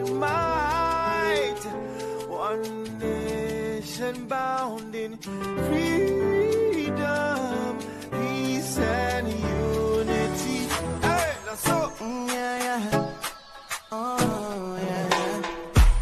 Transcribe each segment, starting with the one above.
and might. One nation bound in freedom, peace and unity. Hey, that's all. Oh, yeah.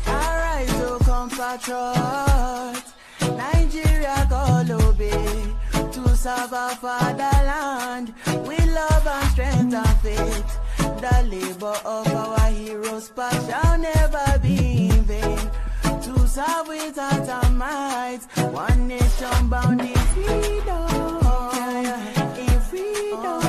Arise, oh compatriots, Nigeria call obey, to serve our fatherland with love and strength and faith. The labor of our heroes past shall never be in vain. To serve with heart and might, one nation bound in freedom, in freedom.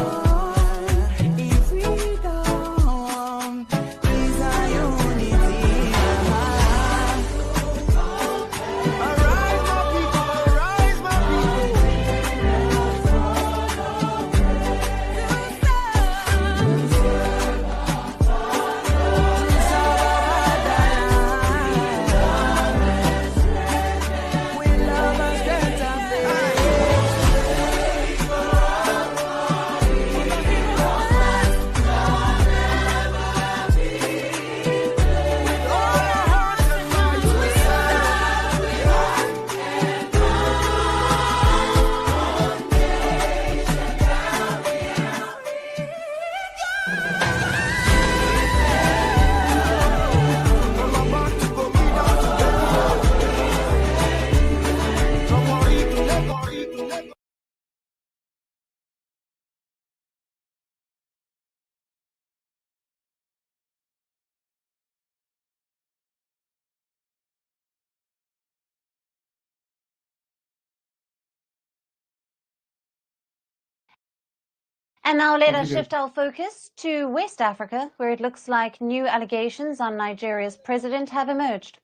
And now let us shift our focus to West Africa, where it looks like new allegations on Nigeria's president have emerged.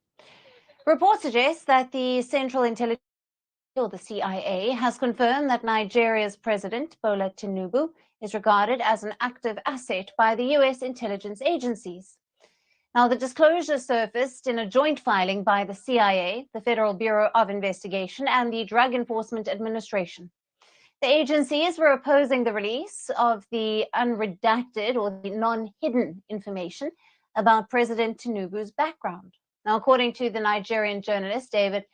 Reports suggest that the Central Intelligence, or the CIA, has confirmed that Nigeria's president, Bola Tinubu, is regarded as an active asset by the US intelligence agencies. Now, the disclosure surfaced in a joint filing by the CIA, the Federal Bureau of Investigation, and the Drug Enforcement Administration. The agencies were opposing the release of the unredacted or the non-hidden information about President Tinubu's background. Now, according to the Nigerian journalist David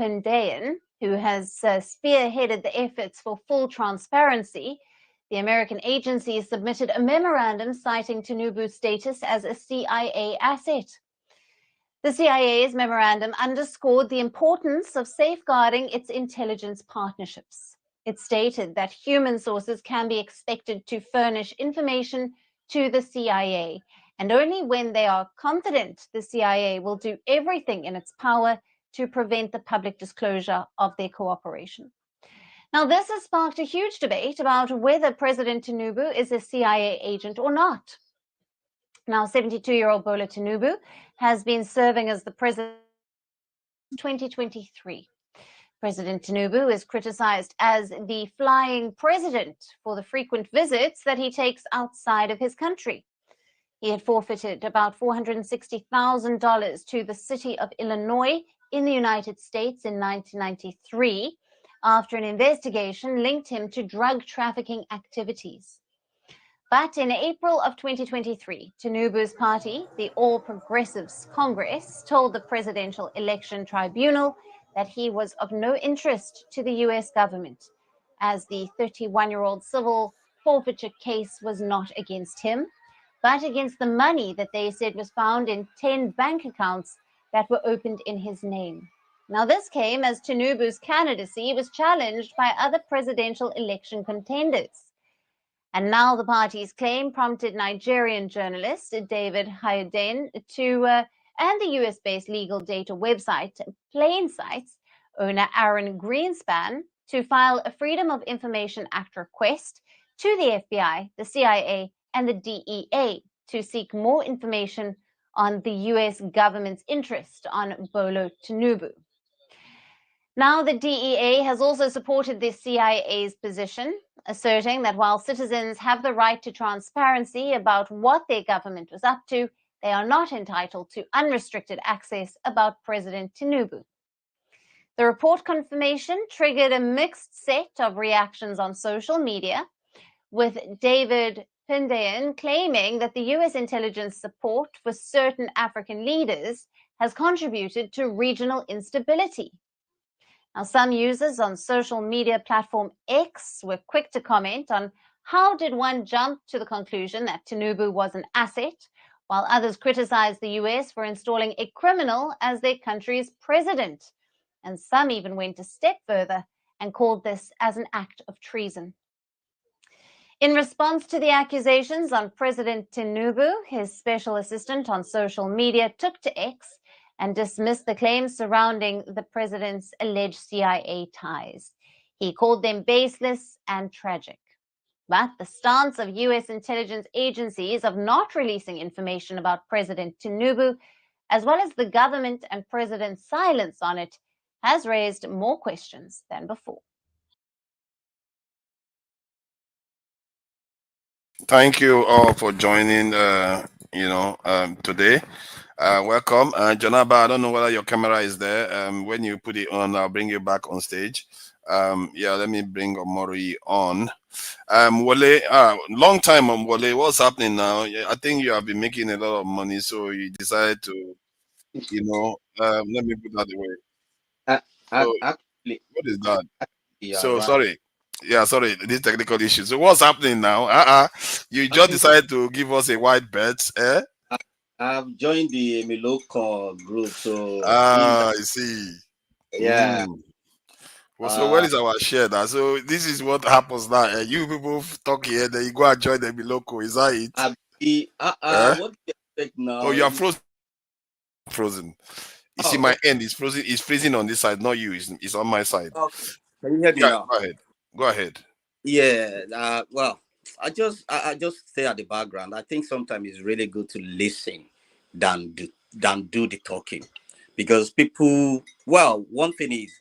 Hundeyin, who has spearheaded the efforts for full transparency, the American agency submitted a memorandum citing Tinubu's status as a CIA asset. The CIA's memorandum underscored the importance of safeguarding its intelligence partnerships. It stated that human sources can be expected to furnish information to the CIA, and only when they are confident the CIA will do everything in its power to prevent the public disclosure of their cooperation. Now, this has sparked a huge debate about whether President Tinubu is a CIA agent or not. Now, 72-year-old Bola Tinubu has been serving as the president since 2023. President Tinubu is criticized as the flying president for the frequent visits that he takes outside of his country. He had forfeited about $460,000 to the city of Illinois in the United States in 1993 after an investigation linked him to drug trafficking activities. But in April of 2023, Tinubu's party, the All Progressives Congress, told the Presidential Election Tribunal that he was of no interest to the US government, as the 31-year-old civil forfeiture case was not against him, but against the money that they said was found in 10 bank accounts that were opened in his name. Now, this came as Tinubu's candidacy was challenged by other presidential election contenders. And now the party's claim prompted Nigerian journalist David Hundeyin and the US-based legal data website Plainsight's owner Aaron Greenspan to file a Freedom of Information Act request to the FBI, the CIA, and the DEA to seek more information on the US government's interest on Bola Tinubu. Now, the DEA has also supported the CIA's position, asserting that while citizens have the right to transparency about what their government was up to, they are not entitled to unrestricted access about President Tinubu. The report confirmation triggered a mixed set of reactions on social media, with David Pindayan, claiming that the US intelligence support for certain African leaders has contributed to regional instability. Now, some users on social media platform X were quick to comment on how did one jump to the conclusion that Tinubu was an asset, while others criticized the US for installing a criminal as their country's president. And some even went a step further and called this as an act of treason. In response to the accusations on President Tinubu, his special assistant on social media took to X and dismissed the claims surrounding the president's alleged CIA ties. He called them baseless and tragic. But the stance of US intelligence agencies of not releasing information about President Tinubu, as well as the government and president's silence on it, has raised more questions than before. Thank you all for joining, today. Welcome. Janaba, I don't know whether your camera is there. When you put it on, I'll bring you back on stage. Let me bring Omori on. Wale, long time on Wale. What's happening now? I think you have been making a lot of money, so you decided to, let me put that away. So, Actually, what is that? yeah, So right. sorry. Yeah, sorry, this technical issue. So what's happening now? You just decided to give us a white bet, eh? I've joined the Miloko group, so I see. yeah. Well, so where Uh, is our share now? So this is what happens now. You people talk here, then you go and join the local. Is that it? Eh? what do you expect Oh, now? you are frozen. Frozen. You see, Oh, my end is frozen. It's freezing on this side, not you. It's on my side. okay. Can you hear me Yeah, now? go ahead. Go ahead. Yeah. Well, I just stay at the background. I think sometimes it's really good to listen than do the talking, because people. Well, one thing is,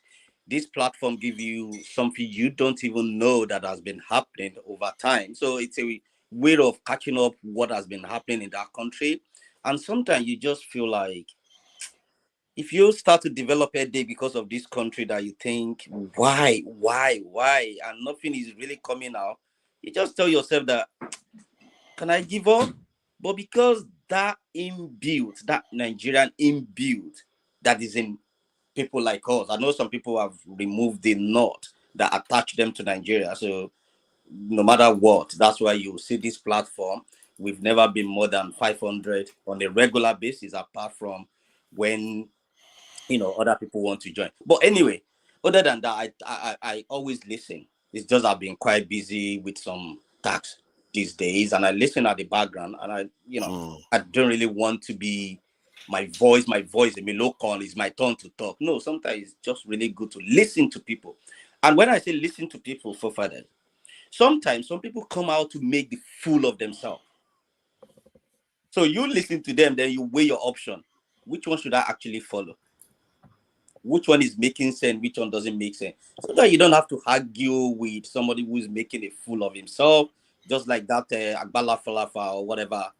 this platform give you something you don't even know that has been happening over time. So it's a way of catching up what has been happening in that country. And sometimes you just feel like, if you start to develop a day because of this country, that you think, why, and nothing is really coming out, you just tell yourself that, can I give up? But because that inbuilt, that Nigerian inbuilt, that is in people like us. I know some people have removed the knot that attach them to Nigeria. So no matter what, that's why you see this platform. We've never been more than 500 on a regular basis, apart from when other people want to join. But anyway, other than that, I always listen. It's just I've been quite busy with some tasks these days, and I listen at the background, and I don't really want to be my voice, in Milocon is my turn to talk. No, sometimes it's just really good to listen to people. And when I say listen to people, for fathers, sometimes some people come out to make the fool of themselves. So you listen to them, then you weigh your option. Which one should I actually follow? Which one is making sense? Which one doesn't make sense? So that you don't have to argue with somebody who is making a fool of himself, just like that Agbala Falafa or whatever,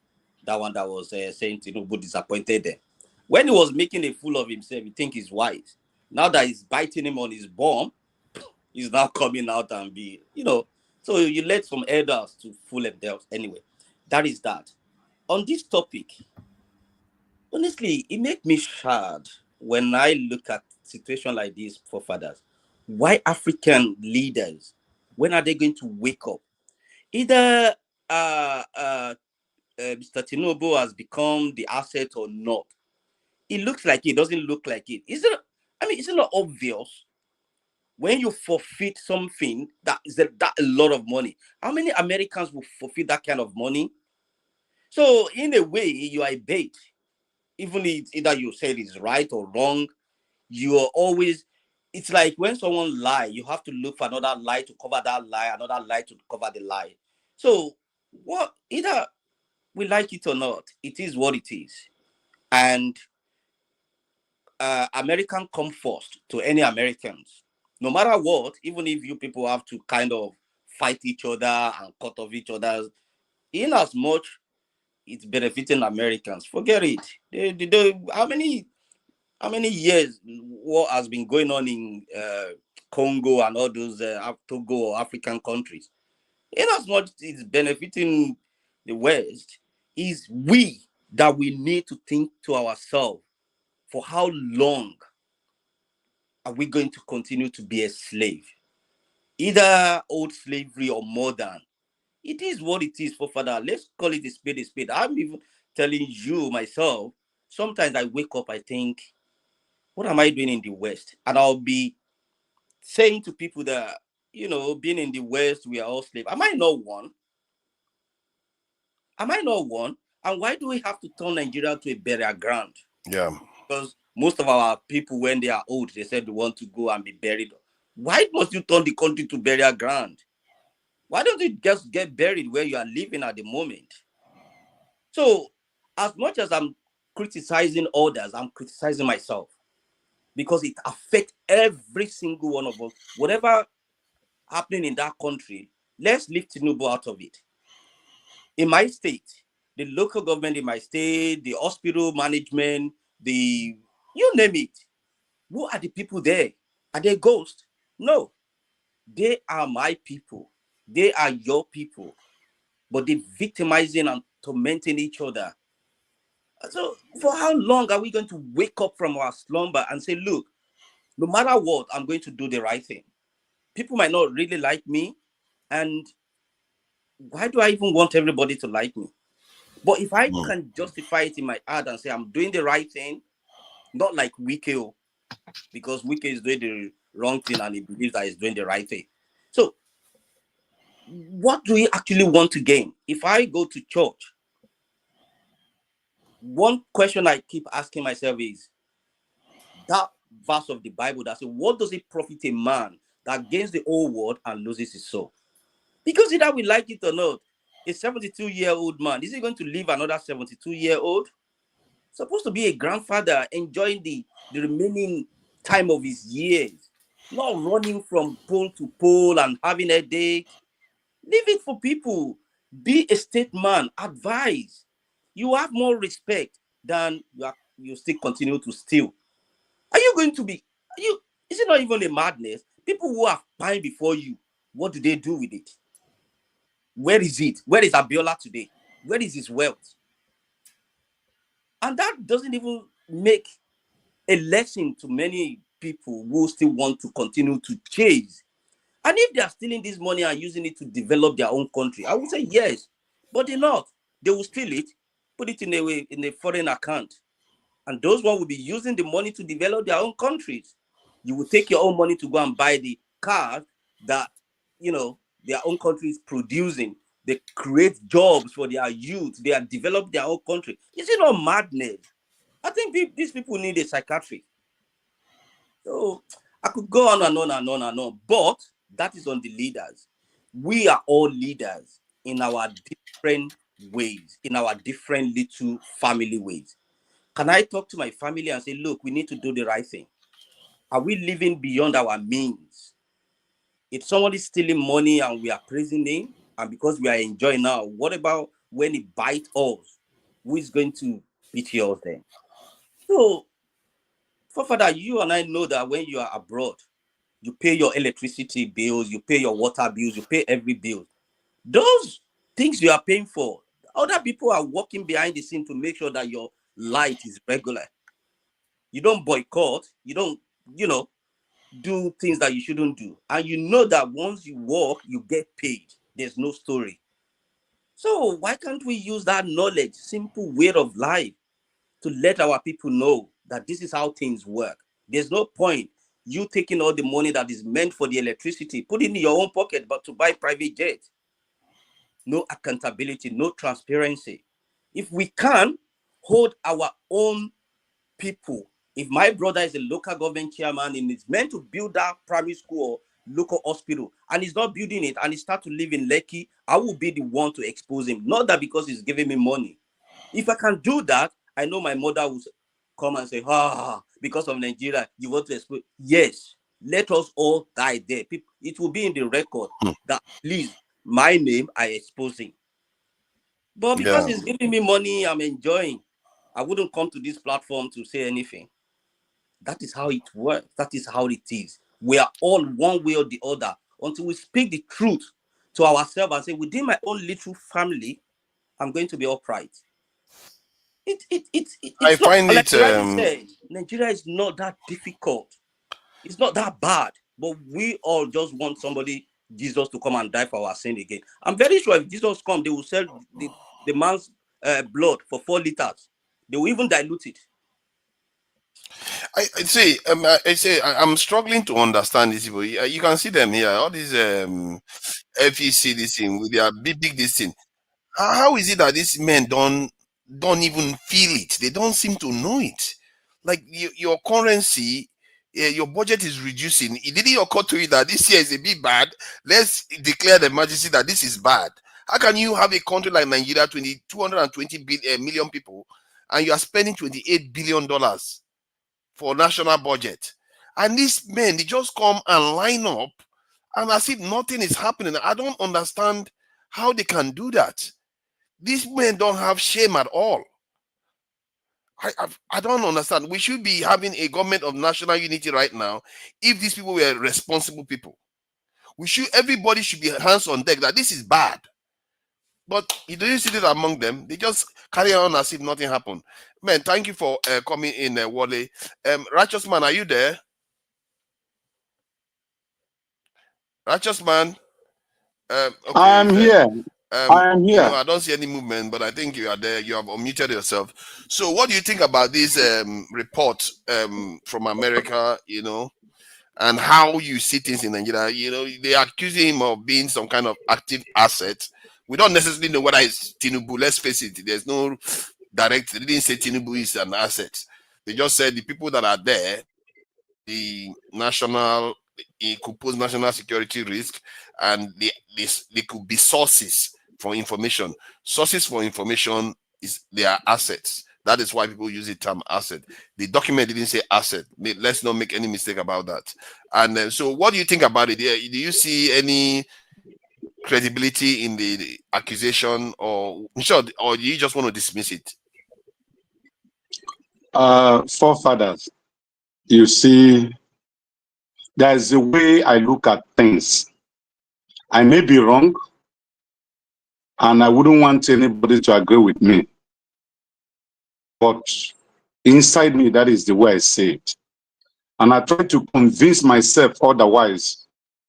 that one that was saying Tinubu disappointed them. When he was making a fool of himself, you think he's wise. Now that he's biting him on his bum, he's now coming out and so you let some elders to fool themselves. Anyway, that is that. On this topic, honestly, it makes me sad when I look at situation like this for fathers. Why African leaders? When are they going to wake up? Either Mr. Tinubu has become the asset or not. It looks like it doesn't look like it. Is it not obvious when you forfeit something that is that a lot of money? How many Americans will forfeit that kind of money? So in a way, you are a bait. Even if either you said it's right or wrong, you are always. It's like when someone lie, you have to look for another lie to cover that lie, another lie to cover the lie. So what? Either we like it or not, it is what it is. And American come first to any Americans, no matter what. Even if you people have to kind of fight each other and cut off each other, in as much it's benefiting Americans, forget it. How many years war has been going on in Congo and all those Togo or African countries? In as much it's benefiting the West, is we that we need to think to ourselves, for how long are we going to continue to be a slave? Either old slavery or modern. It is what it is, for father. Let's call it a spade a spade. I'm even telling you myself, sometimes I wake up, I think, what am I doing in the West? And I'll be saying to people that, being in the West, we are all slaves. Am I not one? Am I not one? And why do we have to turn Nigeria to a burial ground? Yeah. Because most of our people, when they are old, they said they want to go and be buried. Why must you turn the country to burial ground? Why don't you just get buried where you are living at the moment? So, as much as I'm criticizing others, I'm criticizing myself, because it affects every single one of us. Whatever happening in that country, let's leave Tinubu out of it. In my state, the local government in my state, the hospital management, you name it. Who are the people there? Are they ghosts? No. They are my people. They are your people. But they're victimizing and tormenting each other. So for how long are we going to wake up from our slumber and say, look, no matter what, I'm going to do the right thing? People might not really like me. And why do I even want everybody to like me? But if I can justify it in my heart and say I'm doing the right thing, not like Wike, because Wike is doing the wrong thing and he believes that he's doing the right thing. So what do we actually want to gain? If I go to church, one question I keep asking myself is that verse of the Bible that says, what does it profit a man that gains the whole world and loses his soul? Because either we like it or not, a 72-year-old man, is he going to live another 72-year-old? Supposed to be a grandfather enjoying the remaining time of his years, not running from pole to pole and having a headache. Leave it for people. Be a statesman. Advise. You have more respect than you still continue to steal. Are you going to be? Is it not even a madness? People who have pined before you, what do they do with it? Where is it? Where is Abiola today? Where is his wealth? And that doesn't even make a lesson to many people who still want to continue to chase. And if they are stealing this money and using it to develop their own country, I would say yes, but they're not. They will steal it, put it in a foreign account, and those one will be using the money to develop their own countries. You will take your own money to go and buy the cars that their own country is producing. They create jobs for their youth. They are developing their own country. Is it not madness? I think these people need a psychiatrist. So I could go on and on and on and on, but that is on the leaders. We are all leaders in our different ways, in our different little family ways. Can I talk to my family and say, look, we need to do the right thing? Are we living beyond our means? If somebody is stealing money and we are praising him, and because we are enjoying now, what about when he bites us? Who is going to pity us then? So, Father, you and I know that when you are abroad, you pay your electricity bills, you pay your water bills, you pay every bill. Those things you are paying for, other people are working behind the scene to make sure that your light is regular. You don't boycott, you don't, do things that you shouldn't do. And you know that once you work, you get paid. There's no story. So why can't we use that knowledge, simple way of life, to let our people know that this is how things work? There's no point you taking all the money that is meant for the electricity, put it in your own pocket, but to buy private jets. No accountability, no transparency. If we can hold our own people, if my brother is a local government chairman and is meant to build that primary school or local hospital and he's not building it and he starts to live in Lekki, I will be the one to expose him. Not that because he's giving me money. If I can do that, I know my mother will come and say, because of Nigeria, you want to expose. Yes, let us all die there. It will be in the record that, please, my name, I expose him. But because he's giving me money, I'm enjoying. I wouldn't come to this platform to say anything. That is how it works. That is how it is. We are all one way or the other until we speak the truth to ourselves and say, within my own little family, I'm going to be upright. It's I not find like it. you rightly said. Nigeria is not that difficult. It's not that bad. But we all just want somebody, Jesus, to come and die for our sin again. I'm very sure if Jesus come, they will sell the man's blood for 4 liters. They will even dilute it. I say, I'm struggling to understand these people. You can see them here, all these FEC, this thing with their big this thing. How is it that these men don't even feel it? They don't seem to know it. Like your currency, your budget is reducing. It didn't occur to you that this year is a bit bad. Let's declare the emergency that this is bad. How can you have a country like Nigeria, 220 million people, and you are spending $28 billion for national budget? And these men, they just come and line up, and as if nothing is happening. I don't understand how they can do that. These men don't have shame at all. I don't understand. We should be having a government of national unity right now if these people were responsible people. Everybody should be hands on deck that this is bad. But you don't see it among them. They just carry on as if nothing happened. Man, thank you for coming in, Wale. Righteous man, are you there? Righteous man. Okay, I'm here. I am here. I don't see any movement, but I think you are there. You have unmuted yourself. So, what do you think about this report from America? And how you see things in Nigeria? They accuse him of being some kind of active asset. We don't necessarily know whether it's Tinubu. Let's face it. There's no direct. They didn't say Tinubu is an asset. They just said the people that are there, it could pose national security risk, and they could be sources for information. Sources for information is their assets. That is why people use the term asset. The document didn't say asset. Let's not make any mistake about that. And so, what do you think about it? Do you see any credibility in the accusation, or do you just want to dismiss it? Forefathers, you see, there's a way I look at things. I may be wrong, and I wouldn't want anybody to agree with me. But inside me, that is the way I see it. And I try to convince myself otherwise,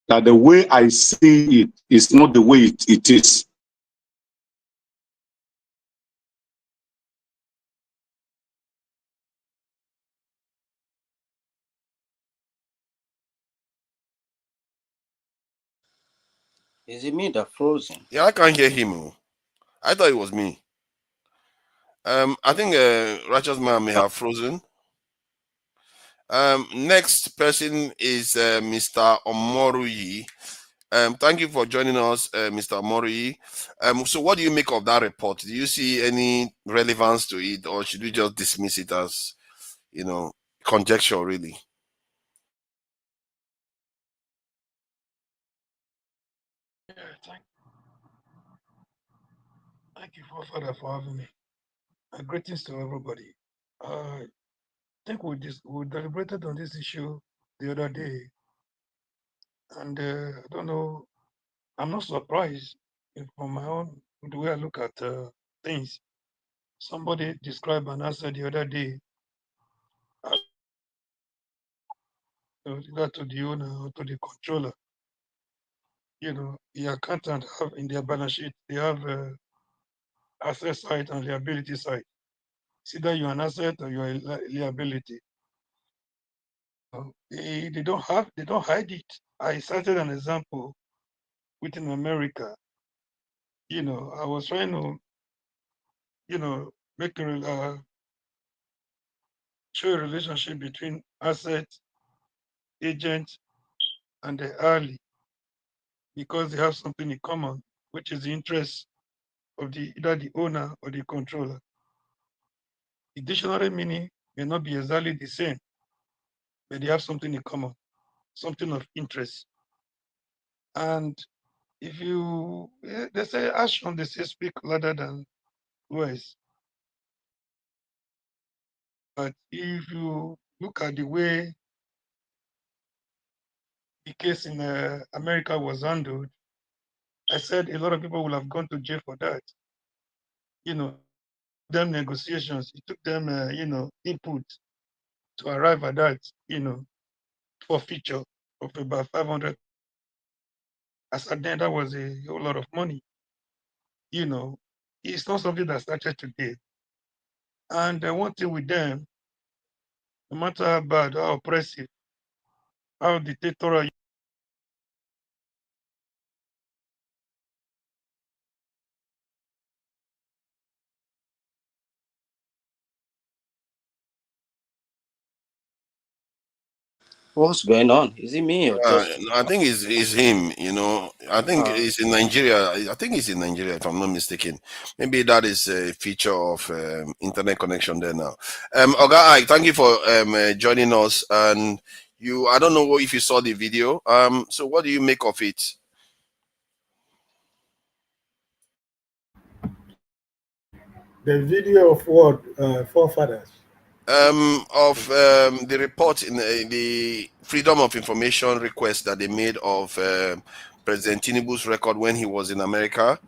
that the way I see it is not the way it is. Is it me that frozen? Yeah, I can't hear him. I thought it was me. I think Righteous Man may have frozen. Next person is Mr. Omoruyi. Thank you for joining us, Mr. Omoruyi. So what do you make of that report? Do you see any relevance to it, or should we just dismiss it as, conjecture, really? Thank you, Father, for having me. Greetings to everybody. I think we deliberated on this issue the other day, and I don't know. I'm not surprised from my own the way I look at things. Somebody described an asset the other day, either to the owner or to the controller. The accountant have in their balance sheet, they have asset side and liability side. It's either you're an asset or you're a liability. They don't hide it. I cited an example within America. I was trying to, make show a relationship between asset, agent, and the early, because they have something in common, which is the interest of either the owner or the controller. The dictionary meaning may not be exactly the same, but they have something in common, something of interest. And if they say action, they say speak louder than words. But if you look at the way the case in America was handled, I said a lot of people will have gone to jail for that. them negotiations. It took them, input to arrive at that, forfeiture of about 500. As at then, that was a whole lot of money. It's not something that started today. And one thing with them, no matter how bad, how oppressive, how dictatorial. What's going on? Is it me or just? I think it's him. I think Uh, it's in Nigeria. I think it's in Nigeria, if I'm not mistaken. Maybe that is a feature of internet connection there now. Oga Ike, thank you for joining us. And I don't know if you saw the video. So what do you make of it? The video of what? Forefathers. Of the report in the Freedom of Information request that they made of President Tinubu's record when he was in America.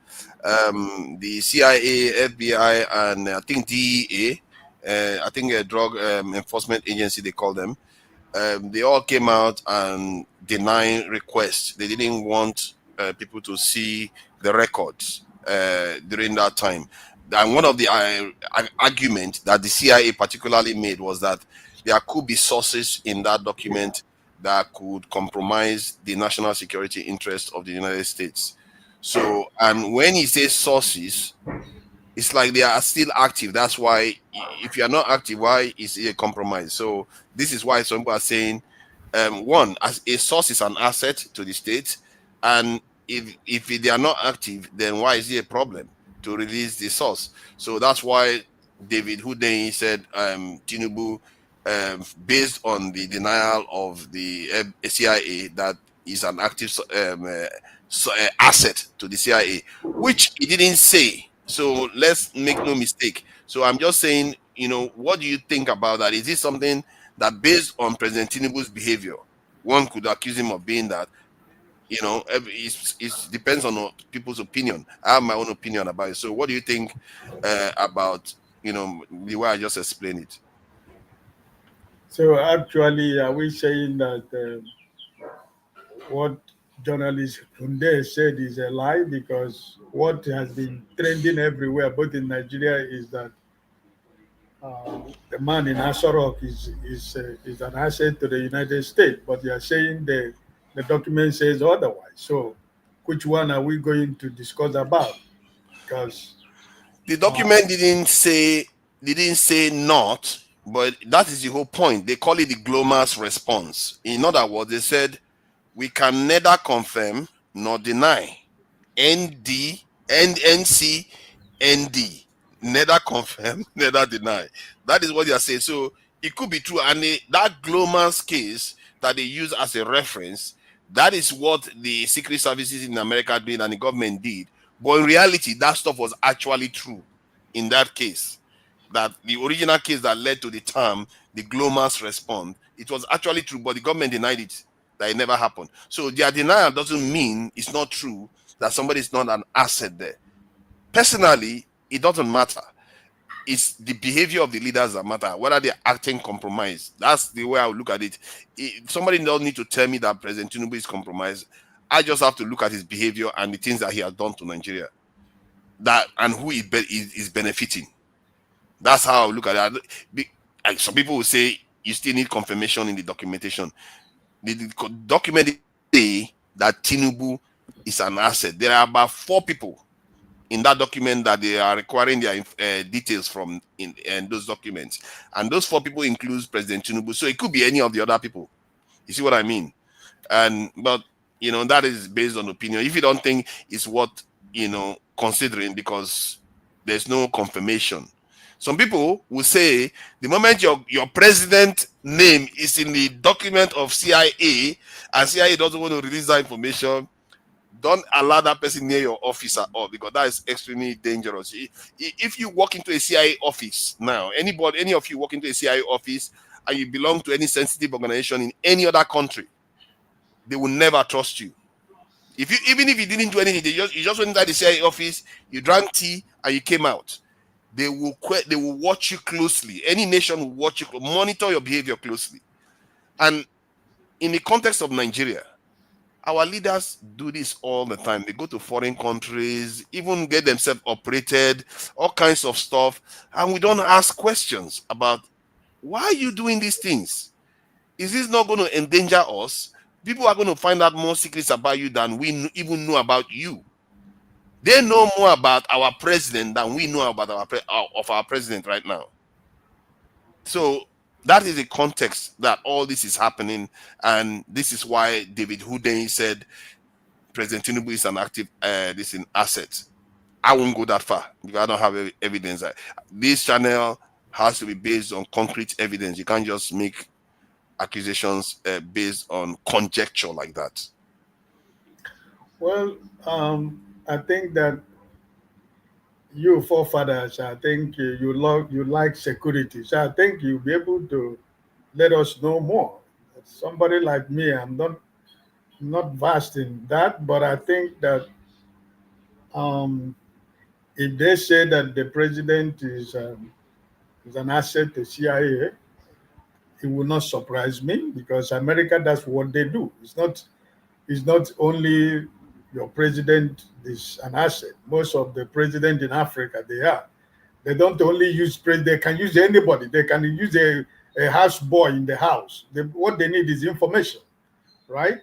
The CIA, FBI, and I think DEA, I think a drug enforcement agency, they call them, they all came out and denying requests. They didn't want people to see the records during that time. And one of the arguments that the CIA particularly made was that there could be sources in that document that could compromise the national security interest of the United States. So, and when he says sources, it's like they are still active. That's why if you are not active, why is it a compromise? So this is why some people are saying, one, as a source is an asset to the state, and if they are not active, then why is it a problem to release the source? So that's why David Hudeni said Tinubu, based on the denial of the CIA that is an active asset to the CIA, which he didn't say. So let's make no mistake. So I'm just saying, what do you think about that? Is this something that, based on President Tinubu's behavior, one could accuse him of being that? It depends on people's opinion. I have my own opinion about it. So what do you think about, the way I just explained it? So actually, are we saying that what journalist Kunde said is a lie? Because what has been trending everywhere, both in Nigeria, is that the man in Asorok is an asset to the United States, but you are saying the document says otherwise. So, which one are we going to discuss about? Because the document didn't say not, but that is the whole point. They call it the GLOMAS response. In other words, they said we can neither confirm nor deny. ND and NC ND. Neither confirm, neither deny. That is what they are saying. So it could be true. And that GLOMAS case that they use as a reference, that is what the secret services in America did and the government did. But in reality, that stuff was actually true in that case. That the original case that led to the term, the GLOMAS response, it was actually true, but the government denied it, that it never happened. So their denial doesn't mean it's not true, that somebody is not an asset there. Personally, it doesn't matter. It's the behavior of the leaders that matter, whether they're acting compromised. That's the way I would look at it. Somebody doesn't need to tell me that President Tinubu is compromised. I just have to look at his behavior and the things that he has done to Nigeria, and who is benefiting. That's how I look at it. Some people will say you still need confirmation in the documentation. The document say that Tinubu is an asset. There are about 4 people in that document that they are requiring their details from in those documents, and those 4 people includes President Tinubu. So it could be any of the other people. You see what I mean? But that is based on opinion. If you don't think it's worth considering, because there's no confirmation. Some people will say the moment your president name is in the document of CIA and CIA doesn't want to release that information, don't allow that person near your office at all, because that is extremely dangerous. If you walk into a CIA office now, any of you walk into a CIA office and you belong to any sensitive organization in any other country, they will never trust you. Even if you didn't do anything, you just went inside the CIA office, you drank tea, and you came out. They will watch you closely. Any nation will watch you, monitor your behavior closely. And in the context of Nigeria, our leaders do this all the time. They go to foreign countries, even get themselves operated, all kinds of stuff, and we don't ask questions about why are you doing these things? Is this not going to endanger us? People are going to find out more secrets about you than we even know about you. They know more about our president than we know about our president right now. So that is the context that all this is happening, and this is why David Huden said President Tinubu is an active asset. I won't go that far because I don't have evidence. This channel has to be based on concrete evidence. You can't just make accusations based on conjecture like that. Well, I think that you forefathers, I think you like security. So I think you'll be able to let us know more. Somebody like me, I'm not vast in that, but I think that if they say that the president is an asset to CIA, it will not surprise me because America, that's what they do. It's not only your president is an asset. Most of the president in Africa, they are. They don't only use president, they can use anybody. They can use a house boy in the house. What they need is information, right?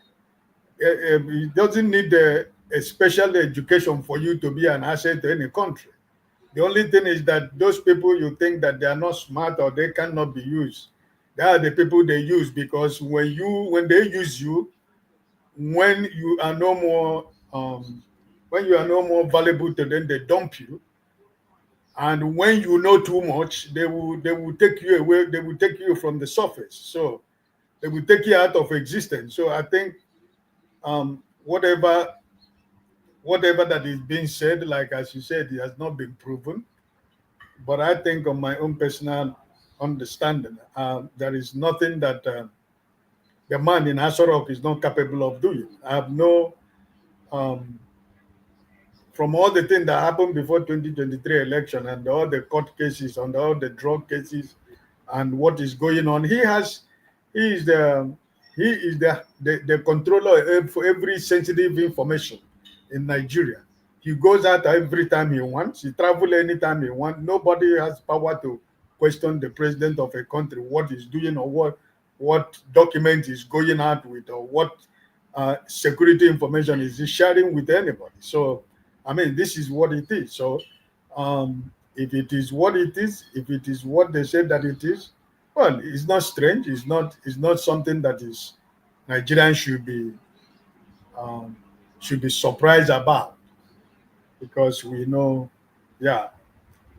It doesn't need a special education for you to be an asset to any country. The only thing is that those people you think that they are not smart or they cannot be used, they are the people they use because when they use you, when you are no more valuable to them, they dump you. And when you know too much, they will take you away. They will take you from the surface. So they will take you out of existence. So I think whatever that is being said, like as you said, it has not been proven. But I think, on my own personal understanding, there is nothing that the man in Asorok is not capable of doing. I have no from all the things that happened before 2023 election and all the court cases and all the drug cases and what is going on, he is the controller for every sensitive information in Nigeria. He goes out every time he wants. He travels anytime he wants. Nobody has power to question the president of a country, what he's doing or what document is going out with or what security information is he sharing with anybody. So, I mean, this is what it is. So, if it is what it is, if it is what they say that it is, well, it's not strange. It's not something that is Nigerians should be surprised about, because we know, yeah,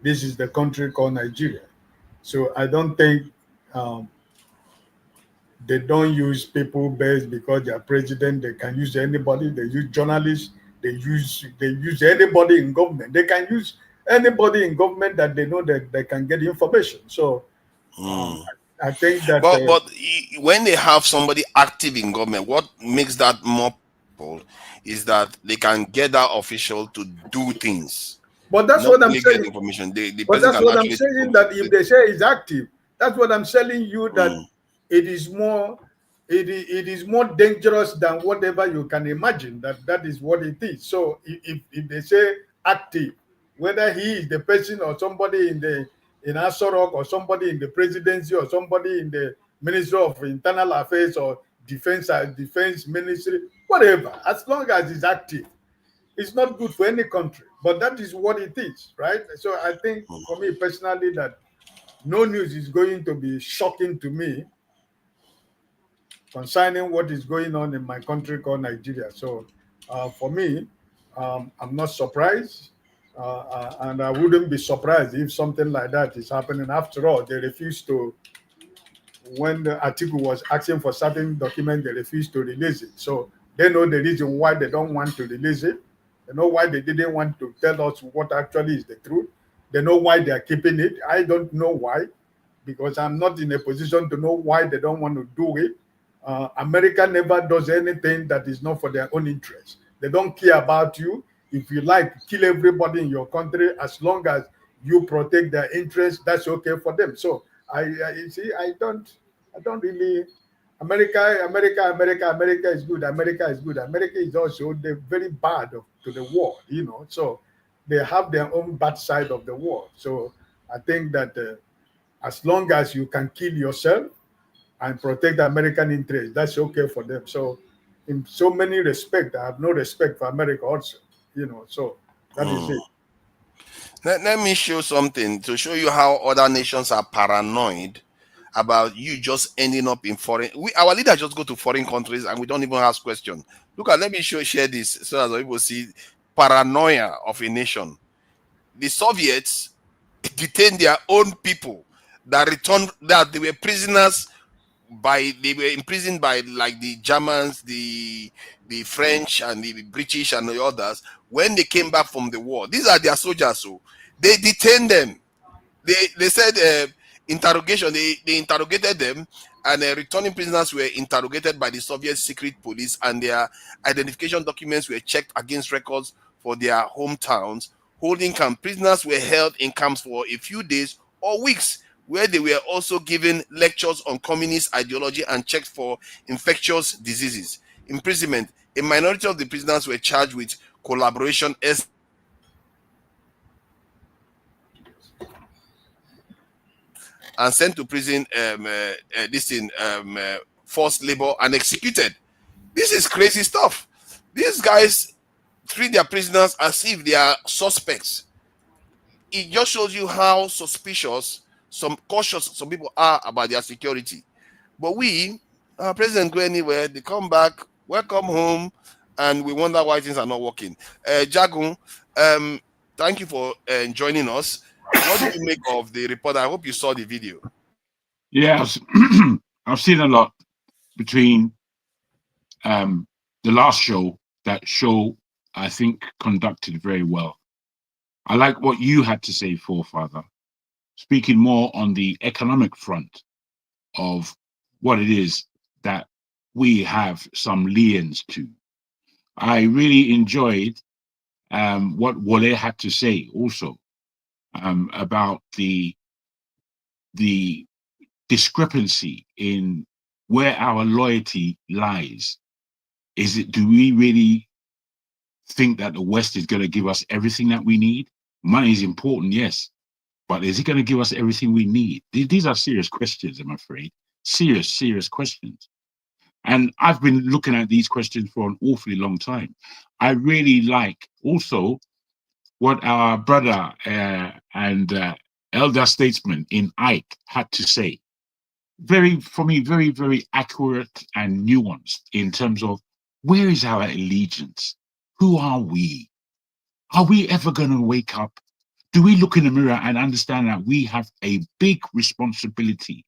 this is the country called Nigeria. So I don't think they don't use people based because they are president. They can use anybody. They use journalists. They use anybody in government. They can use anybody in government that they know that they can get information. So I think that. But when they have somebody active in government, what makes that more powerful is that they can get that official to do things. But that's what I'm saying. Information. But that's what I'm saying, that if they say it's active, that's what I'm telling you, that it is more dangerous than whatever you can imagine. That is what it is. So if they say active, whether he is the person or somebody in Asorok or somebody in the presidency or somebody in the Ministry of Internal Affairs or Defense Ministry, whatever, as long as it's active, it's not good for any country. But that is what it is, right? So I think, for me personally, that no news is going to be shocking to me concerning what is going on in my country called Nigeria. So for me, I'm not surprised. And I wouldn't be surprised if something like that is happening. After all, they refused to, when the article was asking for certain document, they refused to release it. So they know the reason why they don't want to release it. They know why they didn't want to tell us what actually is the truth. They know why they are keeping it. I don't know why, because I'm not in a position to know why they don't want to do it. America never does anything that is not for their own interest. They don't care about you. If you like, kill everybody in your country, as long as you protect their interests, that's okay for them. So you see, I don't really. America is good. America is good. America is also very bad to the war, you know. So they have their own bad side of the war. So I think that as long as you can kill yourself and protect the American interest, that's okay for them. So in so many respects, I have no respect for America also, you know. So that is it. Let me show something to show you how other nations are paranoid about you just ending up in foreign. Our leaders just go to foreign countries and we don't even ask questions. Look at, let me share this so that people see paranoia of a nation. The Soviets detained their own people that returned, that they were prisoners they were imprisoned by like the Germans, the French and the British and the others when they came back from the war. These are their soldiers, so they detained them. They said interrogation. They interrogated them, and returning prisoners were interrogated by the Soviet secret police, and their identification documents were checked against records for their hometowns. Holding camp, prisoners were held in camps for a few days or weeks, where they were also given lectures on communist ideology and checked for infectious diseases. Imprisonment. A minority of the prisoners were charged with collaboration and sent to prison, forced labor and executed. This is crazy stuff. These guys treat their prisoners as if they are suspects. It just shows you how suspicious, cautious some people are about their security. But our president go anywhere, they come back, welcome home, and we wonder why things are not working. Jagun, thank you for joining us. What do you make of the report? I hope you saw the video. Yeah, I've seen a lot between the last show. That show, I think, conducted very well. I like what you had to say, Forefather, speaking more on the economic front of what it is that we have some liens to. I really enjoyed what Wale had to say also about the discrepancy in where our loyalty lies. Do we really think that the West is going to give us everything that we need? Money is important, yes, but is it going to give us everything we need? These are serious questions, I'm afraid. Serious questions. And I've been looking at these questions for an awfully long time. I really like also what our brother and elder statesman in Ike had to say. For me, very, very accurate and nuanced in terms of where is our allegiance? Who are we? Are we ever going to wake up? Do we look in the mirror and understand that we have a big responsibility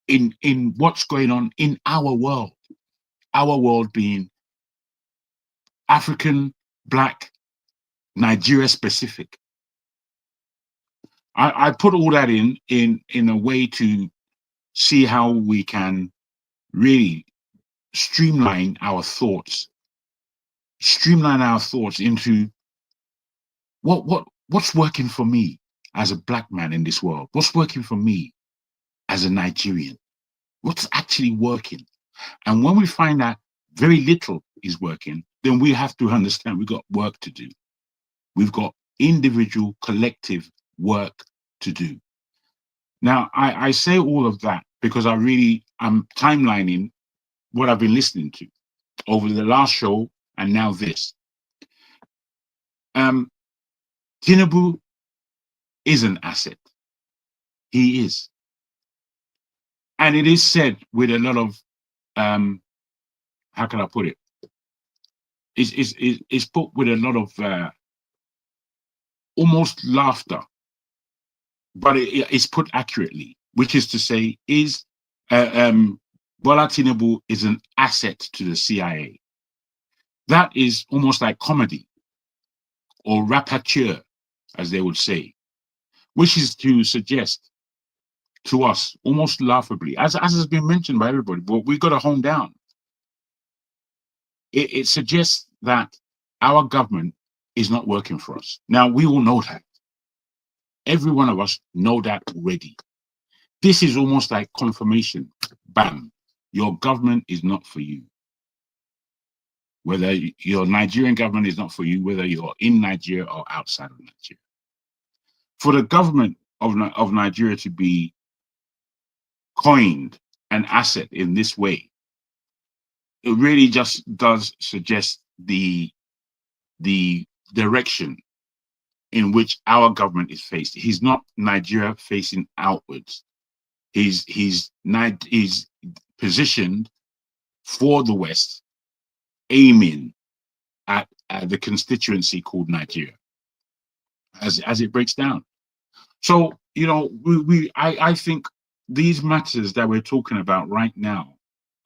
in what's going on in our world? Our world being African, Black, Nigeria specific. I put all that in a way to see how we can really streamline our thoughts into what's working for me as a Black man in this world? What's working for me as a Nigerian? What's actually working? And when we find that very little is working, then we have to understand we've got work to do. We've got individual, collective work to do. Now, I say all of that because I'm timelining what I've been listening to over the last show and now this. Tinubu is an asset. He is. And it is said with a lot of, how can I put it? It's put with a lot of almost laughter, but it's put accurately, which is to say, Bola Tinubu is an asset to the CIA. That is almost like comedy or rapature, as they would say, which is to suggest to us almost laughably, as has been mentioned by everybody, but we've got to hone down. It suggests that our government is not working for us. Now, we all know that. Every one of us know that already. This is almost like confirmation. Bam, your government is not for you. Whether your Nigerian government is not for you, whether you're in Nigeria or outside of Nigeria. For the government of Nigeria to be coined an asset in this way, it really just does suggest the direction in which our government is faced. He's not Nigeria facing outwards. He's positioned for the West, aiming at the constituency called Nigeria as it breaks down. So, you know, I think these matters that we're talking about right now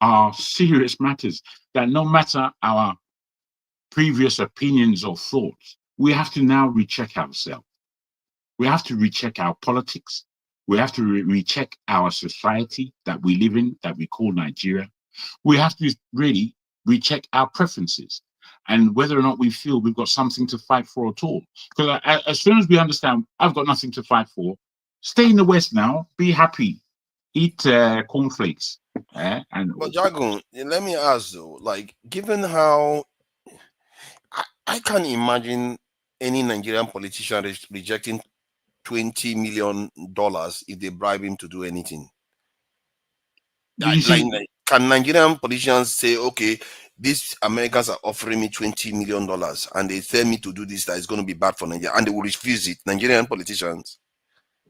are serious matters that no matter our previous opinions or thoughts, we have to now recheck ourselves. We have to recheck our politics. We have to recheck our society that we live in, that we call Nigeria. We have to really recheck our preferences and whether or not we feel we've got something to fight for at all. Because as soon as we understand I've got nothing to fight for, stay in the West now, be happy, eat cornflakes. But Jagun, let me ask though, like, given how I can't imagine any Nigerian politician rejecting $20 million if they bribe him to do anything. Can Nigerian politicians say, okay, these Americans are offering me $20 million and they tell me to do this, that is going to be bad for Nigeria, and they will refuse it? Nigerian politicians,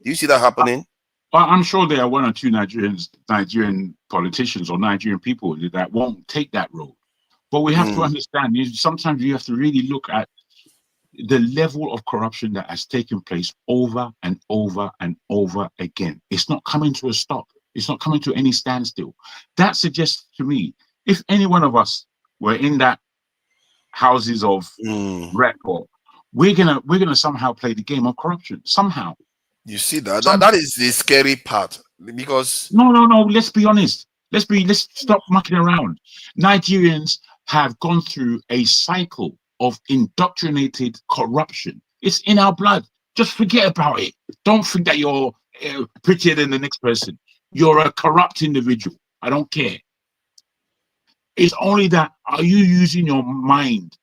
do you see that happening? Well, I'm sure there are one or two Nigerian politicians or Nigerian people that won't take that road. But we have to understand, sometimes you have to really look at the level of corruption that has taken place over and over and over again. It's not coming to a stop. It's not coming to any standstill. That suggests to me, if any one of us were in that houses of record, we're gonna somehow play the game of corruption. Somehow. You see that? That is the scary part. Because no, let's be honest. Let's stop mucking around. Nigerians have gone through a cycle of indoctrinated corruption. It's in our blood. Just forget about it. Don't think that you're prettier than the next person. You're a corrupt individual. I don't care. It's only that, are you using your mind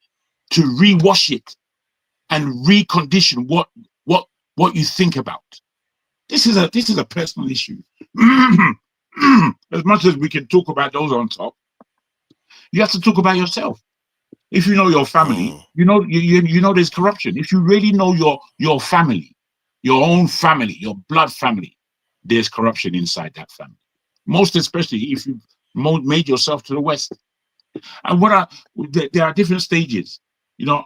to rewash it and recondition what you think about? This is a personal issue. As much as we can talk about those on top, you have to talk about yourself. If you know your family, you know there's corruption. If you really know your family, your own family, your blood family, there's corruption inside that family. Most especially if you've made yourself to the West. And there are different stages. You know,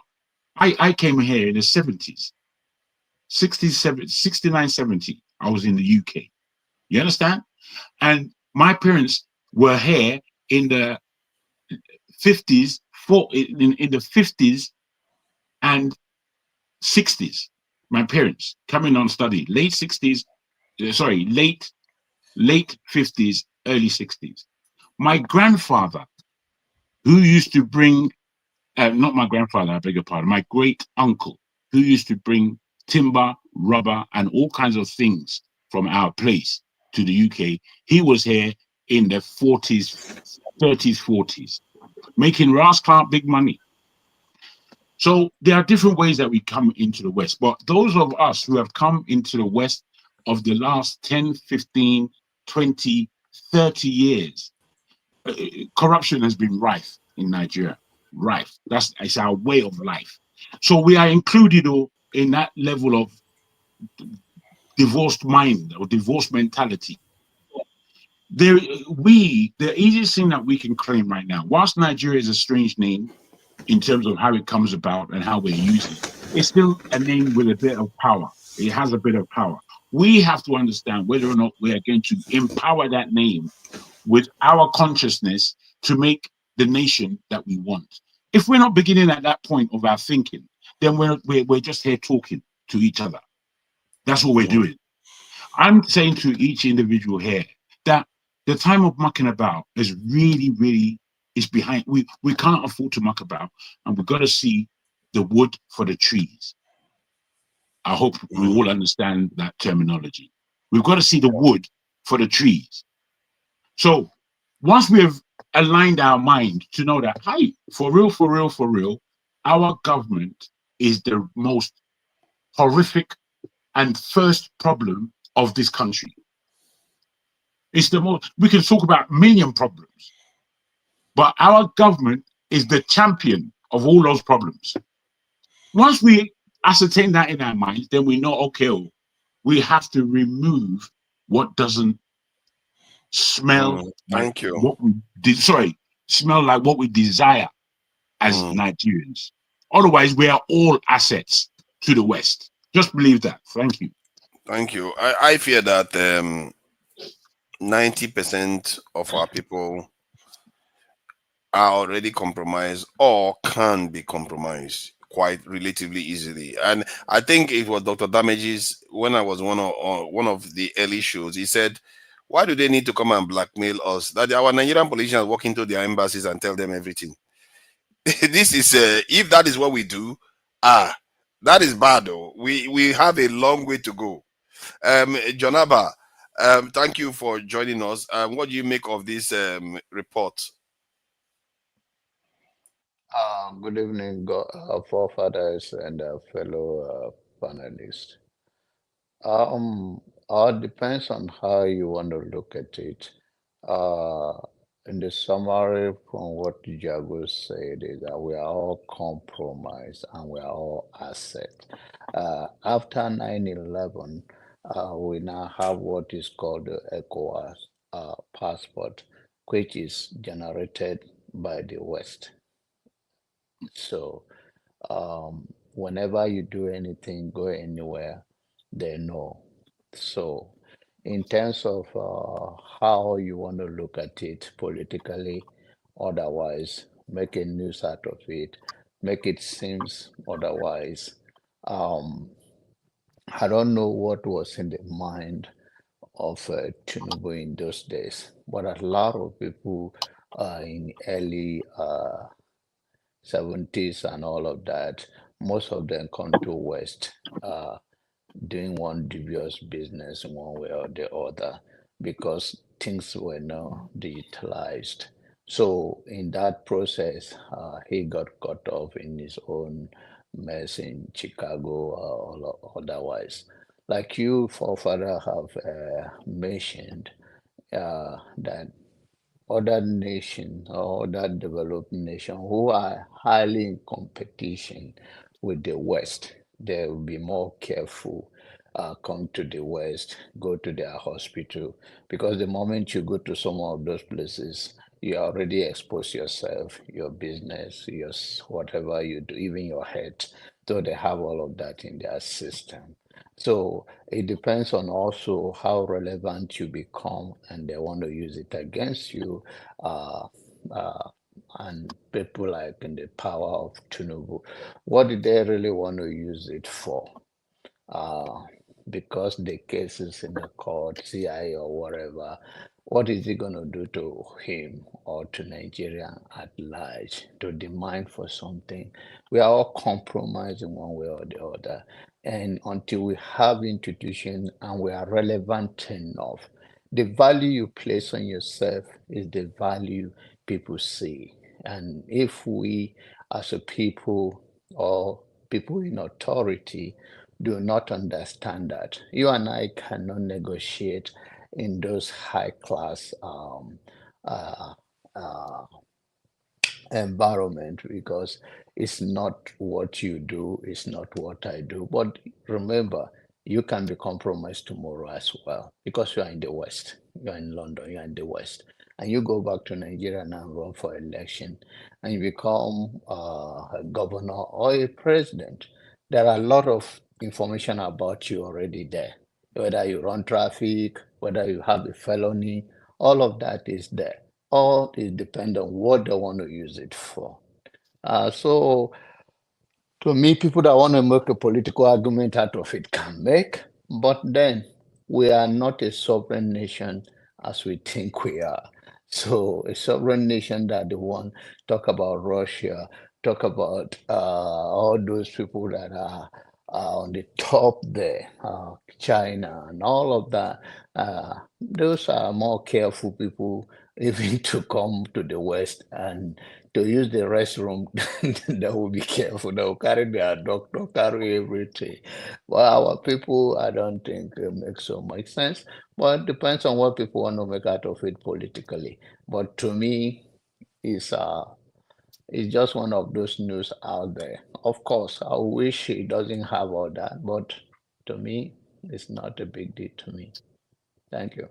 I came here in the 70s, 69, 70. I was in the UK. You understand? And my parents were here in the 50s, in the 50s and 60s. My parents coming on study, late 50s, early 60s. My grandfather, who used to bring, not my grandfather, I beg your pardon, my great uncle, who used to bring timber, rubber, and all kinds of things from our place to the UK. He was here in the 40s, 30s, 40s, making rascal big money. So there are different ways that we come into the West. But those of us who have come into the West of the last 10, 15, 20, 30 years, corruption has been rife in Nigeria. Rife. It's our way of life. So we are included in that level of divorced mind or divorced mentality. The easiest thing that we can claim right now, whilst Nigeria is a strange name in terms of how it comes about and how we're using it, it's still a name with a bit of power. It has a bit of power. We have to understand whether or not we are going to empower that name with our consciousness to make the nation that we want. If we're not beginning at that point of our thinking, then we're just here talking to each other. That's what we're doing. I'm saying to each individual here that the time of mucking about is really is behind. We can't afford to muck about, and we've got to see the wood for the trees. I hope we all understand that terminology. We've got to see the wood for the trees. So once we have aligned our mind to know that, hey, for real, our government is the most horrific and first problem of this country. It's the most, we can talk about million problems, but our government is the champion of all those problems. Once we ascertain that in our minds, then we know, okay, we have to remove what doesn't smell Thank you. what we smell like what we desire as Nigerians. Otherwise, we are all assets to the West. Just believe that. Thank you. Thank you. I fear that 90% of our people are already compromised or can be compromised quite relatively easily. And I think it was Dr. Damages, when I was on one of the early shows, he said, why do they need to come and blackmail us? That our Nigerian politicians walk into their embassies and tell them everything. This is if that is what we do, that is bad though. We have a long way to go. Jonaba, thank you for joining us. What do you make of this report? Good evening, forefathers and fellow panelists. It depends on how you want to look at it. In the summary from what Jago said is that we are all compromised and we are all assets. After 9/11, we now have what is called the ECOWAS passport, which is generated by the West. So whenever you do anything, go anywhere, they know. So in terms of how you want to look at it politically, otherwise, make a news out of it, make it seems otherwise. I don't know what was in the mind of Tinubu in those days, but a lot of people in early 70s and all of that, most of them come to West doing one dubious business in one way or the other because things were not digitalized. So in that process, he got caught off in his own mess in Chicago or otherwise. Like you, forefather, have mentioned that other nations or other developed nations who are highly in competition with the West, they will be more careful, come to the West, go to their hospital, because the moment you go to some of those places, you already expose yourself, your business, your whatever you do, even your health. So they have all of that in their system. So it depends on also how relevant you become, and they want to use it against you. Uh, and people like in the power of Tinubu, what did they really want to use it for? Because the case is in the court, CIA or whatever, what is it going to do to him or to Nigeria at large to demand for something? We are all compromised in one way or the other. And until we have institutions and we are relevant enough, the value you place on yourself is the value people see. And if we as a people or people in authority do not understand that, you and I cannot negotiate in those high class environment because it's not what you do, it's not what I do. But remember, you can be compromised tomorrow as well because you are in the West, you are in London, you are in the West, and you go back to Nigeria now and run for election and you become a governor or a president. There are a lot of information about you already there, whether you run traffic, whether you have a felony, all of that is there. All is depend on what they want to use it for. So to me, people that want to make a political argument out of it can make, but then we are not a sovereign nation as we think we are. So a sovereign nation that the one talk about Russia, talk about all those people that are on the top there, China and all of that. Those are more careful people even to come to the West and to use the restroom. They will be careful. They will carry their doctor, carry everything. Well, our people, I don't think it makes so much sense. But it depends on what people want to make out of it politically. But to me, it's just one of those news out there. Of course, I wish it doesn't have all that, but to me, it's not a big deal to me. Thank you.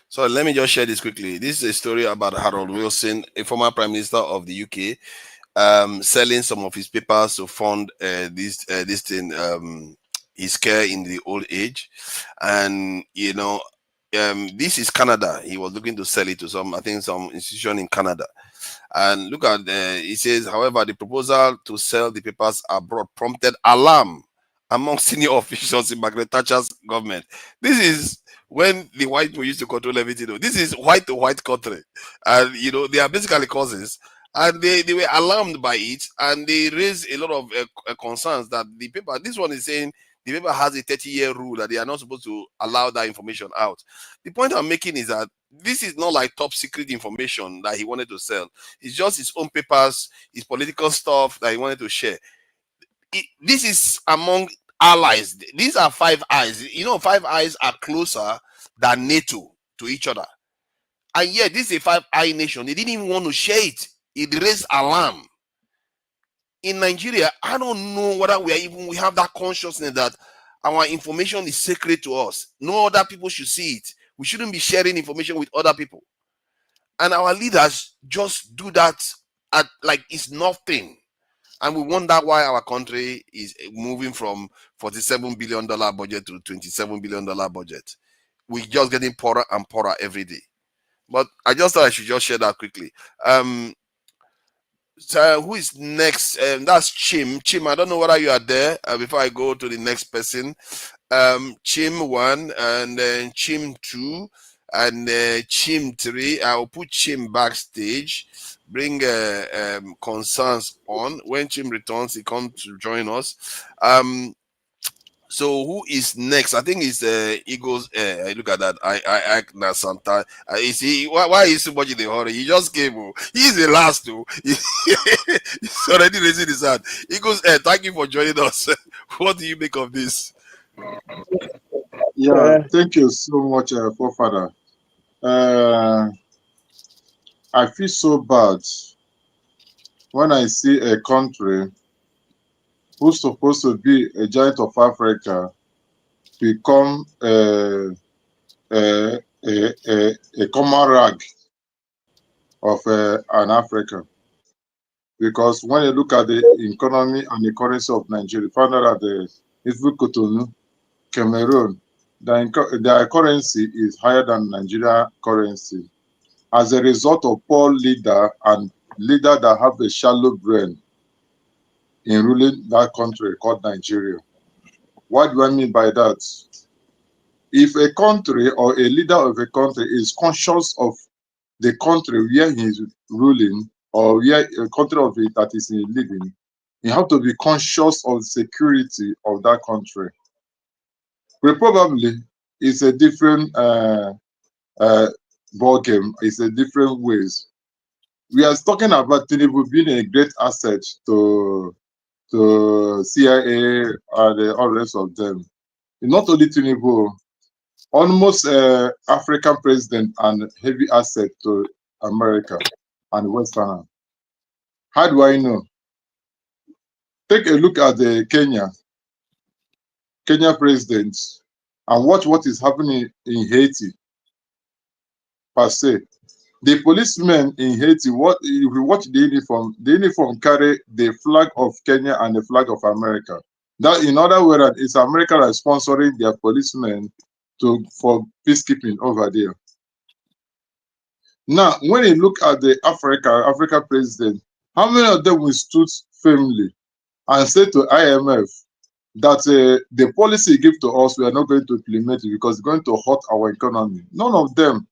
So let me just share this quickly. This is a story about Harold Wilson, a former prime minister of the UK, selling some of his papers to fund this thing, his care in the old age. And you know, this is Canada. He was looking to sell it to some, I think, some institution in Canada. And look at he says, however, the proposal to sell the papers abroad prompted alarm among senior officials in Margaret Thatcher's government. This is when the white people used to control everything. This is white to white country, and you know they are basically cousins, and they were alarmed by it, and they raised a lot of concerns that the paper. This one is saying the paper has a 30-year rule that they are not supposed to allow that information out. The point I'm making is that this is not like top secret information that he wanted to sell. It's just his own papers, his political stuff that he wanted to share. This is among allies. These are Five Eyes. You know, Five Eyes are closer than NATO to each other. And yet, this is a Five Eye nation. They didn't even want to share it. It raised alarm. In Nigeria, I don't know whether we have that consciousness that our information is sacred to us. No other people should see it. We shouldn't be sharing information with other people. And our leaders just do that at like it's nothing. And we wonder why our country is moving from $47 billion budget to $27 billion budget. We're just getting poorer and poorer every day. But I just thought I should just share that quickly. So who is next? That's Chim. Chim, I don't know whether you are there before I go to the next person. Chim 1 and then Chim 2 and Chim 3. I'll put Chim backstage. Bring concerns on. When Chim returns, he comes to join us. So who is next? I think it's Eagles. Look at that. I Santa. Is he? Why is so much in a hurry? He just came. He's the last too. He's already raising his hand. Eagles. Thank you for joining us. What do you make of this? Yeah, thank you so much, forefather. I feel so bad when I see a country who's supposed to be a giant of Africa become a common rag of an Africa. Because when you look at the economy and the currency of Nigeria, find out that Cotonou, Cameroon, their currency is higher than Nigeria currency. As a result of poor leader and leader that have a shallow brain in ruling that country called Nigeria. What do I mean by that? If a country or a leader of a country is conscious of the country where he is ruling or where a country of it that is living, you have to be conscious of the security of that country. But probably it's a different ball game. It's a different ways. We are talking about Tinubu being a great asset to CIA and all the rest of them. Not only Tinubu, almost African president and heavy asset to America and Western. How do I know? Take a look at the Kenya president and watch what is happening in Haiti per se. The policemen in Haiti, if you watch the uniform carry the flag of Kenya and the flag of America. That, in other words, it's America that is sponsoring their policemen for peacekeeping over there. Now, when you look at the Africa president, how many of them will stood firmly and say to IMF that the policy you give to us, we are not going to implement it because it's going to hurt our economy? None of them.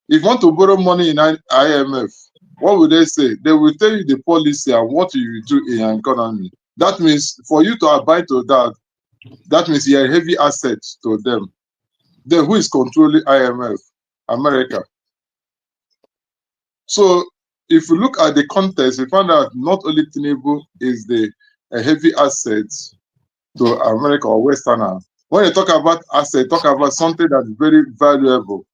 If you want to borrow money in IMF, what will they say? They will tell you the policy and what you do in your economy. That means for you to abide to that, that means you're a heavy asset to them. Then who is controlling IMF? America. So if you look at the context, you find out not only Tinubu is a heavy asset to America or Westerner. When you talk about asset, talk about something that's very valuable.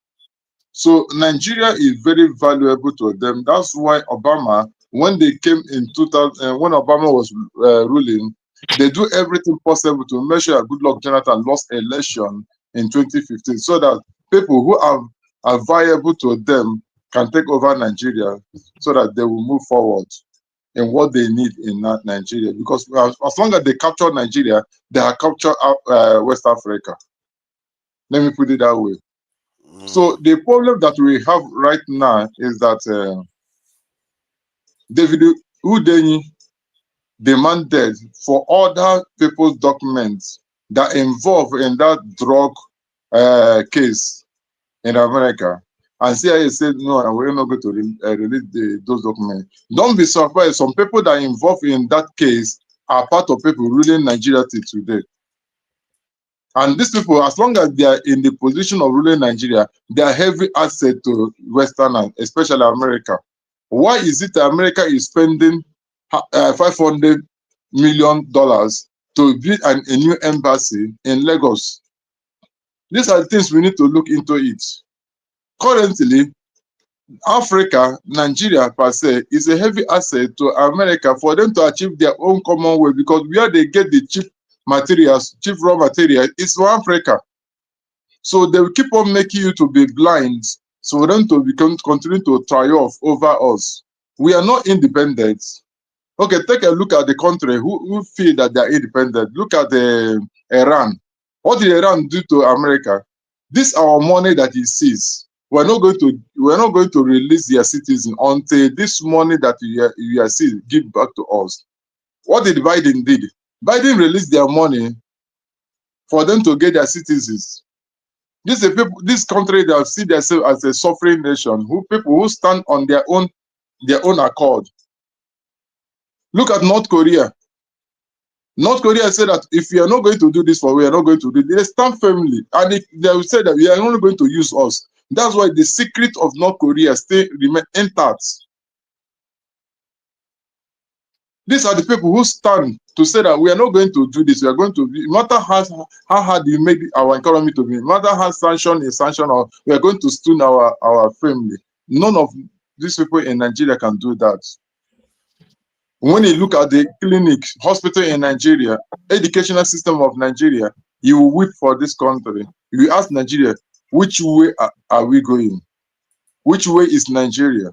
So Nigeria is very valuable to them. That's why Obama, when they came in 2000, when Obama was ruling, they do everything possible to make sure that Goodluck Jonathan lost election in 2015, so that people who are viable to them can take over Nigeria, so that they will move forward in what they need in Nigeria. Because as long as they capture Nigeria, they have captured West Africa. Let me put it that way. So the problem that we have right now is that David Udenyi demanded for other people's documents that involve in that drug case in America. And CIA said, no, we're not going to release those documents. Don't be surprised. Some people that are involved in that case are part of people ruling Nigeria till today. And these people, as long as they are in the position of ruling Nigeria, they are heavy asset to Westerners, especially America. Why is it that America is spending $500 million to build a new embassy in Lagos? These are the things we need to look into it. Currently, Africa, Nigeria per se, is a heavy asset to America for them to achieve their own commonwealth, because where they get the cheap materials, cheap raw material, is from Africa. So they will keep on making you to be blind, so for them to continue to triumph over us. We are not independent. Okay, take a look at the country who feel that they are independent. Look at Iran. What did Iran do to America? This our money that he sees. We're not going to release their citizens until this money that you are seeing give back to us. What did Biden did? Biden released their money for them to get their citizens. This country that see themselves as a sovereign nation, people who stand on their own accord. Look at North Korea. North Korea said that if we are not going to do this we are not going to do it. They stand firmly, and they will say that we are only going to use us. That's why the secret of North Korea still remain intact. These are the people who stand to say that we are not going to do this. We are going to, no matter how hard you make our economy to be, no matter how sanction is sanctioned, or we are going to stone our family. None of these people in Nigeria can do that. When you look at the clinic, hospital in Nigeria, educational system of Nigeria, you will weep for this country. You ask Nigeria, which way are we going? Which way is Nigeria?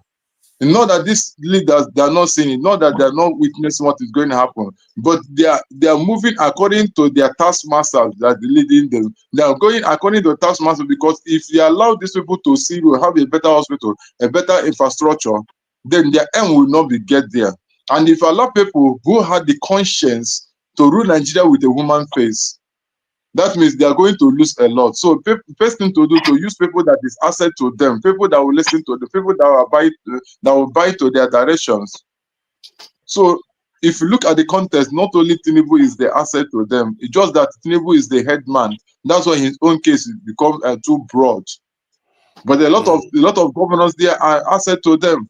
Not that these leaders, they are not seeing it, not that they are not witnessing what is going to happen, but they are moving according to their taskmasters that are leading them. They are going according to the taskmaster, because if you allow these people to see you have a better hospital, a better infrastructure, then their aim will not be get there. And if you allow people who had the conscience to rule Nigeria with a human face, that means they are going to lose a lot. So first thing to do, to use people that is asset to them, people that will listen to the people that will buy to their directions. So if you look at the context, not only Tinubu is the asset to them, it's just that Tinubu is the head man. That's why his own case has become too broad. But a lot of governors there are asset to them.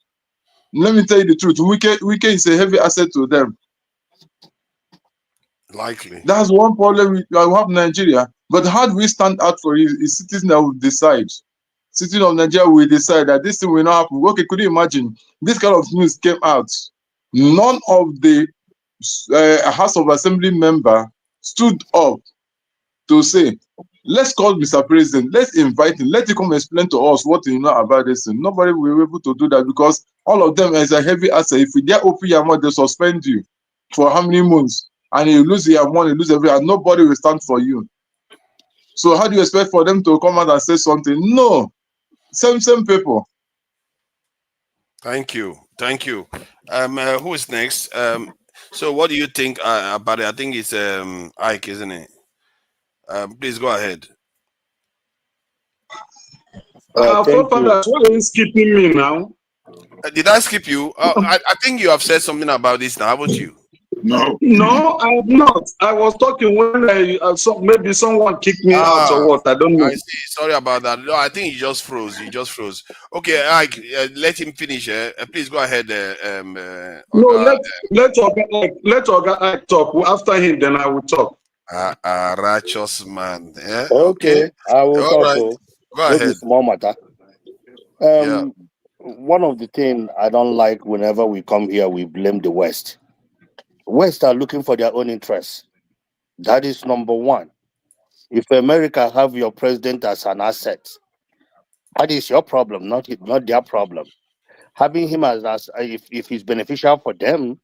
Let me tell you the truth. Wike is a heavy asset to them. Likely. That's one problem we have in Nigeria. But how do we stand out for it? It's citizens that will decide. Citizens of Nigeria will decide that this thing will not happen. Okay, could you imagine? This kind of news came out. None of the House of Assembly member stood up to say, let's call Mr. President, let's invite him, let him come explain to us what you know about this thing. Nobody will be able to do that, because all of them is a heavy asset. If you dare open your mouth, they suspend you for how many months? And you lose your money, lose everything, and nobody will stand for you. So how do you expect for them to come out and say something? No. Same people. Thank you. Who is next? So what do you think about it? I think it's Ike, isn't it? Please go ahead. Thank you. Forefathers, why are you skipping me now? Did I skip you? I think you have said something about this now, haven't you? No. No, I have not. I was talking when maybe someone kicked me out or what. I don't know. I see. Sorry about that. No, I think you just froze. You just froze. Okay, Ike, let him finish. Please go ahead. No, Oga. let Oga Ike talk. After him, then I will talk. Righteous man. Yeah. Okay, I will All talk. right. Oh, Go no be ahead. small matter. Yeah. One of the things I don't like whenever we come here, we blame the West. West are looking for their own interests. That is number one. If America have your president as an asset, that is your problem, not their problem. Having him as if he's beneficial for them,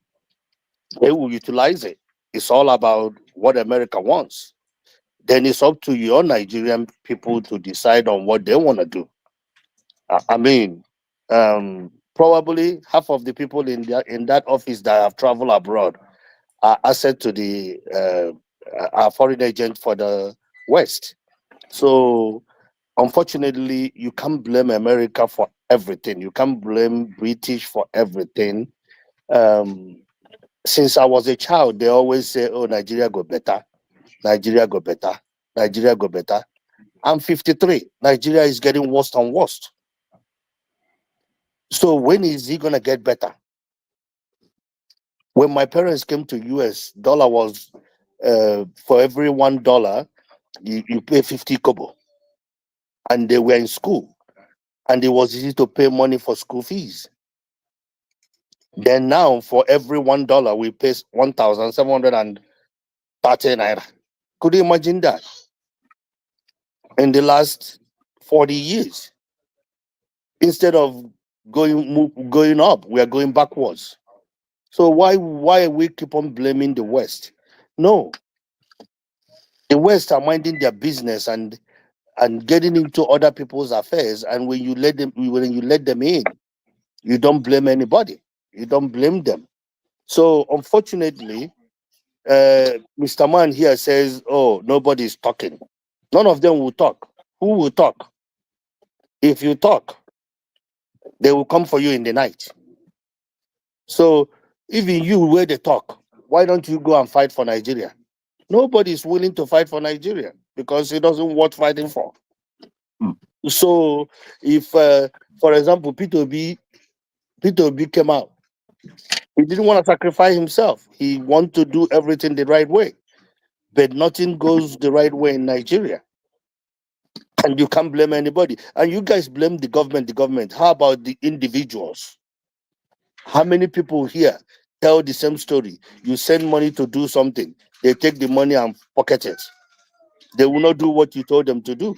they will utilize it. It's all about what America wants. Then it's up to your Nigerian people to decide on what they want to do. I mean, probably half of the people in that office that have traveled abroad are asset to the are foreign agent for the West. So unfortunately, you can't blame America for everything. You can't blame British for everything. Since I was a child, they always say, "Oh, Nigeria go better, Nigeria go better, Nigeria go better." I'm 53. Nigeria is getting worse and worse. So when is he gonna get better? When my parents came to US, dollar was for every $1, you pay 50 kobo, and they were in school, and it was easy to pay money for school fees. Then now, for every $1, we pay 1,730 naira. Could you imagine that? In the last 40 years, instead of going up, we are going backwards. So why we keep on blaming the West? No, the West are minding their business and getting into other people's affairs. And when you let them in, you don't blame anybody. You don't blame them. So unfortunately, Mr. Man here says, "Oh, nobody's talking." None of them will talk. Who will talk? If you talk, they will come for you in the night. So even you, where they talk, why don't you go and fight for Nigeria? Nobody is willing to fight for Nigeria because it doesn't worth fighting for. So if, for example, P2B came out, he didn't want to sacrifice himself. He wanted to do everything the right way, but nothing goes the right way in Nigeria. And you can't blame anybody. And you guys blame the government. The government. How about the individuals? How many people here tell the same story? You send money to do something, they take the money and pocket it. They will not do what you told them to do.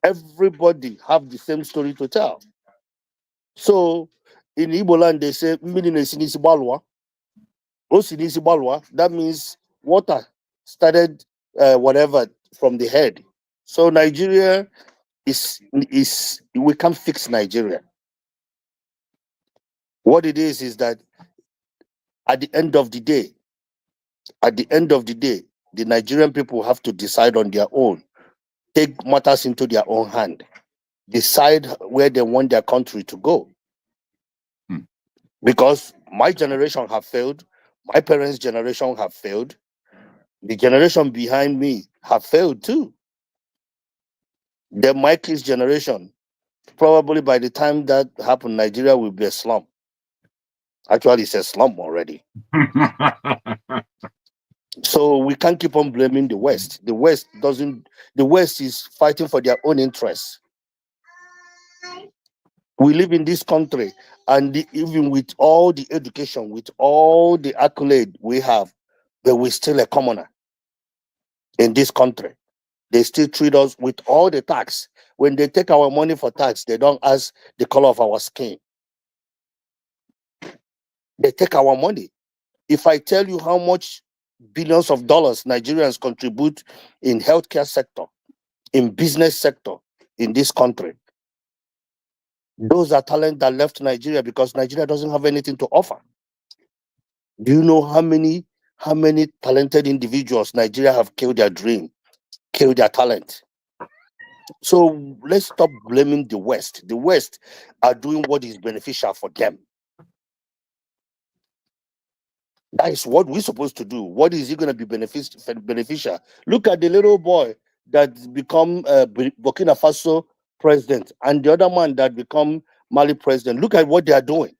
Everybody have the same story to tell. So in Igbo land, they say, that means water started whatever from the head. So Nigeria is we can't fix Nigeria. What it is that at the end of the day, the Nigerian people have to decide on their own, take matters into their own hand, decide where they want their country to go. Because my generation have failed, my parents' generation have failed, the generation behind me have failed too. Then my kids' generation, probably by the time that happened, Nigeria will be a slum. Actually, it's a slum already. So we can't keep on blaming the West. The West is fighting for their own interests. We live in this country, and even with all the education, with all the accolade we have, but we're still a commoner in this country. They still treat us with all the tax. When they take our money for tax, they don't ask the color of our skin. They take our money. If I tell you how much billions of dollars Nigerians contribute in healthcare sector, in business sector in this country, those are talent that left Nigeria because Nigeria doesn't have anything to offer. Do you know how many talented individuals Nigeria have killed their dream, killed their talent? So let's stop blaming the West. The West are doing what is beneficial for them. That is what we're supposed to do. What is it going to be beneficial? Look at the little boy that become Burkina Faso president and the other man that become Mali president. Look at what they are doing.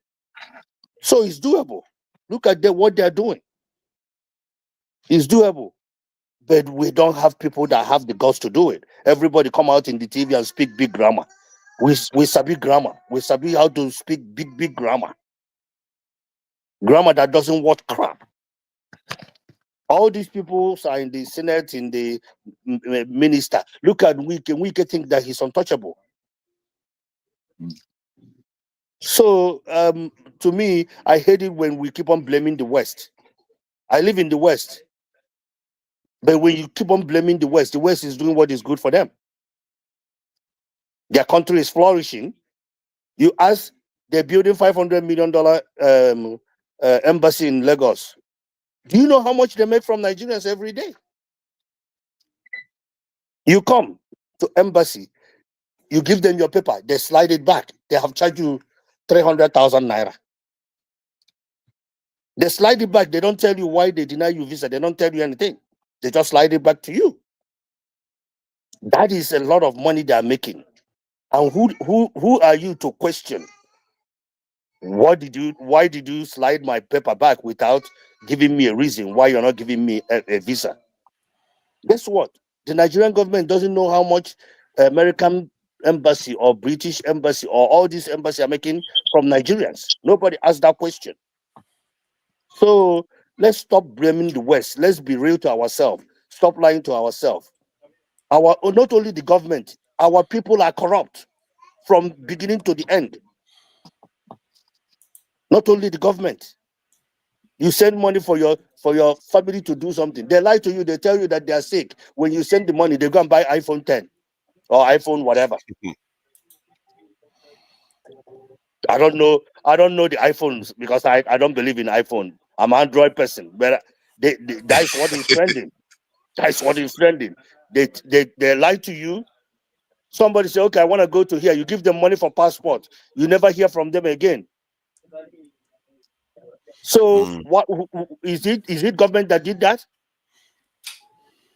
So it's doable. Look at what they are doing. It's doable. But we don't have people that have the guts to do it. Everybody come out in the TV and speak big grammar. We sabi grammar. We sabi how to speak big grammar. Grammar that doesn't worth crap. All these people are in the Senate, in the minister. Look at Wike. Wike think that he's untouchable. So to me, I hate it when we keep on blaming the West. I live in the West. But when you keep on blaming the West is doing what is good for them. Their country is flourishing. You ask, they're building $500 million embassy in Lagos. Do you know how much they make from Nigerians every day? You come to embassy, you give them your paper, they slide it back. They have charged you 300,000 naira. They slide it back. They don't tell you why they deny you visa. They don't tell you anything. They just slide it back to you. That is a lot of money they are making. And who are you to question? Why did you slide my paper back without giving me a reason why you're not giving me a visa? Guess what? The Nigerian government doesn't know how much American embassy or British embassy or all these embassies are making from Nigerians. Nobody asked that question. So let's stop blaming the West. Let's be real to ourselves. Stop lying to ourselves. Not only the government, our people are corrupt from beginning to the end. Not only the government. You send money for your family to do something. They lie to you. They tell you that they are sick. When you send the money, they go and buy iPhone 10 or iPhone whatever. I don't know the iPhones because I don't believe in iPhone. I'm an Android person, but that is what is trending. That's what is trending. They lie to you. Somebody say, okay, I want to go to here. You give them money for passport. You never hear from them again. So what is it? Is it government that did that?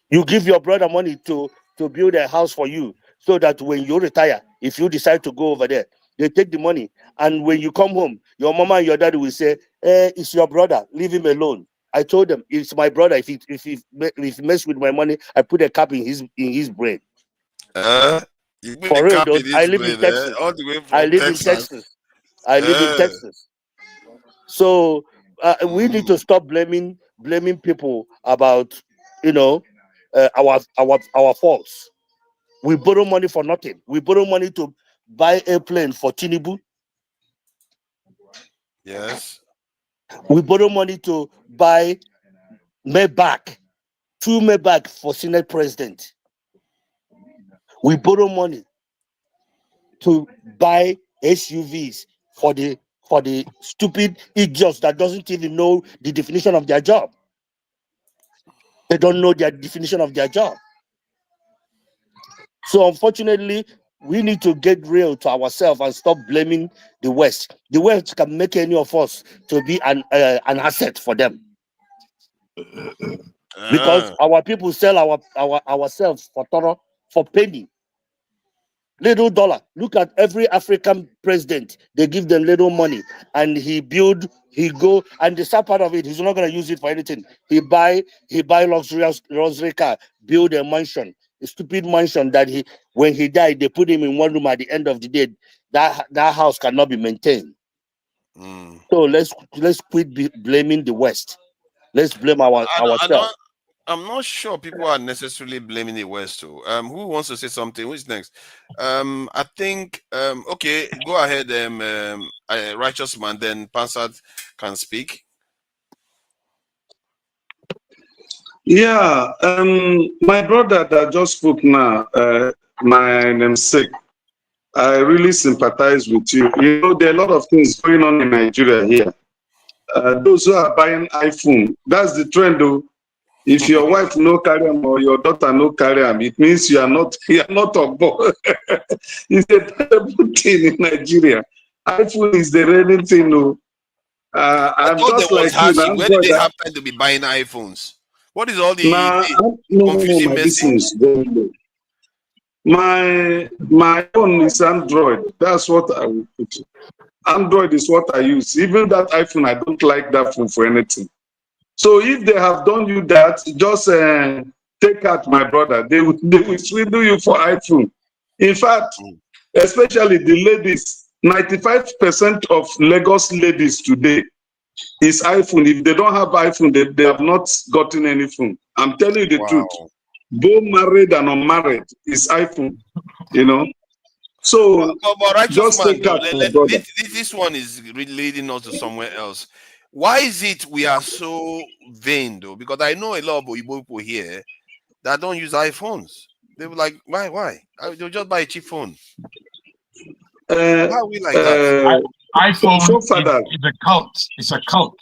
You give your brother money to build a house for you so that when you retire, if you decide to go over there, they take the money. And when you come home, your mama and your daddy will say, it's your brother, leave him alone. I told them, it's my brother. If he mess with my money, I put a cap in his brain. You put For a real, cap though, in I his live in brain, Texas. all the way I from live in Texas. I live in Texas. So we need to stop blaming people about our faults. We borrow money for nothing. We borrow money to buy airplane for Tinubu. Yes. We borrow money to buy Maybach, 2 Maybach for Senate president. We borrow money to buy SUVs for the stupid idiots that doesn't even know the definition of their job. They don't know their definition of their job. So unfortunately, we need to get real to ourselves and stop blaming the West. The West can make any of us to be an asset for them. Because our people sell ourselves for penny. Little dollar. Look at every African president. They give them little money and he go, and the sad part of it, he's not going to use it for anything. He buy luxury car, build a mansion, a stupid mansion that when he died, they put him in one room. At the end of the day, that house cannot be maintained. So let's quit blaming the West. Let's blame ourselves. I'm not sure people are necessarily blaming the West too. Who wants to say something? Who's next? I think okay, go ahead, Righteous Man, then Pansat can speak. Yeah, my brother that just spoke now, my namesake, I really sympathize with you. You know, there are a lot of things going on in Nigeria here. Those who are buying iPhone, that's the trend though. If your wife no carry them or your daughter no carry them, it means you are not on board. It's a terrible thing in Nigeria. iPhone is the real thing. No. I I'm thought there just was like you. hardship. Where did they have time to be buying iPhones? What is all the confusing my message? business very low. My phone is Android. That's what I will put. Android is what I use. Even that iPhone, I don't like that phone for anything. So if they have done you that, just take out my brother. They will swindle you for iPhone. In fact, especially the ladies, 95% of Lagos ladies today is iPhone. If they don't have iPhone, they have not gotten any phone. I'm telling you the truth. Both married and unmarried is iPhone, you know. So but righteous just man, take that, my brother. this one is leading us to somewhere else. Why is it we are so vain, though? Because I know a lot of Igbo people here that don't use iPhones. They were like, why? They'll just buy a cheap phone. Why are we like that? iPhone is a cult. It's a cult.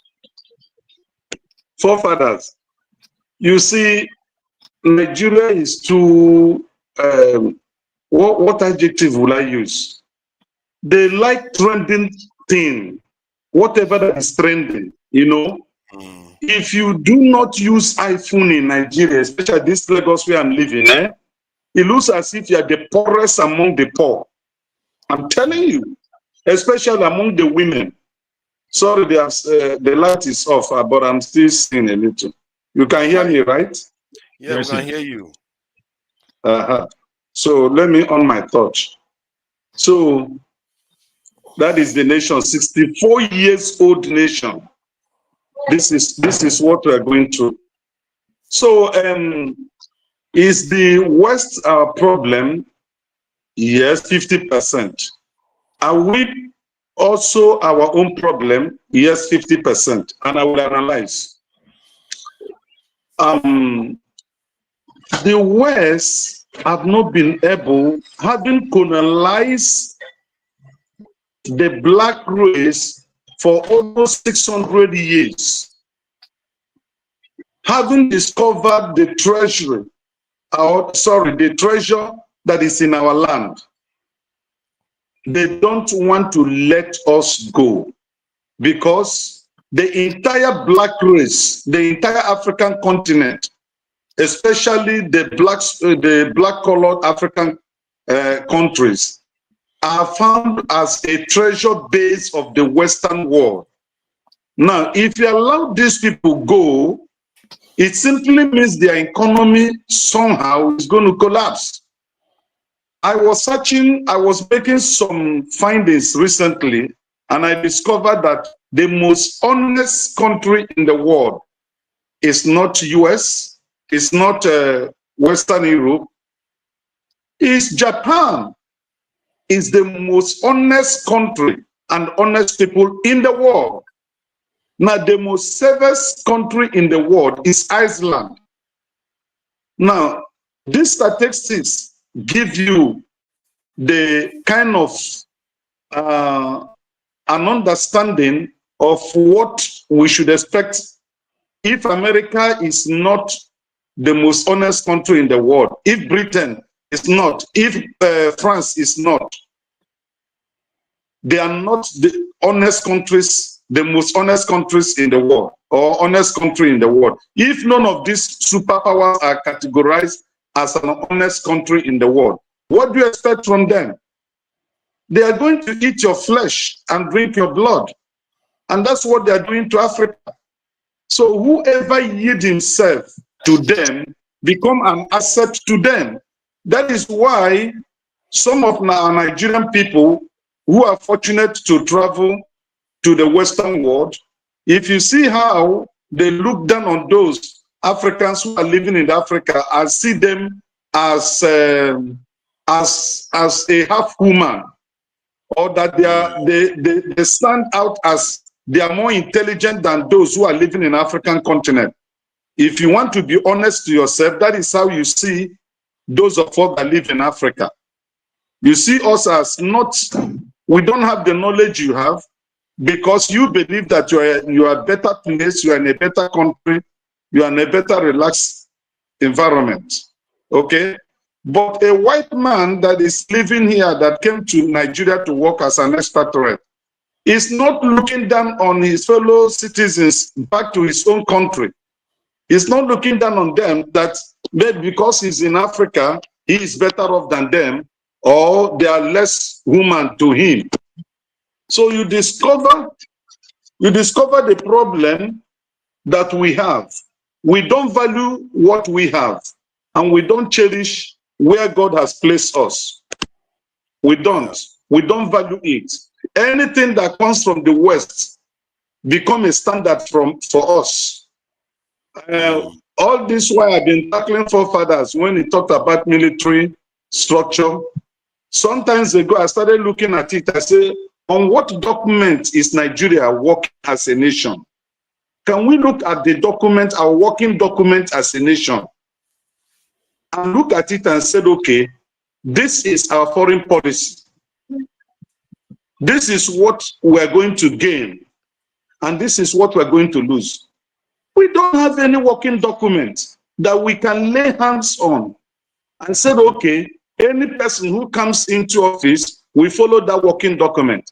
Forefathers, you see, Nigeria is too. What adjective will I use? They like trending thing, whatever that is trending. You know, if you do not use iPhone in Nigeria, especially this Lagos where I'm living, it looks as if you are the poorest among the poor. I'm telling you, especially among the women. Sorry, the light is off, but I'm still seeing a little. You can hear me, right? Yeah, we can hear you. So let me on my touch. So that is the nation, 64 years old nation. This is what we are going through. So is the West our problem? Yes, 50%. Are we also our own problem? Yes, 50%. And I will analyze. The West have not been able, having colonized the black race for almost 600 years, having discovered the treasure that is in our land, they don't want to let us go, because the entire black race, the entire African continent, especially the black-colored African countries, are found as a treasure base of the Western world. Now, if you allow these people go, it simply means their economy somehow is going to collapse. I was making some findings recently, and I discovered that the most honest country in the world is not US, it's not Western Europe, it's Japan. Is the most honest country and honest people in the world. Now, the most safest country in the world is Iceland. Now, these statistics give you the kind of an understanding of what we should expect if America is not the most honest country in the world, if Britain is not, if France is not. They are not the honest countries, the most honest countries in the world, or honest country in the world. If none of these superpowers are categorized as an honest country in the world, what do you expect from them? They are going to eat your flesh and drink your blood. And that's what they are doing to Africa. So whoever yield himself to them become an asset to them. That is why some of our Nigerian people who are fortunate to travel to the Western world, if you see how they look down on those Africans who are living in Africa, I see them as a half woman, or that they stand out as they are more intelligent than those who are living in African continent. If you want to be honest to yourself, that is how you see those of us that live in Africa. You see us as not, we don't have the knowledge you have, because you believe that you are a better place, you are in a better country, You are in a better relaxed environment. Okay? But a white man that is living here, that came to Nigeria to work as an expatriate, is not looking down on his fellow citizens back to his own country. He's not looking down on them that maybe because he's in Africa, he is better off than them, or they are less human to him. So you discover the problem that we have. We don't value what we have, and we don't cherish where God has placed us. We don't value it. Anything that comes from the West become a standard for us. All this why I've been tackling forefathers when he talked about military structure. Sometimes ago, I started looking at it. I say, on what document is Nigeria working as a nation? Can we look at the document, our working document as a nation, and look at it and said, okay, this is our foreign policy. This is what we're going to gain, and this is what we're going to lose. We don't have any working document that we can lay hands on and said, okay, any person who comes into office, we follow that working document.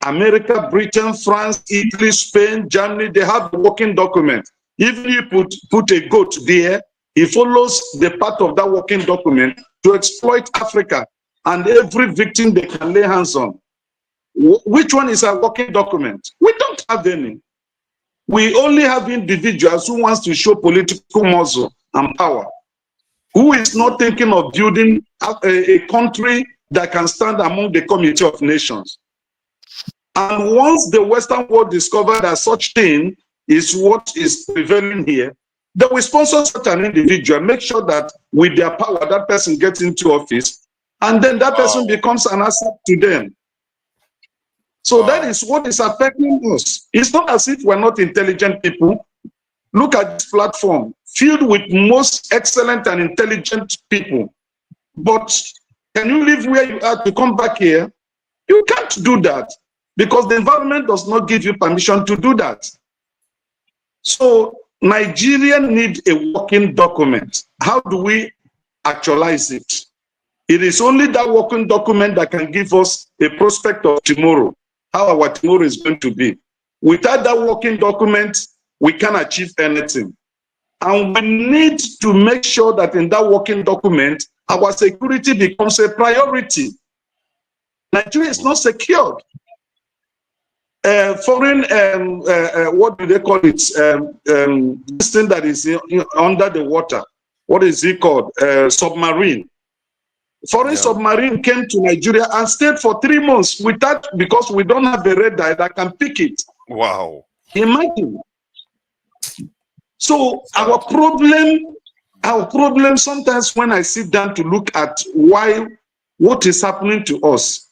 America, Britain, France, Italy, Spain, Germany, they have the working document. Even if you put a goat there, he follows the part of that working document to exploit Africa and every victim they can lay hands on. Which one is our working document? We don't have any. We only have individuals who wants to show political muscle and power, who is not thinking of building a country that can stand among the Community of Nations. And once the Western world discovered that such thing is what is prevailing here, they will sponsor such an individual, make sure that with their power, that person gets into office, and then that person becomes an asset to them. So that is what is affecting us. It's not as if we're not intelligent people. Look at this platform, filled with most excellent and intelligent people. But can you live where you are to come back here? You can't do that because the environment does not give you permission to do that. So Nigeria needs a working document. How do we actualize it? It is only that working document that can give us a prospect of tomorrow, how our tomorrow is going to be. Without that working document, we can't achieve anything. And we need to make sure that in that working document, our security becomes a priority. Nigeria is not secured. Foreign, what do they call it? This thing that is under the water. What is it called? Submarine. Foreign submarine came to Nigeria and stayed for 3 months without, because we don't have a radar that can pick it. Wow. Imagine. So our problem sometimes when I sit down to look at what is happening to us,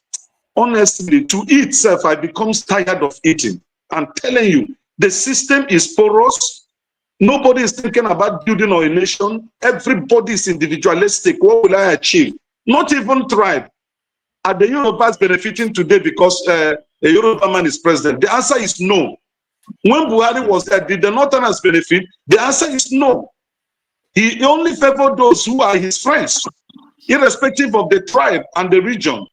honestly, to eat itself, I become tired of eating. I'm telling you, the system is porous. Nobody is thinking about building a nation. Everybody is individualistic. What will I achieve? Not even tribe. Are the Yorubas benefiting today because a Yoruba man is president? The answer is no. When Buhari was there, did the Northerners benefit? The answer is no. He only favored those who are his friends, irrespective of the tribe and the region.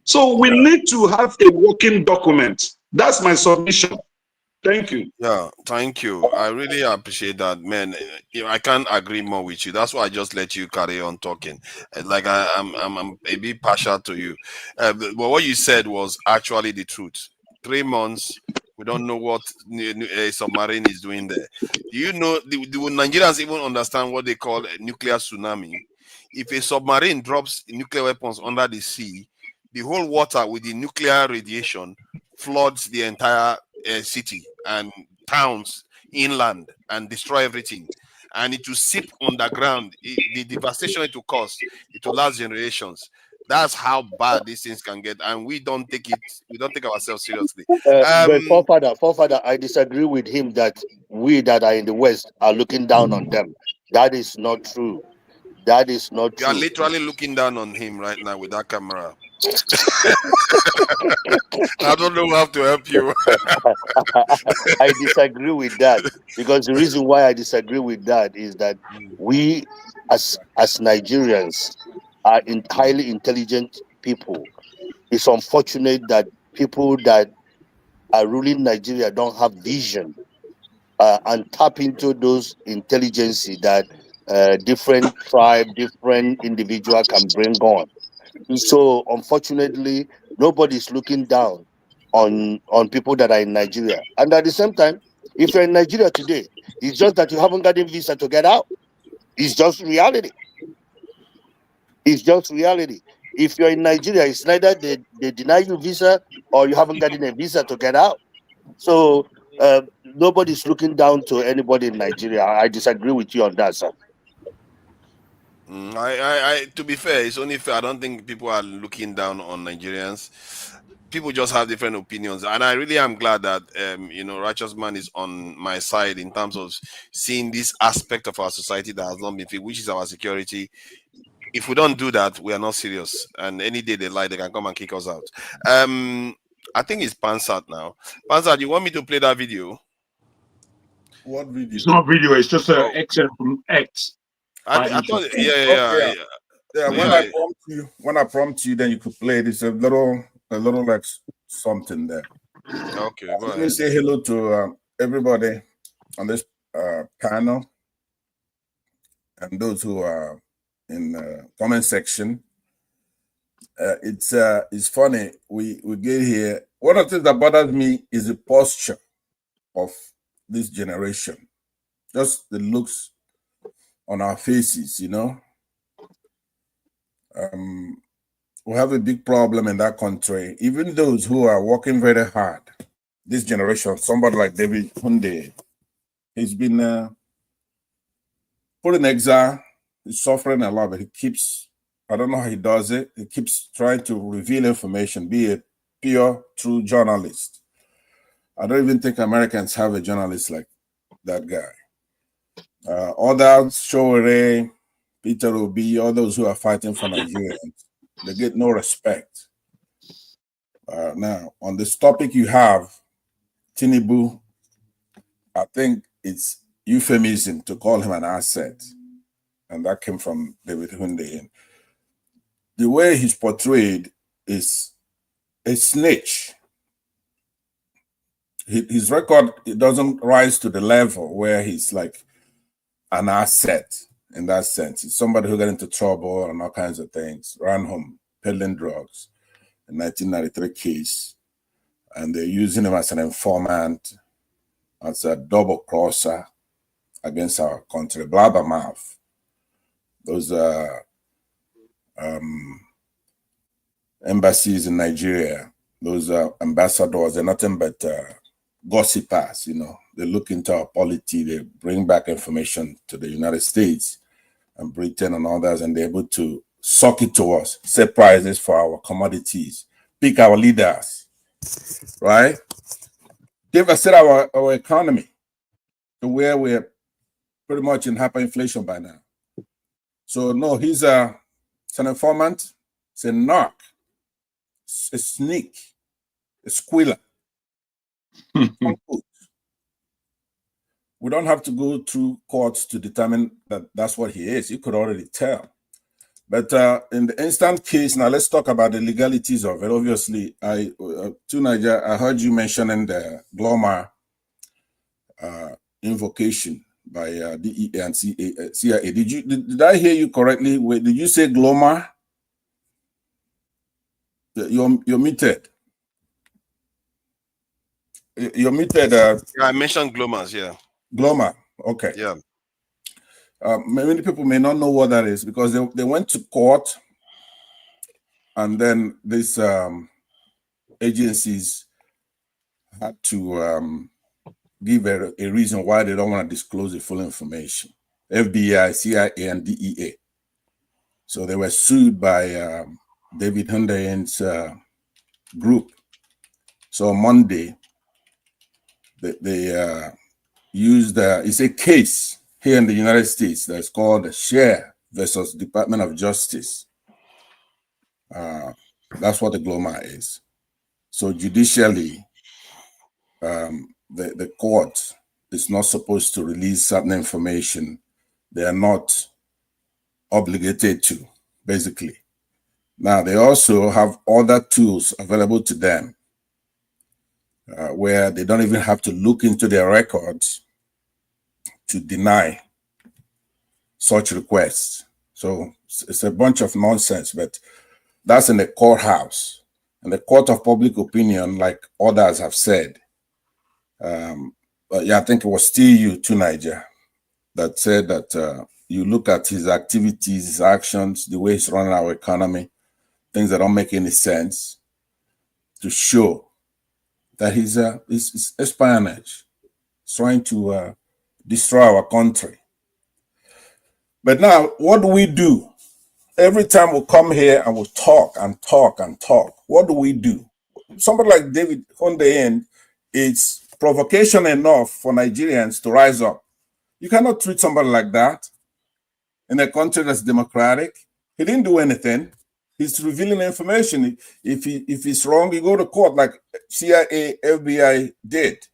So we need to have a working document. That's my submission. Thank you. Yeah, thank you. I really appreciate that, man. I can't agree more with you. That's why I just let you carry on talking. Like I'm a bit partial to you. But what you said was actually the truth. 3 months, we don't know what a submarine is doing there. Do you know? Do Nigerians even understand what they call a nuclear tsunami? If a submarine drops nuclear weapons under the sea, the whole water with the nuclear radiation floods the entire city and towns inland and destroy everything, and it will seep underground. The devastation it will cause, it will last generations. That's how bad these things can get, and we don't take ourselves seriously. But forefather, I disagree with him that we that are in the West are looking down on them. That is not true. That is not true. You are literally looking down on him right now with that camera. I don't know how to help you. I disagree with that, because the reason why I disagree with that is that we, as Nigerians, are highly intelligent people. It's unfortunate that people that are ruling Nigeria don't have vision and tap into those intelligence that different tribe, different individual can bring on. So unfortunately, nobody's looking down on people that are in Nigeria. And at the same time, if you're in Nigeria today, it's just that you haven't gotten visa to get out. It's just reality. It's just reality. If you're in Nigeria, it's neither they deny you visa or you haven't gotten a visa to get out. So nobody's looking down to anybody in Nigeria. I disagree with you on that, sir. To be fair, it's only fair. I don't think people are looking down on Nigerians. People just have different opinions, and I really am glad that Righteous Man is on my side in terms of seeing this aspect of our society that has not been fixed, which is our security. If we don't do that, we are not serious. And any day they lie, they can come and kick us out. I think it's Pansat now. Pansat, you want me to play that video? What video? It's not video. It's just an excerpt from X. I thought, yeah. When I prompt you, then you could play it. It's a little like something there. Okay, go Let ahead. me say hello to everybody on this panel and those who are in the comment section. It's funny we get here. One of the things that bothers me is the posture of this generation, just the looks on our faces. We have a big problem in that country. Even those who are working very hard, this generation, somebody like David Hunde, he's been put in exile. He's suffering a lot, but he keeps, I don't know how he does it. He keeps trying to reveal information, be a pure, true journalist. I don't even think Americans have a journalist like that guy. Others, Showere, Peter Obi, all those who are fighting for Nigerians, they get no respect. Now, on this topic you have, Tinubu, I think it's euphemism to call him an asset. And that came from David Hunde. The way he's portrayed is a snitch. His record, it doesn't rise to the level where he's like an asset in that sense. He's somebody who got into trouble and all kinds of things, ran home peddling drugs in 1993 case. And they're using him as an informant, as a double crosser against our country, blabbermouth. Those embassies in Nigeria, those ambassadors, they're nothing but gossipers. They look into our polity, they bring back information to the United States and Britain and others, and they're able to suck it to us, set prices for our commodities, pick our leaders, right? They've set our economy to where we're pretty much in hyperinflation by now. So no, he's an informant, it's a narc, a sneak, a squealer. We don't have to go through courts to determine that that's what he is. You could already tell. But in the instant case, now let's talk about the legalities of it. Obviously, Niger, I heard you mentioning the Glomar invocation by DEA and CIA. Did I hear you correctly? Did you say Glomar? You're muted. You're muted. Yeah, I mentioned Glomas, yeah. Glomar, okay. Yeah. Many people may not know what that is because they went to court and then these agencies had to give a reason why they don't want to disclose the full information. FBI, CIA, and DEA. So they were sued by David Hunde's group. So on Monday, they used, it's a case here in the United States that's called Share versus Department of Justice. That's what the GLOMA is. So judicially, the court is not supposed to release certain information. They are not obligated to, basically. Now, they also have other tools available to them where they don't even have to look into their records to deny such requests. So it's a bunch of nonsense, but that's in the courthouse. And the court of public opinion, like others have said, but yeah, I think it was still you too, Niger, that said that you look at his activities, his actions, the way he's running our economy, things that don't make any sense, to show that he's espionage, trying to destroy our country. But now, what do we do? Every time we come here and we talk and talk and talk, what do we do? Somebody like David Hundeyin, it's provocation enough for Nigerians to rise up. You cannot treat somebody like that in a country that's democratic. He didn't do anything. He's revealing information. If he's wrong, you go to court like CIA, FBI did.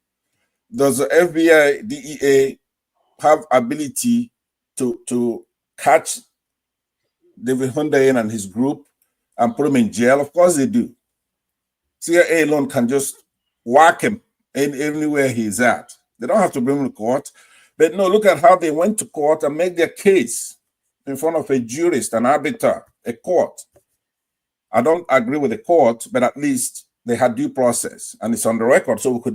Does the FBI, DEA have ability to catch David Hundeyin and his group and put him in jail? Of course they do. CIA alone can just whack him anywhere he's at. They don't have to bring him to court. But no, look at how they went to court and made their case in front of a jurist, an arbiter, a court. I don't agree with the court, but at least they had due process and it's on the record, so we could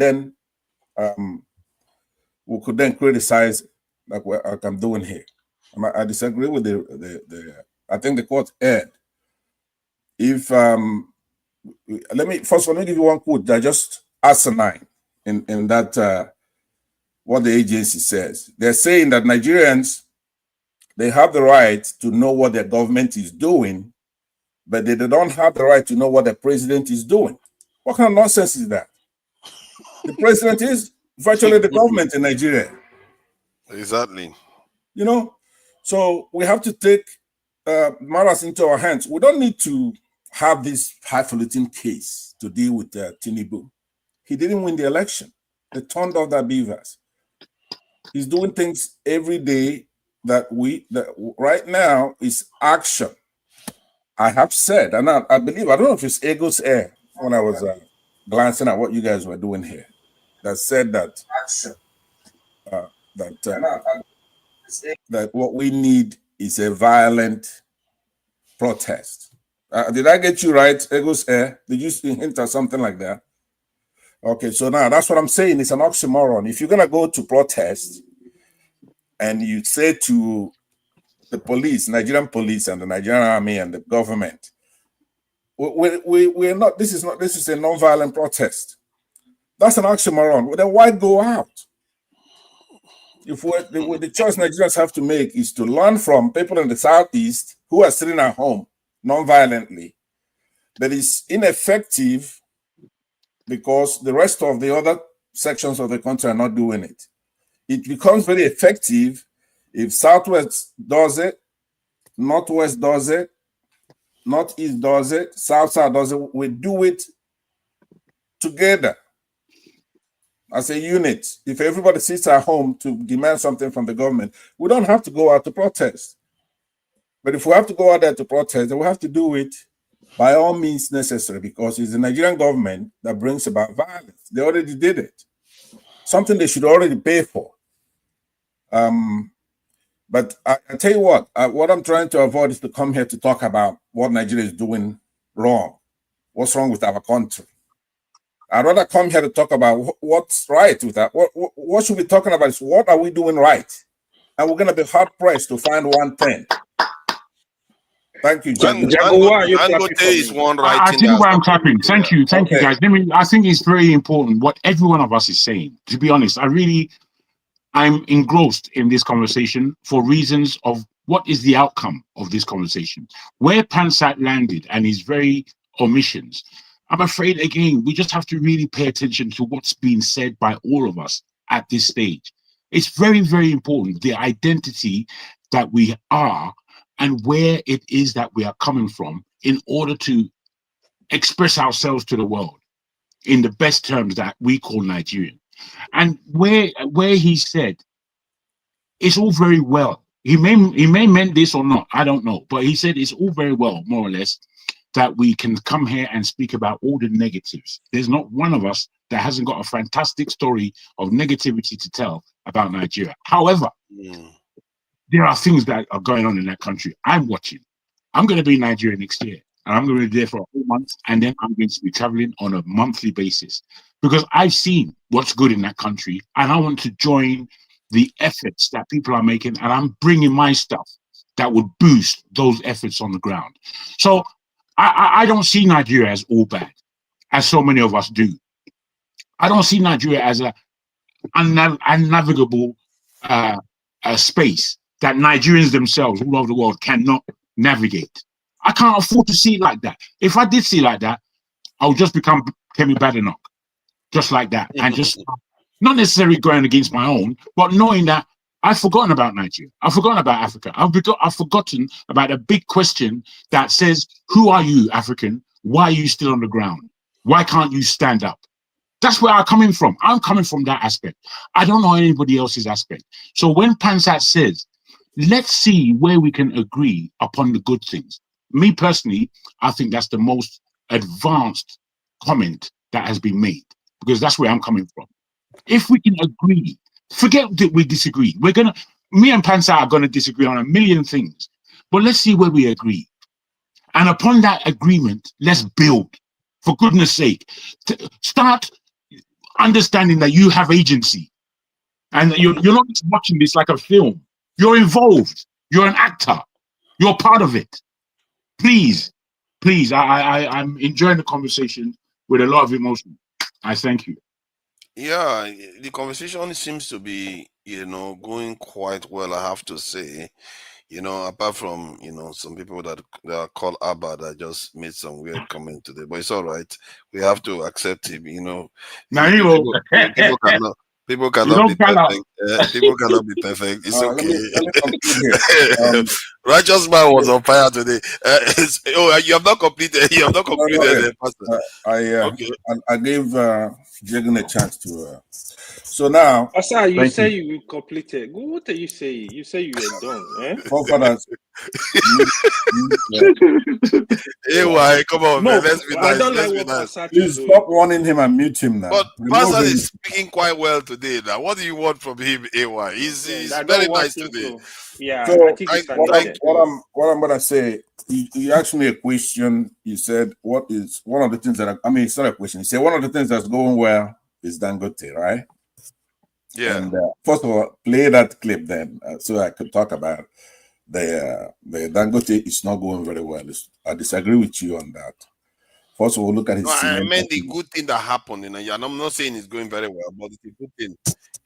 then criticize like I'm doing here. I disagree with the I think the court erred. If let me give you one quote that just asinine in that what the agency says. They're saying that Nigerians, they have the right to know what their government is doing, but they don't have the right to know what the president is doing. What kind of nonsense is that? The president is virtually the government in Nigeria. Exactly. You know, so we have to take matters into our hands. We don't need to have this highfalutin case to deal with Tinubu. He didn't win the election. They turned off their beavers. He's doing things every day that right now is action. I have said, and I believe, I don't know if it's Ego's air when I was glancing at what you guys were doing here, that said that that what we need is a violent protest. Did I get you right, Ego's air? Did you hint at something like that? Okay, so now that's what I'm saying. It's an oxymoron. If you're gonna go to protest and you say to the police, Nigerian police and the Nigerian army and the government, we're not, this is a non-violent protest. That's an oxymoron. Then why go out? If the choice Nigerians have to make is to learn from people in the Southeast who are sitting at home non-violently, that is ineffective because the rest of the other sections of the country are not doing it. It becomes very effective if Southwest does it, Northwest does it, Northeast does it, South does it. We do it together as a unit. If everybody sits at home to demand something from the government, we don't have to go out to protest. But if we have to go out there to protest, then we have to do it by all means necessary, because it's the Nigerian government that brings about violence. They already did it. Something they should already pay for. But I tell you what I'm trying to avoid is to come here to talk about what Nigeria is doing wrong. What's wrong with our country? I'd rather come here to talk about what's right with that. What should we be talking about is what are we doing right? And we're going to be hard pressed to find one thing. Thank you, Jago. Dangote is one right. I tell you why I'm clapping. Thank you, guys. I think it's very important what every one of us is saying. To be honest, I'm engrossed in this conversation for reasons of what is the outcome of this conversation. Where Pansat landed and his very omissions, I'm afraid, again, we just have to really pay attention to what's being said by all of us at this stage. It's very, very important, the identity that we are and where it is that we are coming from in order to express ourselves to the world in the best terms that we call Nigerian. And where he said, it's all very well. He may meant this or not, I don't know, but he said it's all very well, more or less, that we can come here and speak about all the negatives. There's not one of us that hasn't got a fantastic story of negativity to tell about Nigeria. However, there are things that are going on in that country. I'm watching. I'm going to be in Nigeria next year, and I'm going to be there for a whole month, and then I'm going to be traveling on a monthly basis because I've seen what's good in that country, and I want to join the efforts that people are making, and I'm bringing my stuff that would boost those efforts on the ground. So I don't see Nigeria as all bad, as so many of us do. I don't see Nigeria as a unnavigable space that Nigerians themselves all over the world cannot navigate. I can't afford to see it like that. If I did see it like that, I would just become Kemi Badenoch, just like that, and just not necessarily going against my own, but knowing that I've forgotten about Nigeria. I've forgotten about Africa. I've forgotten about a big question that says, who are you, African? Why are you still on the ground? Why can't you stand up? That's where I'm coming from. I'm coming from that aspect. I don't know anybody else's aspect. So when Pansat says, let's see where we can agree upon the good things. Me personally, I think that's the most advanced comment that has been made, because that's where I'm coming from. If we can agree, forget that we disagree. Me and Pansat are gonna disagree on a million things, but let's see where we agree. And upon that agreement, let's build. For goodness sake, start understanding that you have agency, and you're not just watching this like a film. You're involved. You're an actor. You're part of it. Please, I'm enjoying the conversation with a lot of emotion. I thank you. Yeah, the conversation seems to be, going quite well, I have to say. Apart from, some people that are called Abba that just made some weird comment today, but it's all right. We have to accept him, Now, people cannot be perfect. People cannot be perfect. It's okay. Let me conclude here. Righteous man was on fire today. You have not completed. You have not completed. I gave Jagan a chance to. So now, Asa, you say you completed. What are you saying? You say you were done. Eh? Forefathers. Hey, why? Come on, man. Let's be nice. I don't Let's like be what nice. Please stop warning him and mute him now. But Pastor is speaking quite well today. Now, what do you want from him, AY? He's very nice today. Yeah, so I think what I'm gonna say, you asked me a question. You said, what is one of the things that it's not a question. You said one of the things that's going well is Dangote, right? Yeah. And first of all, play that clip then, so I could talk about the Dangote is not going very well. I disagree with you on that. First of all, look at his. I meant the good thing that happened, and I'm not saying it's going very well, but it's a good thing.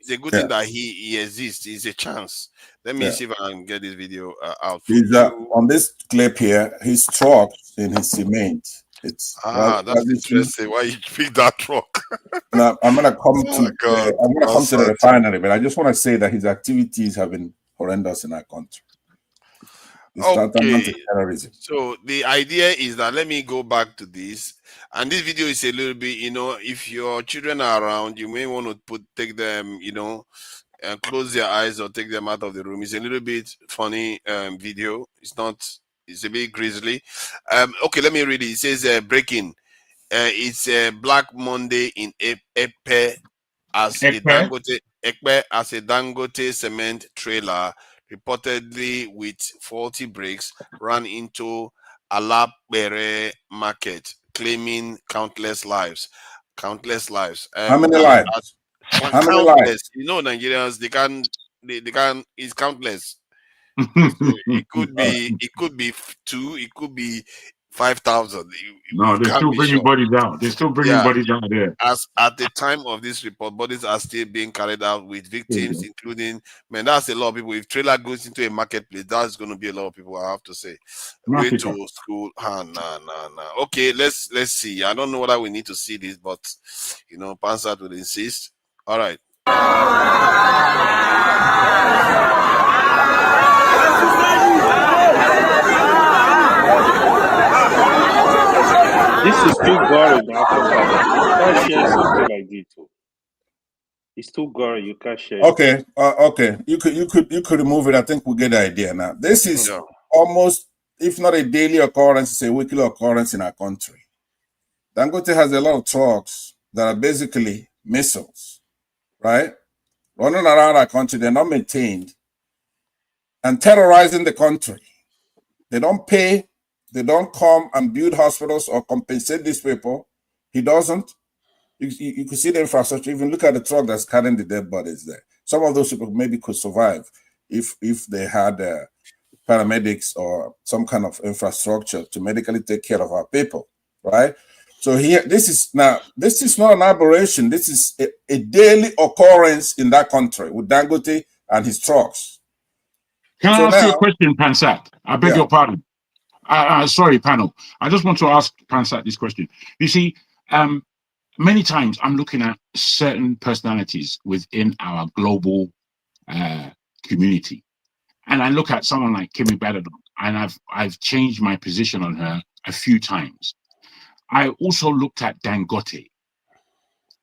It's a good thing that he exists. It's a chance. Let me see if I can get this video out. On this clip here, his truck in his cement. That's interesting. Why you pick that truck? Now I'm gonna come to the refinery, but I just want to say that his activities have been horrendous in our country. Okay, so the idea is that, let me go back to this, and this video is a little bit, if your children are around, you may want to take them, and close their eyes or take them out of the room. It's a little bit funny video. It's a bit grisly. Okay, let me read it. It says breaking. It's a Black Monday in Epe as a Dangote cement trailer, reportedly with faulty brakes, ran into Alapere market, claiming countless lives. How many lives? Countless. Nigerians, they can. It's countless. So it could be 2. It could be 5,000. No, they're still bringing bodies out. They're still bringing bodies out there. As at the time of this report, bodies are still being carried out with victims, including, that's a lot of people. If trailer goes into a marketplace, that's going to be a lot of people, I have to say. Way to school. Nah. Okay, let's see. I don't know whether we need to see this, but Pansat will insist. All right. This is too gory now, forefather. You can't share something like this. It's too gory. You can't share it. Okay, okay. You could remove it. I think we get the idea now. This is almost, if not a daily occurrence, it's a weekly occurrence in our country. Dangote has a lot of trucks that are basically missiles, right? Running around our country, they're not maintained and terrorizing the country. They don't pay. They don't come and build hospitals or compensate these people. He doesn't. You could see the infrastructure. Even look at the truck that's carrying the dead bodies there. Some of those people maybe could survive if they had paramedics or some kind of infrastructure to medically take care of our people, right? So here, this is not an aberration. This is a daily occurrence in that country with Dangote and his trucks. Can I ask you a question, Pansat? I beg your pardon. Sorry, panel. I just want to ask Pansat this question. You see, many times I'm looking at certain personalities within our global community, and I look at someone like Kemi Badadon, and I've changed my position on her a few times. I also looked at Dangote,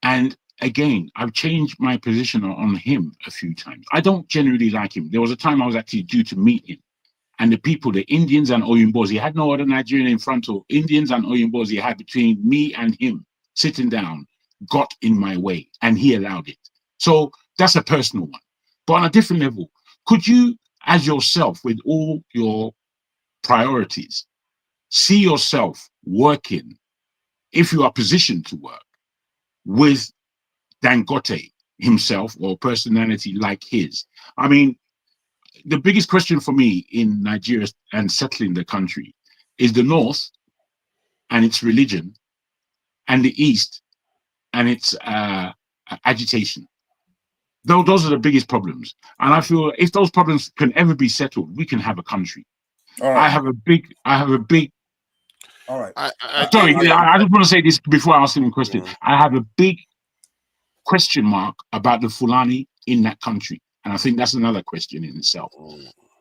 and again, I've changed my position on him a few times. I don't generally like him. There was a time I was actually due to meet him, and the people, the Indians and Oyimbos, he had no other Nigerian in front of Indians and Oyimbos. He had between me and him sitting down, got in my way, and he allowed it. So that's a personal one. But on a different level, could you, as yourself, with all your priorities, see yourself working, if you are positioned to work, with Dangote himself or personality like his? I mean, the biggest question for me in Nigeria and settling the country is the North and its religion, and the East and its agitation. Those are the biggest problems. And I feel if those problems can ever be settled, we can have a country. All right. I have a big. All right. I just want to say this before I ask him a question. I have a big question mark about the Fulani in that country. And I think that's another question in itself.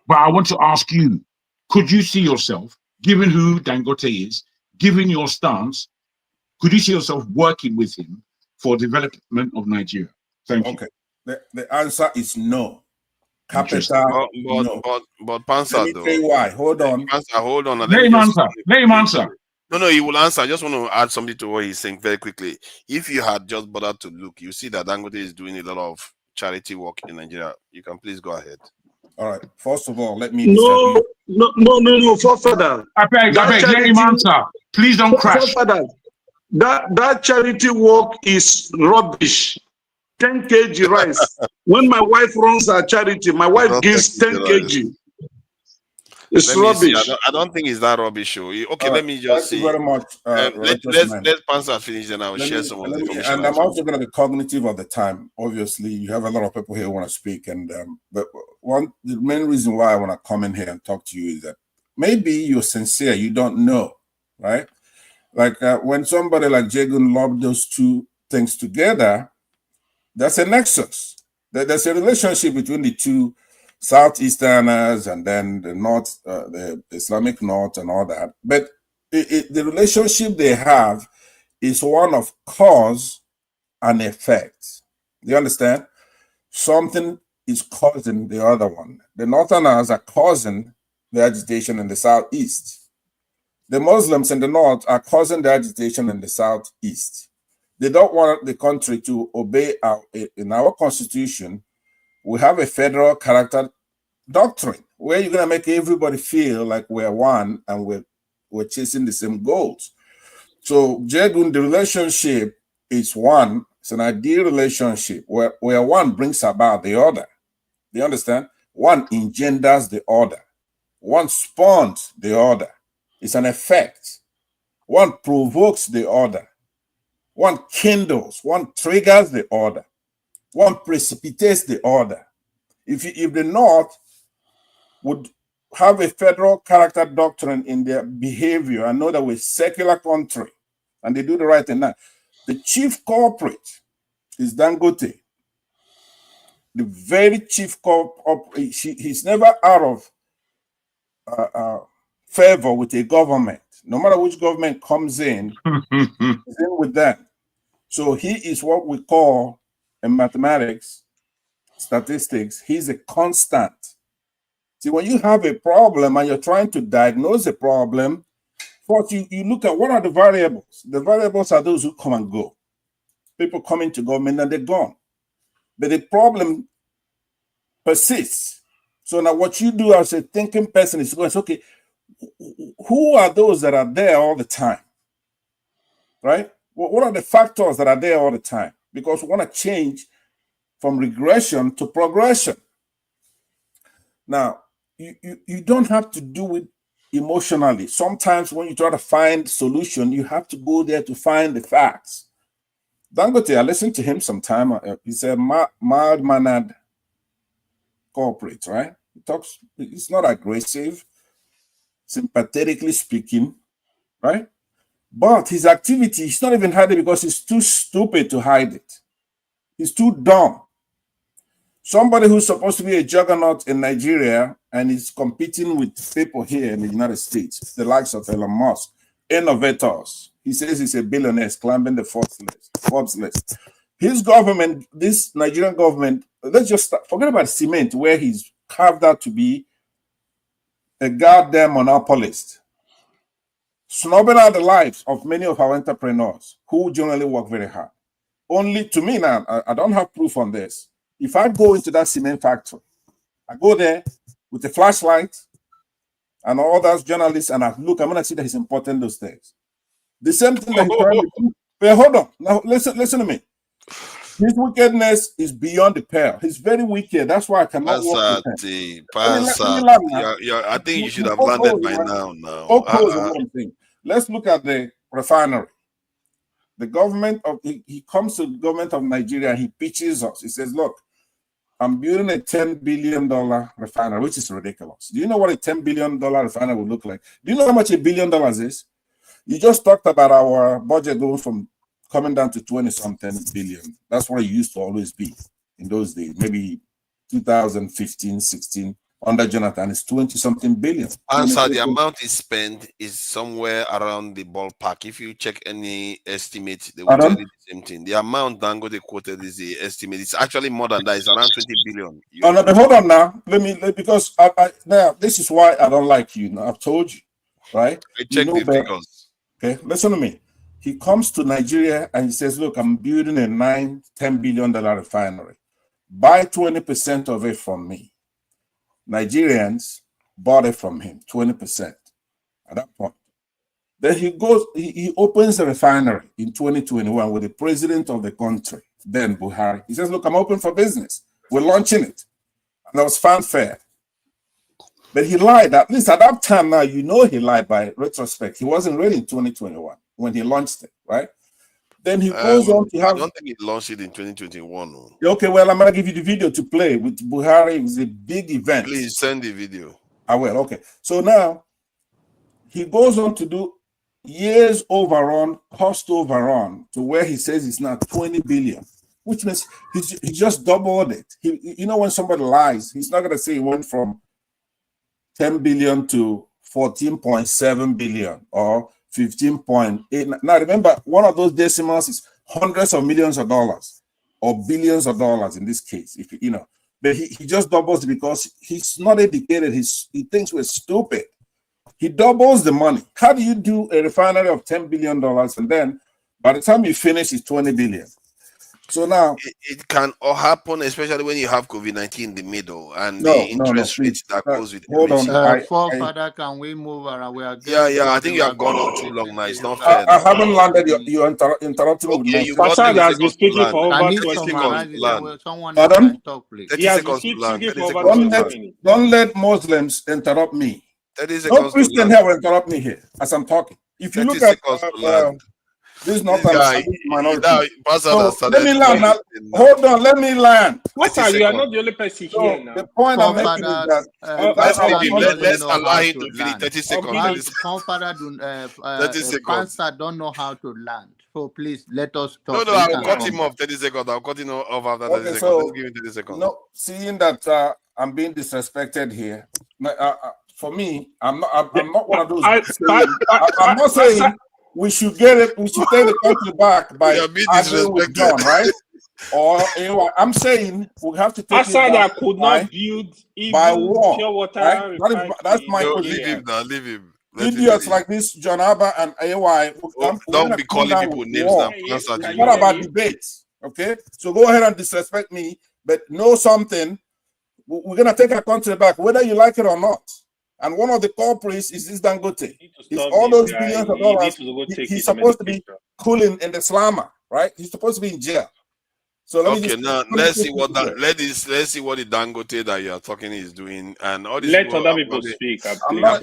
But I want to ask you, could you see yourself, given who Dangote is, given your stance, could you see yourself working with him for development of Nigeria? Thank you. Okay. The answer is no. Capital no. But Pansa, let me tell you why. Hold on. Pansa, hold on. Let him answer. No, he will answer. I just want to add something to what he's saying very quickly. If you had just bothered to look, you see that Dangote is doing a lot of charity work in Nigeria. You can please go ahead. All right. First of all, let me No, forefather. I beg, let him answer. Please don't crash. Forefather, that charity work is rubbish. 10 kg rice. When my wife runs her charity, my wife gives 10 kg. It's rubbish. I don't think it's that rubbish. Okay, let me just see. Thank you very much. Let's Pansa finish and I will share some of the information. And I'm also going to be cognitive of the time. Obviously, you have a lot of people here who want to speak. And but the main reason why I want to come in here and talk to you is that maybe you're sincere, you don't know, right? Like when somebody like Jagun lobbed those two things together, that's a nexus. There's a relationship between the two Southeasterners and then the North, the Islamic North and all that. But the relationship they have is one of cause and effect. Do you understand? Something is causing the other one. The Northerners are causing the agitation in the Southeast. The Muslims in the North are causing the agitation in the Southeast. They don't want the country to obey in our constitution. We have a federal character doctrine where you're going to make everybody feel like we're one and we're chasing the same goals. So, Jagun, the relationship is one. It's an ideal relationship where one brings about the other. Do you understand? One engenders the other. One spawns the other. It's an effect. One provokes the other. One kindles. One triggers the other. One precipitates the other. If the North would have a federal character doctrine in their behavior and know that we're a secular country and they do the right thing now, the chief culprit is Dangote. The very chief culprit, he's never out of favor with a government. No matter which government comes in, he's in with them. So he is what we call in mathematics, statistics, he's a constant. See, when you have a problem and you're trying to diagnose a problem, first you look at what are the variables. The variables are those who come and go. People come into government and they're gone. But the problem persists. So now what you do as a thinking person is going, okay, who are those that are there all the time? Right? What are the factors that are there all the time? Because we want to change from regression to progression. Now, you don't have to do it emotionally. Sometimes when you try to find solution, you have to go there to find the facts. Dangote, I listened to him sometime. He's a mild-mannered corporate, right? He talks, he's not aggressive, sympathetically speaking, right? But his activity, he's not even hiding because he's too stupid to hide it. He's too dumb. Somebody who's supposed to be a juggernaut in Nigeria and is competing with people here in the United States, the likes of Elon Musk, innovators. He says he's a billionaire, climbing the Forbes list. His government, this Nigerian government, let's just forget about cement, where he's carved out to be a goddamn monopolist, snubbing out the lives of many of our entrepreneurs who generally work very hard. Only to me now, I don't have proof on this. If I go into that cement factory, I go there with a flashlight and all those journalists, and I look, I'm going to see that he's importing those things. The same thing that he's trying to do. But hold on. Now, listen to me. His wickedness is beyond the pale. He's very wicked. That's why I cannot work with him. I think you should have landed by now. Let's look at the refinery. The government of he comes to the government of Nigeria and he pitches us. He says, look, I'm building a $10 billion refinery, which is ridiculous. Do you know what a $10 billion refinery would look like? Do you know how much $1 billion is? You just talked about our budget going from coming down to 20-something billion. That's what it used to always be in those days. Maybe 2015, 16, under Jonathan, it's 20-something billion. Answer, the amount is spent is somewhere around the ballpark. If you check any estimate, they will tell you the same thing. The amount Dangote quoted is the estimate. It's actually more than that. It's around 20 billion. Oh, no, but hold on now. Because now this is why I don't like you. Now, I've told you, right? I check the figures. Okay, listen to me. He comes to Nigeria and he says, look, I'm building a $10 billion refinery. Buy 20% of it from me. Nigerians bought it from him, 20% at that point. Then he opens the refinery in 2021 with the president of the country, then Buhari. He says, look, I'm open for business. We're launching it. And there was fanfare. But he lied. At least at that time now, you know he lied by retrospect. He wasn't ready in 2021 when he launched it, right? Then he goes on to have... I don't think he launched it in 2021. Okay, well, I'm going to give you the video to play with Buhari. It was a big event. Please send the video. I will, okay. So now, he goes on to do years overrun, cost overrun, to where he says it's now 20 billion, which means he just doubled it. You know, when somebody lies, he's not going to say it went from 10 billion to 14.7 billion or 15.8. Now remember, one of those decimals is hundreds of millions of dollars or billions of dollars in this case, if you know. But he just doubles it because he's not educated. He thinks we're stupid. He doubles the money. How do you do a refinery of $10 billion and then by the time you finish it's 20 billion? So now it can all happen, especially when you have COVID-19 in the middle and the interest rate that goes with it. Forefather, can we move around? We are I think you have gone on too long now. It's not fair. I haven't landed. You interrupted me. Okay, Passad has been speaking for over 20 seconds. Pardon? He has been speaking for over 20 minutes. Don't let Muslims interrupt me. 30 seconds. No Christian here will interrupt me here as I'm talking. If you look at this is not minority. So let me land now. Hold on, let me land. You are not the only person here now. The point I'm making is that let's allow him to finish 30 seconds. Pastor don't know how to land. So please let us talk. No, I'll cut him off 30 seconds. I'll cut him off after 30 seconds. Let's give him 30 seconds. No, seeing that I'm being disrespected here. for me, I'm not one of those. I'm not saying we should get it. We should take the country back by arguing with John, right? Or anyway, I'm saying we have to take it back could not build by war, pure water. right? That's my position. Leave him now. Leave him. Idiots like this, John Abba and AY, don't be calling people names now. It's not about debates, okay? So go ahead and disrespect me, but know something. We're gonna take our country back, whether you like it or not. And one of the culprits is this Dangote. It's all those billions of dollars. He's supposed to be cooling in the slammer, right? He's supposed to be in jail. So let's see what let's see what the Dangote that you are talking is doing, and all these. Let other people speak. I'm not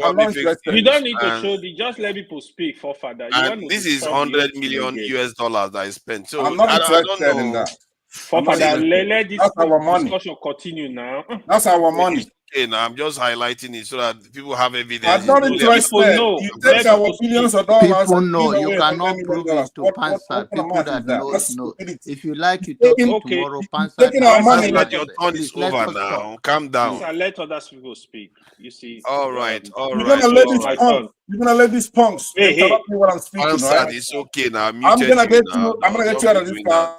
you don't need to show the just let people speak for father. And this is $100 million US that I spent. So I'm not interested in that. For father, let this discussion continue now. That's our money. Okay, now I'm just highlighting it so that people have evidence. I'm not interested. You take our billions of dollars. People know you cannot prove it to Pansa. People that know. If you like, you talk tomorrow. Pansa. Taking our money. Your turn is over now. Calm down. Let other people speak. You see. All right. You're gonna let these punks interrupt me while I'm speaking, right? It's okay now. I'm gonna get you out of this car.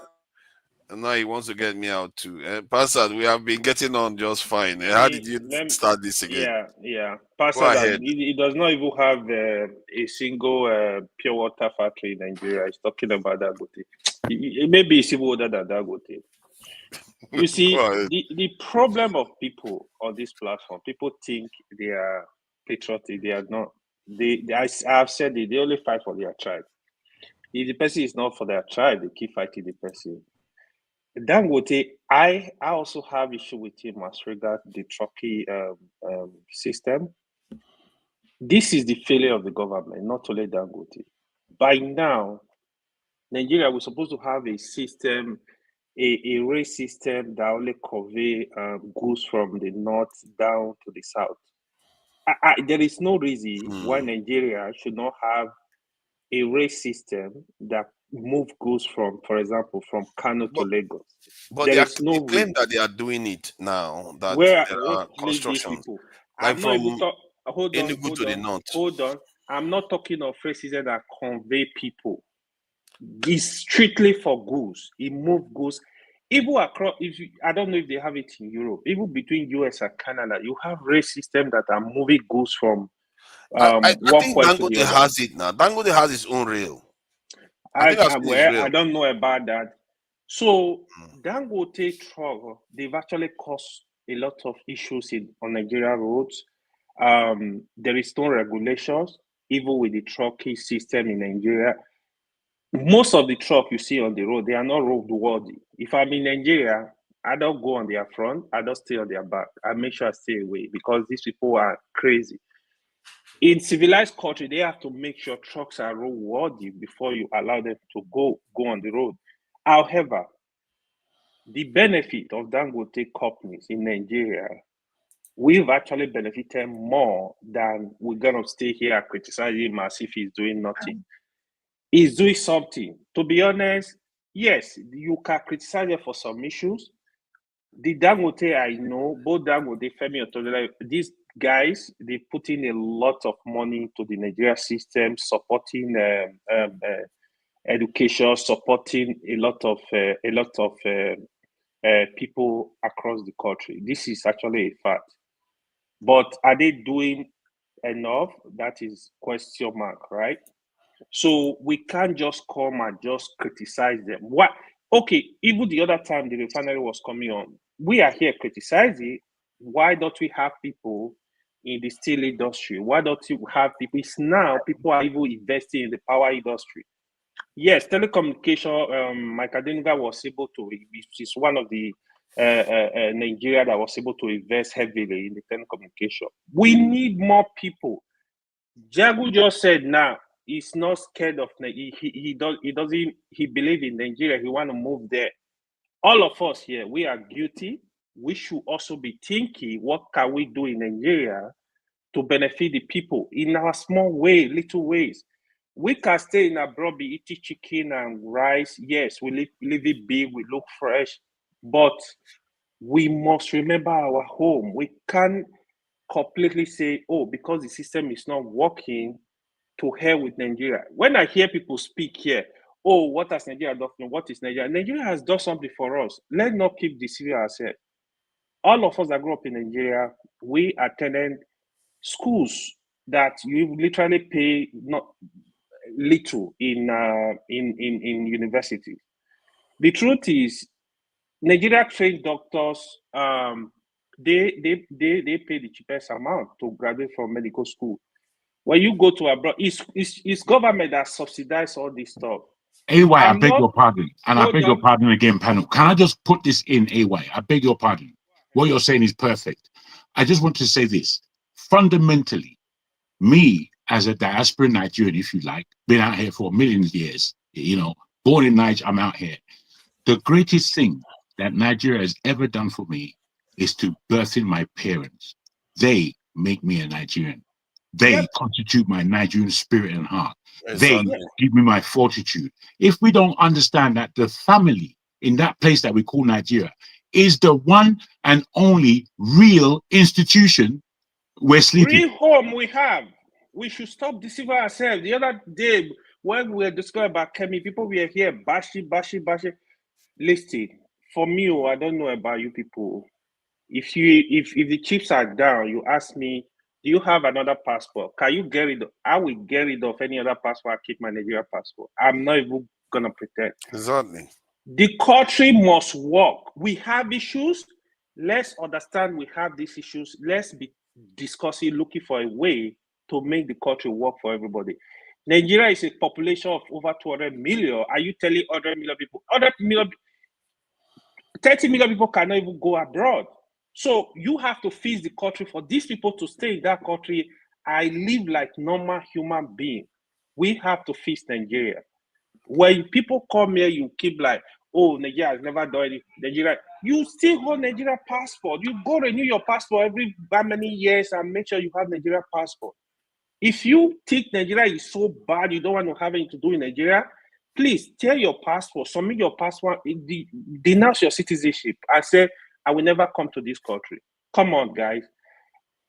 And now he wants to get me out too. Pastor, we have been getting on just fine. How did you start this again? Yeah. Pastor, he does not even have a single pure water factory in Nigeria. He's talking about Dangote. Maybe he's even older than Dangote. You see, the problem of people on this platform, people think they are patriotic. They are not. I've said it, they only fight for their tribe. If the person is not for their tribe, they keep fighting the person. Dangote, I also have issue with him as regards the trucking system. This is the failure of the government, not only Dangote. By now, Nigeria was supposed to have a system, a rail system that only convey goods from the north down to the south. There is no reason why Nigeria should not have a rail system that move goods from, for example, from Kano to Lagos. But they claim that they are doing it now. That there are constructions. Like from Enugu to the north. Hold on. I'm not talking of rail system that convey people. It's strictly for goods. It moves goods. Even across, I don't know if they have it in Europe. Even between US and Canada, you have rail systems that are moving goods from I think Dangote has it now. Dangote has his own rail. I don't know about that. So Dangote truck, they've actually caused a lot of issues on Nigeria roads. There is no regulations, even with the trucking system in Nigeria. Most of the truck you see on the road, they are not roadworthy. If I'm in Nigeria, I don't go on their front, I don't stay on their back. I make sure I stay away because these people are crazy. In civilized country, they have to make sure trucks are roadworthy before you allow them to go on the road. However, the benefit of Dangote companies in Nigeria, we've actually benefited more than we're gonna stay here criticizing him as if he's doing nothing. He's doing something. To be honest, yes, you can criticize him for some issues. The Dangote I know, both Dangote, Femi Otodola, these guys, they put in a lot of money to the Nigeria system, supporting education, supporting a lot of people across the country. This is actually a fact. But are they doing enough? That is question mark, right? So we can't just come and just criticize them. What? Okay, even the other time the refinery was coming on, we are here criticizing. Why don't we have people in the steel industry? Why don't you have people? It's now people are even investing in the power industry. Yes, telecommunication, Mike Adenuga was able to, is one of the Nigeria that was able to invest heavily in the telecommunication. We need more people. Jagu just said now, he's not scared of, he believes in Nigeria, he want to move there. All of us here, we are guilty. We should also be thinking, what can we do in Nigeria to benefit the people in our small way, little ways? We can stay in abroad, be eating chicken and rice. Yes, we live it big, we look fresh, but we must remember our home. We can't completely say, oh, because the system is not working, to hell with Nigeria. When I hear people speak here, oh, what has Nigeria done? What is Nigeria? Nigeria has done something for us. Let's not keep deceiving ourselves. All of us that grew up in Nigeria, we attended schools that you literally pay not little in university. The truth is, Nigeria trained doctors. They pay the cheapest amount to graduate from medical school. When you go to abroad, it's government that subsidize all this stuff. AY, I beg your pardon, and I beg your pardon again, panel. Can I just put this in, AY? I beg your pardon. What you're saying is perfect. I just want to say this. Fundamentally, me as a diaspora Nigerian, if you like, been out here for a million years, you know, born in Nigeria, I'm out here. The greatest thing that Nigeria has ever done for me is to birth in my parents. They make me a Nigerian. They constitute my Nigerian spirit and heart. Exactly. They give me my fortitude. If we don't understand that the family in that place that we call Nigeria is the one and only real institution, we're sleeping. Real home we have. We should stop deceiving ourselves. The other day, when we were discussing about Kemi, people were here, bashi. Listen, for me, I don't know about you people. If the chips are down, you ask me, do you have another passport? Can you get rid of? I will get rid of any other passport. I keep my Nigeria passport. I'm not even gonna pretend. Exactly. The country must work. We have issues. Let's understand we have these issues. Let's be discussing, looking for a way to make the country work for everybody. Nigeria is a population of over 200 million. Are you telling 100 million people? 30 million people cannot even go abroad. So you have to fix the country for these people to stay in that country. I live like normal human being. We have to fix Nigeria. When people come here, you keep like, oh, Nigeria has never done anything. Nigeria, you still hold Nigeria passport. You go renew your passport every how many years and make sure you have Nigeria passport. If you think Nigeria is so bad, you don't want to have anything to do in Nigeria, please tear your passport, submit your passport, denounce your citizenship, and say, I will never come to this country. Come on, guys.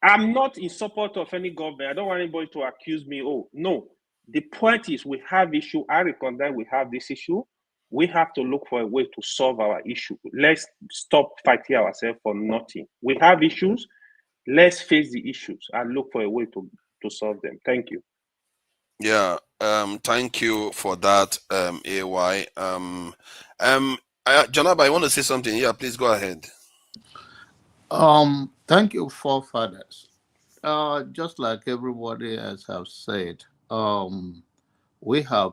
I'm not in support of any government. I don't want anybody to accuse me. Oh, no. The point is we have issue. I recognize we have this issue. We have to look for a way to solve our issue. Let's stop fighting ourselves for nothing. We have issues. Let's face the issues and look for a way to solve them. Thank you. Yeah, thank you for that, AY. Janaba, I want to say something. Yeah, please go ahead. Thank you, forefathers. Just like everybody else have said, we have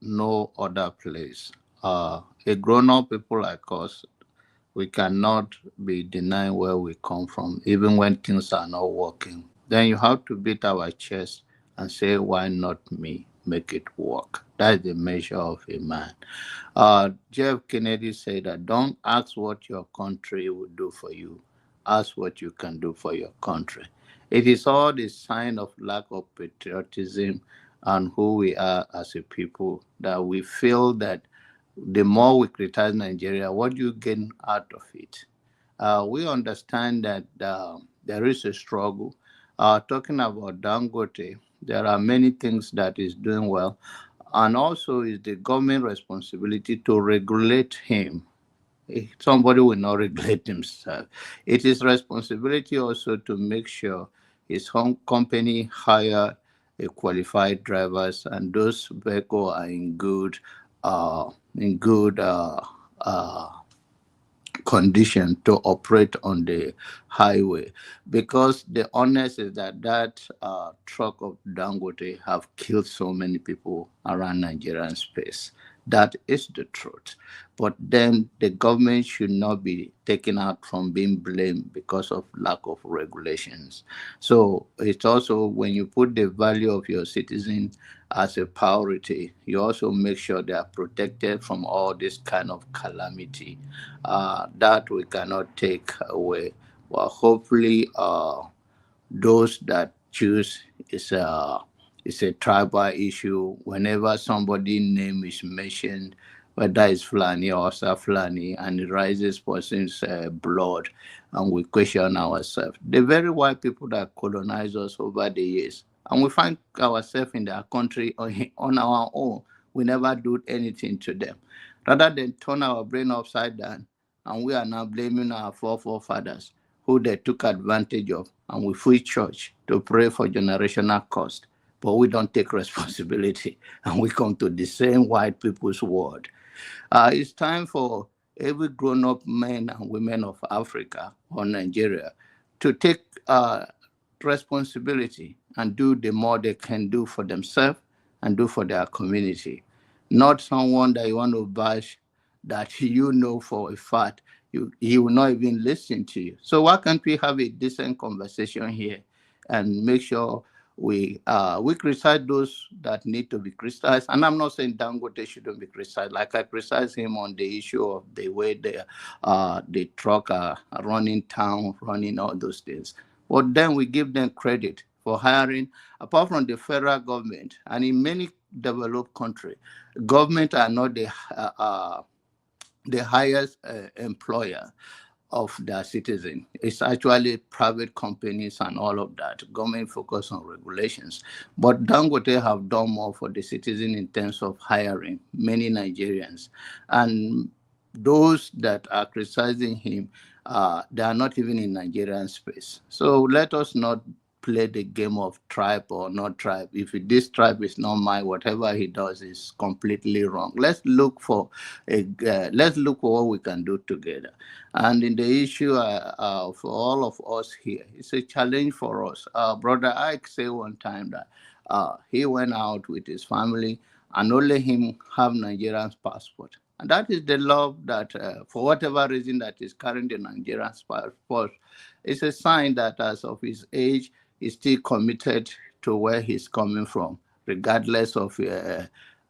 no other place. A grown-up people like us, we cannot be denying where we come from, even when things are not working. Then you have to beat our chest and say, why not me? Make it work. That's the measure of a man. Jeff Kennedy said that don't ask what your country will do for you. Ask what you can do for your country. It is all the sign of lack of patriotism and who we are as a people that we feel that the more we criticize Nigeria, what do you gain out of it? We understand that there is a struggle. Talking about Dangote, there are many things that is doing well, and also is the government responsibility to regulate him. Somebody will not regulate himself. It is responsibility also to make sure his home company hire a qualified drivers and those vehicles are in good condition to operate on the highway, because the honest is that truck of Dangote have killed so many people around Nigerian space. That is the truth. But then the government should not be taken out from being blamed because of lack of regulations. So it's also when you put the value of your citizen as a priority, you also make sure they are protected from all this kind of calamity that we cannot take away. Well, hopefully those that choose is a tribal issue. Whenever somebody's name is mentioned, whether it's Fulani or Saflani, and it rises person's blood, and we question ourselves. The very white people that colonized us over the years, and we find ourselves in their country on our own. We never do anything to them. Rather than turn our brain upside down, and we are now blaming our forefathers who they took advantage of, and we free church to pray for generational cost. But we don't take responsibility, and we come to the same white people's world. It's time for every grown-up men and women of Africa or Nigeria to take responsibility and do the more they can do for themselves and do for their community. Not someone that you want to bash that you know for a fact he will not even listen to you. So why can't we have a decent conversation here and make sure we criticize those that need to be criticized? And I'm not saying Dangote shouldn't be criticized. Like I criticize him on the issue of the way the truck are running town, running all those things. But then we give them credit for hiring, apart from the federal government, and in many developed countries, government are not the highest employer of their citizen. It's actually private companies and all of that. Government focus on regulations. But Dangote have done more for the citizen in terms of hiring many Nigerians. And those that are criticizing him, they are not even in Nigerian space. So let us not play the game of tribe or not tribe. If this tribe is not mine, whatever he does is completely wrong. Let's look for what we can do together. And in the issue for all of us here, it's a challenge for us. Brother Ike said one time that he went out with his family and only him have Nigerian passport. And that is the love that, for whatever reason, that is carrying the Nigerian passport. It's a sign that as of his age, he's still committed to where he's coming from, regardless of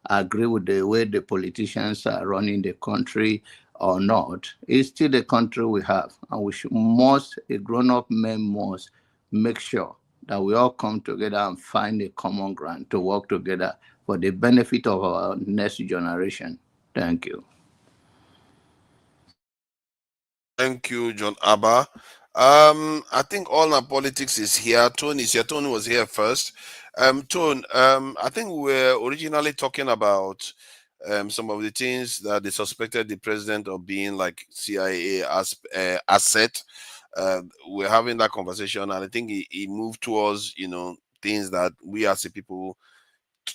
agree with the way the politicians are running the country or not. It's still the country we have, and we a grown-up man must make sure that we all come together and find a common ground to work together for the benefit of our next generation. Thank you. Thank you, John Abba. I think all our politics is here. Tony is here. Tony was here first. Tone, I think we were originally talking about some of the things that they suspected the president of being like CIA asset. We're having that conversation, and I think he moved towards, things that we as a people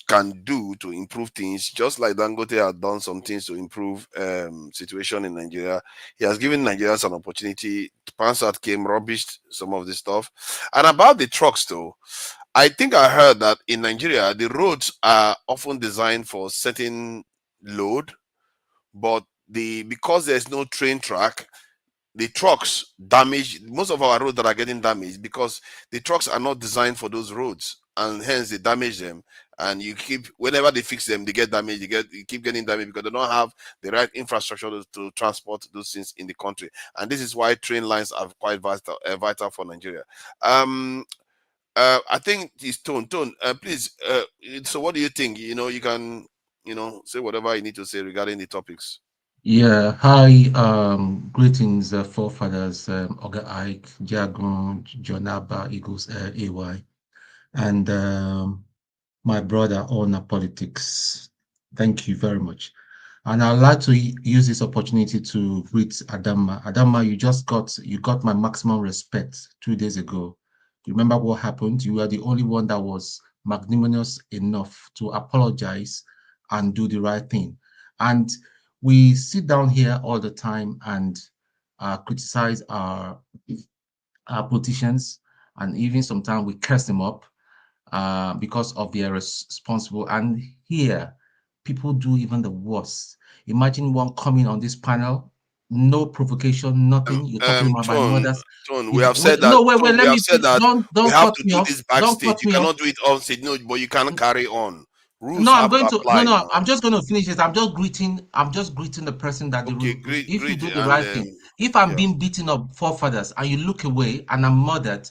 can do to improve things, just like Dangote had done some things to improve situation in Nigeria. He has given Nigerians an opportunity. Pansat came, rubbished some of the stuff. And about the trucks, though, I think I heard that in Nigeria, the roads are often designed for certain load, but because there's no train track, the trucks damage most of our roads that are getting damaged because the trucks are not designed for those roads, and hence they damage them. And you keep, whenever they fix them, they get damaged. You keep getting damaged because they don't have the right infrastructure to transport those things in the country. And this is why train lines are quite vital for Nigeria. I think it's Tone. Please. So, what do you think? You can, say whatever you need to say regarding the topics. Yeah, hi, greetings, forefathers, Oga Ike, Jagun, Jonaba, Eagles, AY, and my brother, Honor Politics. Thank you very much. And I'd like to use this opportunity to greet Adama. Adama, you got my maximum respect 2 days ago. You remember what happened? You were the only one that was magnanimous enough to apologize and do the right thing. And we sit down here all the time and criticize our politicians, and even sometimes we curse them up because of their responsible. And here, people do even the worst. Imagine one coming on this panel, no provocation, nothing. You're talking about my mothers. We have said that. No, wait, let me said that don't we have cut to me do off. this Don't backstage. cut You me cannot off. do it on stage. No, but you can carry on. Rules No, I'm have going to to apply. no. I'm just going to finish this. I'm just greeting the person that if you do the right thing. If I'm being beaten up, forefathers, and you look away and I'm murdered,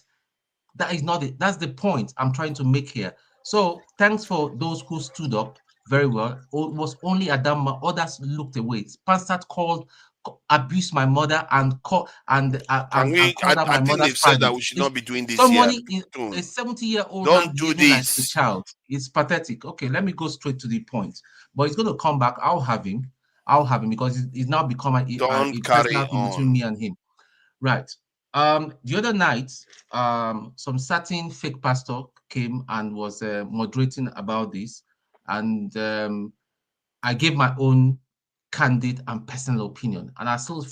that is not it. That's the point I'm trying to make here. So thanks for those who stood up very well. It was only Adama. Others looked away. Pansat called abuse my mother and call and call out my I think mother's they've said that private. we should not be doing this here. Somebody, a 70-year-old man Don't do behaving like a this. child. It's pathetic. Okay, let me go straight to the point. But he's going to come back. I'll have him because it's now become a personal thing between me and him. Right. The other night, some certain fake pastor came and was moderating about this, and I gave my own candid and personal opinion, and I still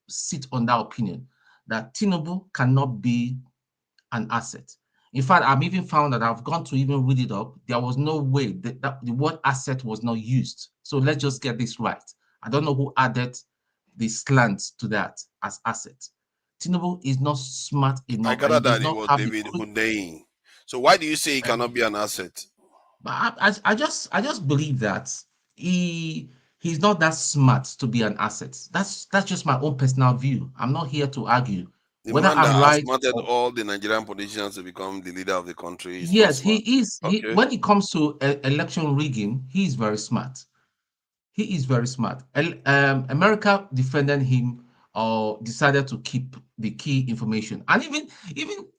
sit on that opinion that Tinubu cannot be an asset. In fact, I've even found that I've gone to even read it up. There was no way that the word asset was not used. So let's just get this right. I don't know who added the slant to that as asset. Tinubu is not smart enough. I gather that it was David Hundeyin. So why do you say he cannot be an asset? But I just believe that he's not that smart to be an asset. That's just my own personal view. I'm not here to argue. The whether man I'm that right. outsmarted all the Nigerian politicians to become the leader of the country. Yes, he is. Okay. When it comes to election rigging, he is very smart. He is very smart. America defended him or decided to keep the key information. And even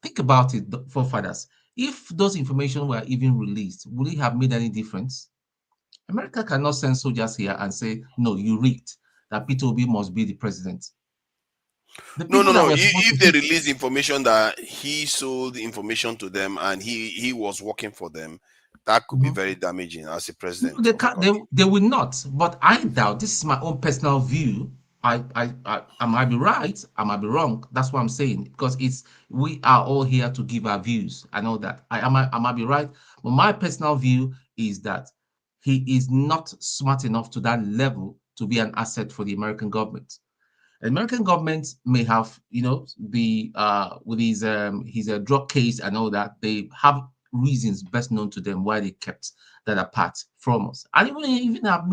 think about it, forefathers. If those information were even released, would it have made any difference? America cannot send soldiers here and say, no, you rigged, that Peter Obi must be the president. No. If they release information that he sold information to them and he was working for them, that could be very damaging as a president. They will not. But I doubt. This is my own personal view. I might be right. I might be wrong. That's what I'm saying, because we are all here to give our views. I know that. I might be right, but my personal view is that he is not smart enough to that level to be an asset for the American government. The American government may have, with his drug case and all that, they have reasons best known to them why they kept that apart from us. And even have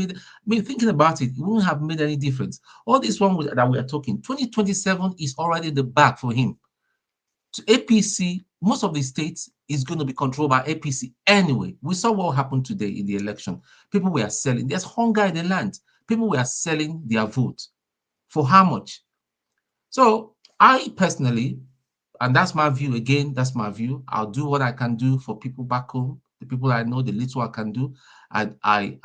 thinking about it, it wouldn't have made any difference. All this one that we are talking, 2027 is already the back for him. So APC, most of the states is going to be controlled by APC anyway. We saw what happened today in the election. People were selling. There's hunger in the land. People were selling their vote. For how much? So I personally, and that's my view again, that's my view. I'll do what I can do for people back home, the people I know, the little I can do, and I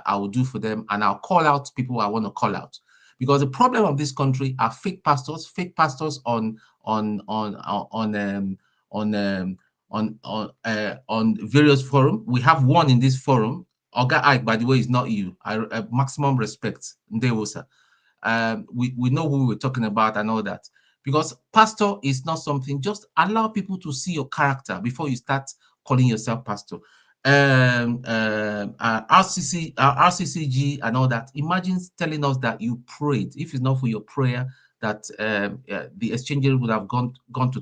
will do for them, and I'll call out people I want to call out. Because the problem of this country are fake pastors on various forums. We have one in this forum. Oga Ike, by the way, is not you. Maximum respect. Ndewosa. We know who we're talking about and all that, because pastor is not something. Just allow people to see your character before you start calling yourself pastor. RCCG and all that. Imagine telling us that you prayed. If it's not for your prayer, that the exchange rate would have gone to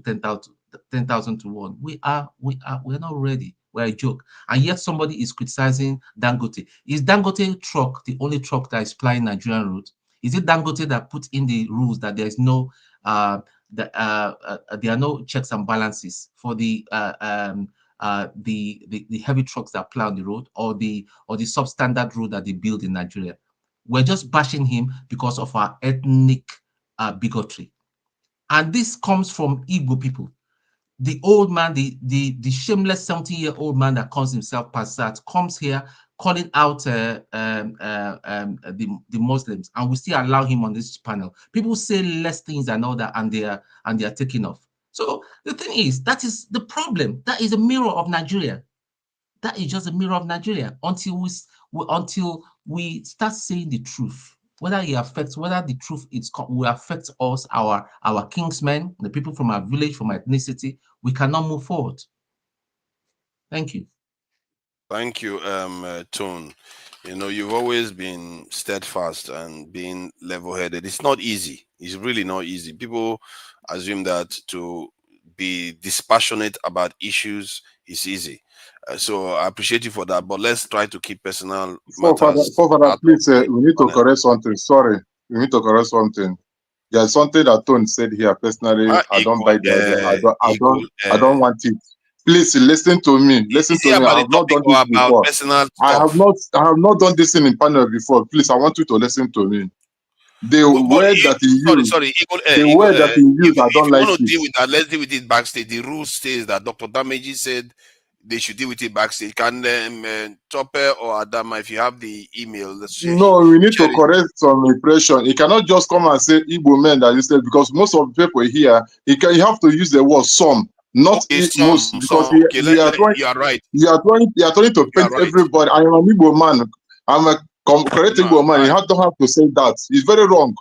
10,000 to 1. We're not ready. We're a joke. And yet somebody is criticizing Dangote. Is Dangote truck the only truck that is plying Nigerian roads? Is it Dangote that put in the rules that there is no there are no checks and balances for the heavy trucks that plow on the road, or the substandard road that they build in Nigeria? We're just bashing him because of our ethnic bigotry, and this comes from Igbo people. The old man, the shameless 70-year-old man that calls himself Passat, comes here calling out the Muslims, and we still allow him on this panel. People say less things and all that, and they are taking off. So the thing is, that is the problem. That is a mirror of Nigeria. That is just a mirror of Nigeria until we start saying the truth. Whether the truth will affect us, our kingsmen, the people from our village, from our ethnicity, we cannot move forward. Thank you. Thank you, Tone. You've always been steadfast and being level-headed. It's not easy. It's really not easy. People assume that to be dispassionate about issues is easy. So I appreciate you for that. But let's try to keep personal matters. Father, please, we need to correct something. Sorry, we need to correct something. There's something that Tone said here. Personally, I don't buy the I don't want it. Please listen to me. Listen to me. I have not done this before. I have not done this in panel before. Please, I want you to listen to me. the word that he used, the word that he used, I don't like want to it. deal with that, let's deal with it backstage. The rule says that Dr. Dameji said they should deal with it backstage. Can Topper or Adama, if you have the email, let's share. No, we need to correct some impression. He cannot just come and say Igbo men that you said, because most of the people here, you have to use the word some, not most, because you are right. You are trying to paint everybody. I am an Igbo man. I'm a correct Igbo man. You don't have to say that. It's very wrong.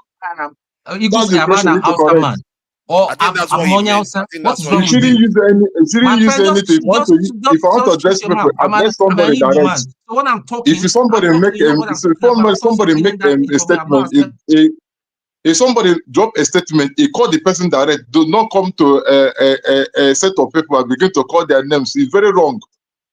That's the impression you need to correct. Or that's what he meant. What's wrong with you? Shouldn't use anything. If I want to address people, address somebody direct. So when I'm talking, if somebody make a statement, if somebody drop a statement, he call the person direct. Do not come to a set of people and begin to call their names. It's very wrong.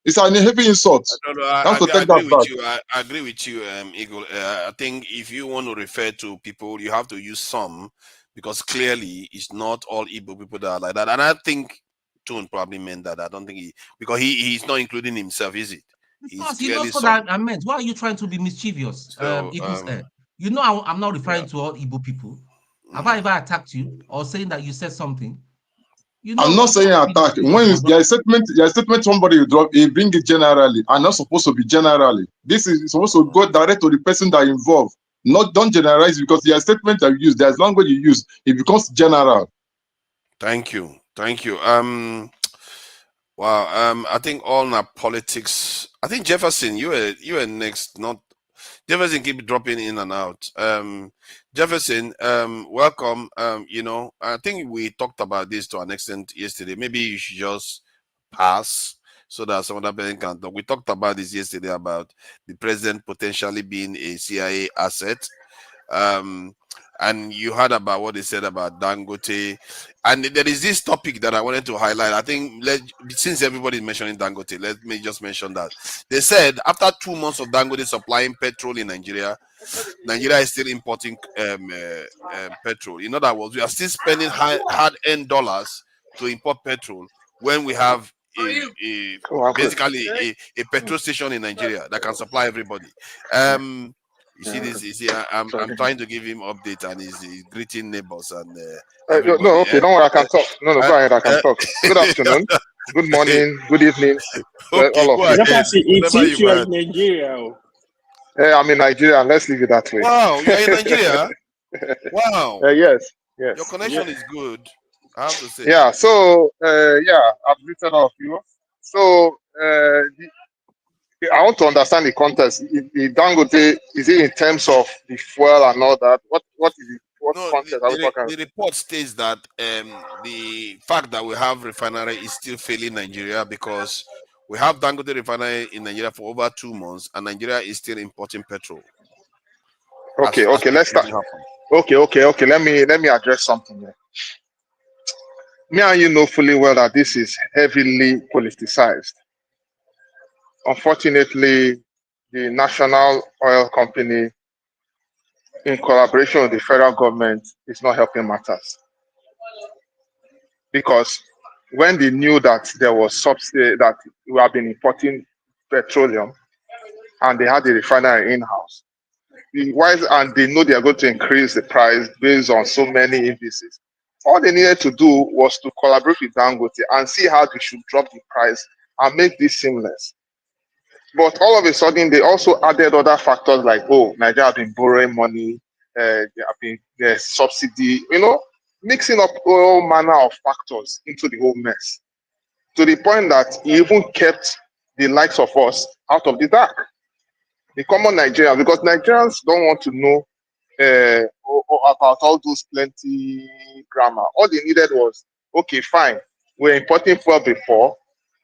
It's an heavy insult. I agree with you, Eagle. I think if you want to refer to people, you have to use some, because clearly it's not all Igbo people that are like that. And I think Tone probably meant that. I don't think because he's not including himself, is it? He knows what I meant. Why are you trying to be mischievous? So, you know I'm not referring to all Igbo people. Have I ever attacked you or saying that you said something? You know, I'm not saying attack. When your statement somebody you drop, you bring it generally, and not supposed to be generally. This is supposed to go direct to the person that involved. Don't generalize, because your statement that you use, there's language you use, it becomes general. Thank you. Wow. I think all our politics. I think Jefferson, you were next. Not Jefferson, keep dropping in and out. Jefferson, welcome. I think we talked about this to an extent yesterday. Maybe you should just pass so that some other person can talk. We talked about this yesterday about the president potentially being a CIA asset. And you heard about what they said about Dangote. And there is this topic that I wanted to highlight. I think since everybody is mentioning Dangote, let me just mention that. They said after 2 months of Dangote supplying petrol in Nigeria, Nigeria is still importing petrol. In other words, we are still spending hard-earned dollars to import petrol when we have basically a petrol station in Nigeria that can supply everybody. You see this? You see, I'm trying to give him update, and he's greeting neighbors and everybody. No, okay, don't worry, I can talk. No, go ahead, I can talk. Good afternoon, good morning, good evening, all of you. It seems you are in Nigeria. I'm in Nigeria. Let's leave it that way. Wow, you're in Nigeria. Wow. Yes. Your connection is good, I have to say. Yeah. So I've written all of you. So I want to understand the context. The Dangote, is it in terms of the fuel and all that? What is it? What context are we talking about? The report states that the fact that we have refinery is still failing Nigeria because we have Dangote refinery in Nigeria for over 2 months, and Nigeria is still importing petrol. Okay, let's start. Okay. Let me address something here. Me and you know fully well that this is heavily politicized. Unfortunately, the National Oil Company, in collaboration with the federal government, is not helping matters. Because when they knew that there was subsidy, that we have been importing petroleum, and they had the refinery in-house, and they know they are going to increase the price based on so many indices. All they needed to do was to collaborate with Dangote and see how they should drop the price and make this seamless. But all of a sudden, they also added other factors like, Nigeria has been borrowing money, there's subsidy, mixing up all manner of factors into the whole mess, to the point that he even kept the likes of us out of the dark. The common Nigerians, because Nigerians don't want to know about all those plenty grammar. All they needed was, okay, fine, we're importing fuel before,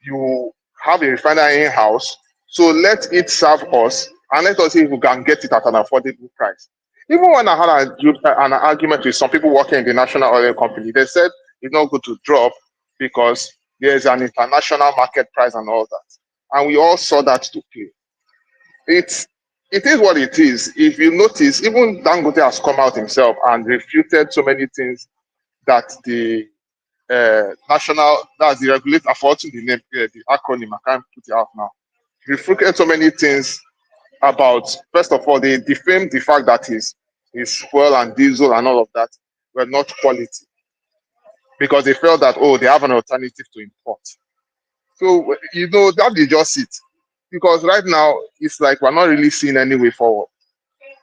you have a refinery in-house, so let it serve us, and let us see if we can get it at an affordable price. Even when I had an argument with some people working in the National Oil Company, they said it's not good to drop because there's an international market price and all that. And we all saw that to play. It is what it is. If you notice, even Dangote has come out himself and refuted so many things that the that's the regulator, I forgot the name, the acronym, I can't put it out now. Refuted so many things about, first of all, they defamed the fact that his his fuel and diesel and all of that were not quality, because they felt that, oh, they have an alternative to import. So, you know, that is just it. Because right now, it's like we're not really seeing any way forward.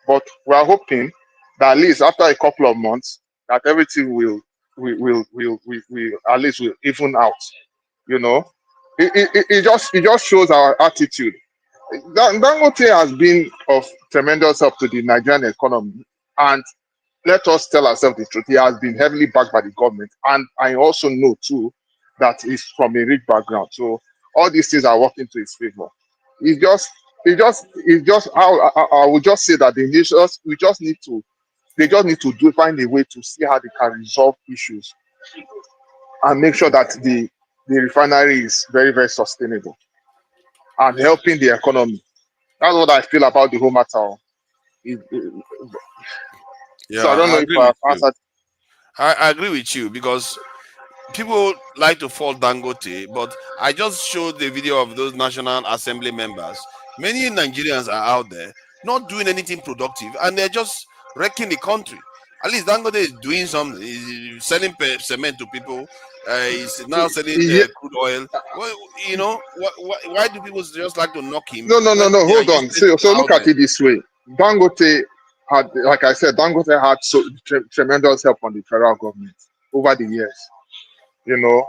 But we're hoping that at least after a couple of months, that everything will at least will even out. You know, it just shows our attitude. Dangote has been of tremendous help to the Nigerian economy, and let us tell ourselves the truth. He has been heavily backed by the government, and I also know too that he's from a rich background. So all these things are working to his favor. It's just. I would just say that they just need to find a way to see how they can resolve issues and make sure that the refinery is very, very sustainable and helping the economy. That's what I feel about the whole matter. Yeah, So I don't know I if agree I've with you. answered. I agree with you, because people like to fault Dangote, but I just showed the video of those National Assembly members. Many Nigerians are out there not doing anything productive, and they're just wrecking the country. At least Dangote is doing something. He's selling cement to people. He's now selling Yeah. crude oil. Well, you know, why do people just like to knock him No. when they are Hold on. useless So out look at there? it this way. Dangote had, like I said, Dangote had tremendous help from the federal government over the years. You know,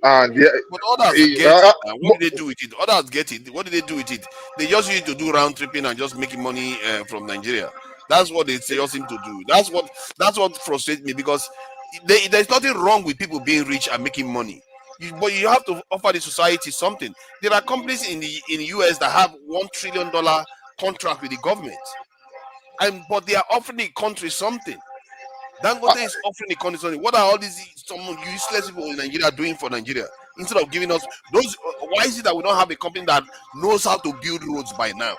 and But others get it. What do they do with it? Others get it. What do they do with it? They just use it to do round tripping and just making money from Nigeria. That's what they just seem to do. That's what frustrates me, because there's nothing wrong with people being rich and making money. But you have to offer the society something. There are companies in the US that have $1 trillion contract with the government, but they are offering the country something. Dangote is offering the country something. What are all these some useless people in Nigeria doing for Nigeria instead of giving us those? Why is it that we don't have a company that knows how to build roads by now,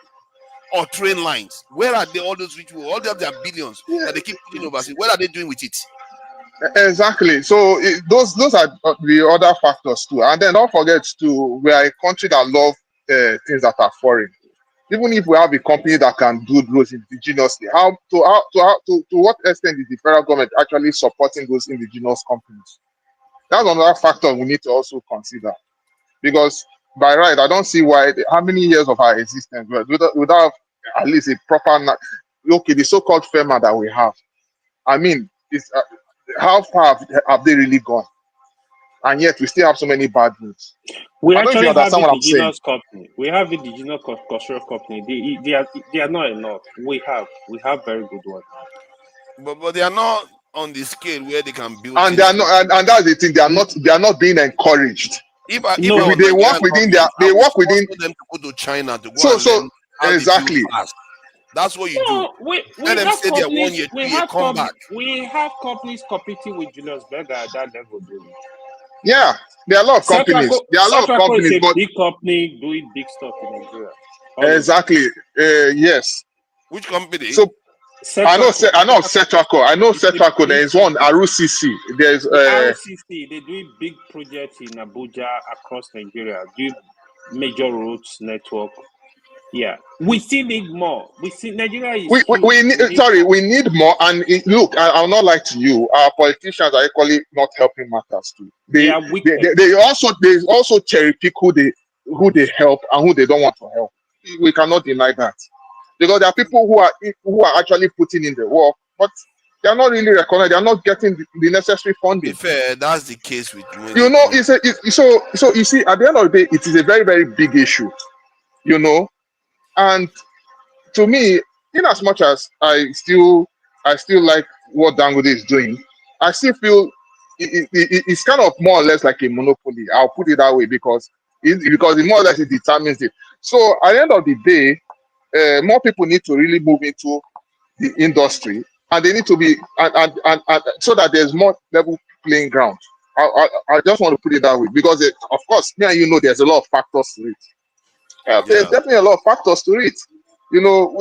or train lines? Where are they? All those rich people, all they have their billions that they keep putting overseas. What are they doing with it? Exactly. So those are the other factors too. And then don't forget too, we are a country that love things that are foreign. Even if we have a company that can do those indigenously, to what extent is the federal government actually supporting those indigenous companies? That's another factor we need to also consider. Because by right, I don't see why how many years of our existence without at least a proper the so-called FEMA that we have. I mean, it's how far have they really gone? And yet we still have so many bad roads. We I don't know if you actually have understand what I'm saying. indigenous company. We have indigenous construction company. They are not enough. We have very good ones. But they are not on the scale where they can build. And they are not, and that's the thing. They are not being encouraged. If they work within their. They work within. them to go to China to go and learn how exactly. to build fast. That's what you do. We Let them have stay there 1 companies. year, 2 years, come back. We have companies competing with Julius Berger at that level, dude. Yeah, there are a lot of companies. There are a lot of companies, is a but big company doing big stuff in Nigeria. Exactly. Yes. Which company? So I know Setraco. I know Setraco. There is one RCC. There's RCC. They're doing big projects in Abuja across Nigeria. Doing major roads network. Yeah, we still need more. We see Nigeria is we need more. And look, I'll not lie to you. Our politicians are equally not helping matters too. They also cherry pick who they help and who they don't want to help. We cannot deny that, because there are people who are actually putting in the work, but they are not really recognized. They are not getting the necessary funding. Fair, that's the case with you know. So you see, at the end of the day, it is a very, very big issue. You know. And to me, in as much as I still like what Dangote is doing, I still feel it's kind of more or less like a monopoly. I'll put it that way, because it more or less it determines it. So at the end of the day, more people need to really move into the industry, and they need to be and so that there's more level playing ground. I just want to put it that way, because of course, me and you know there's a lot of factors to it. There's definitely a lot of factors to it. You know,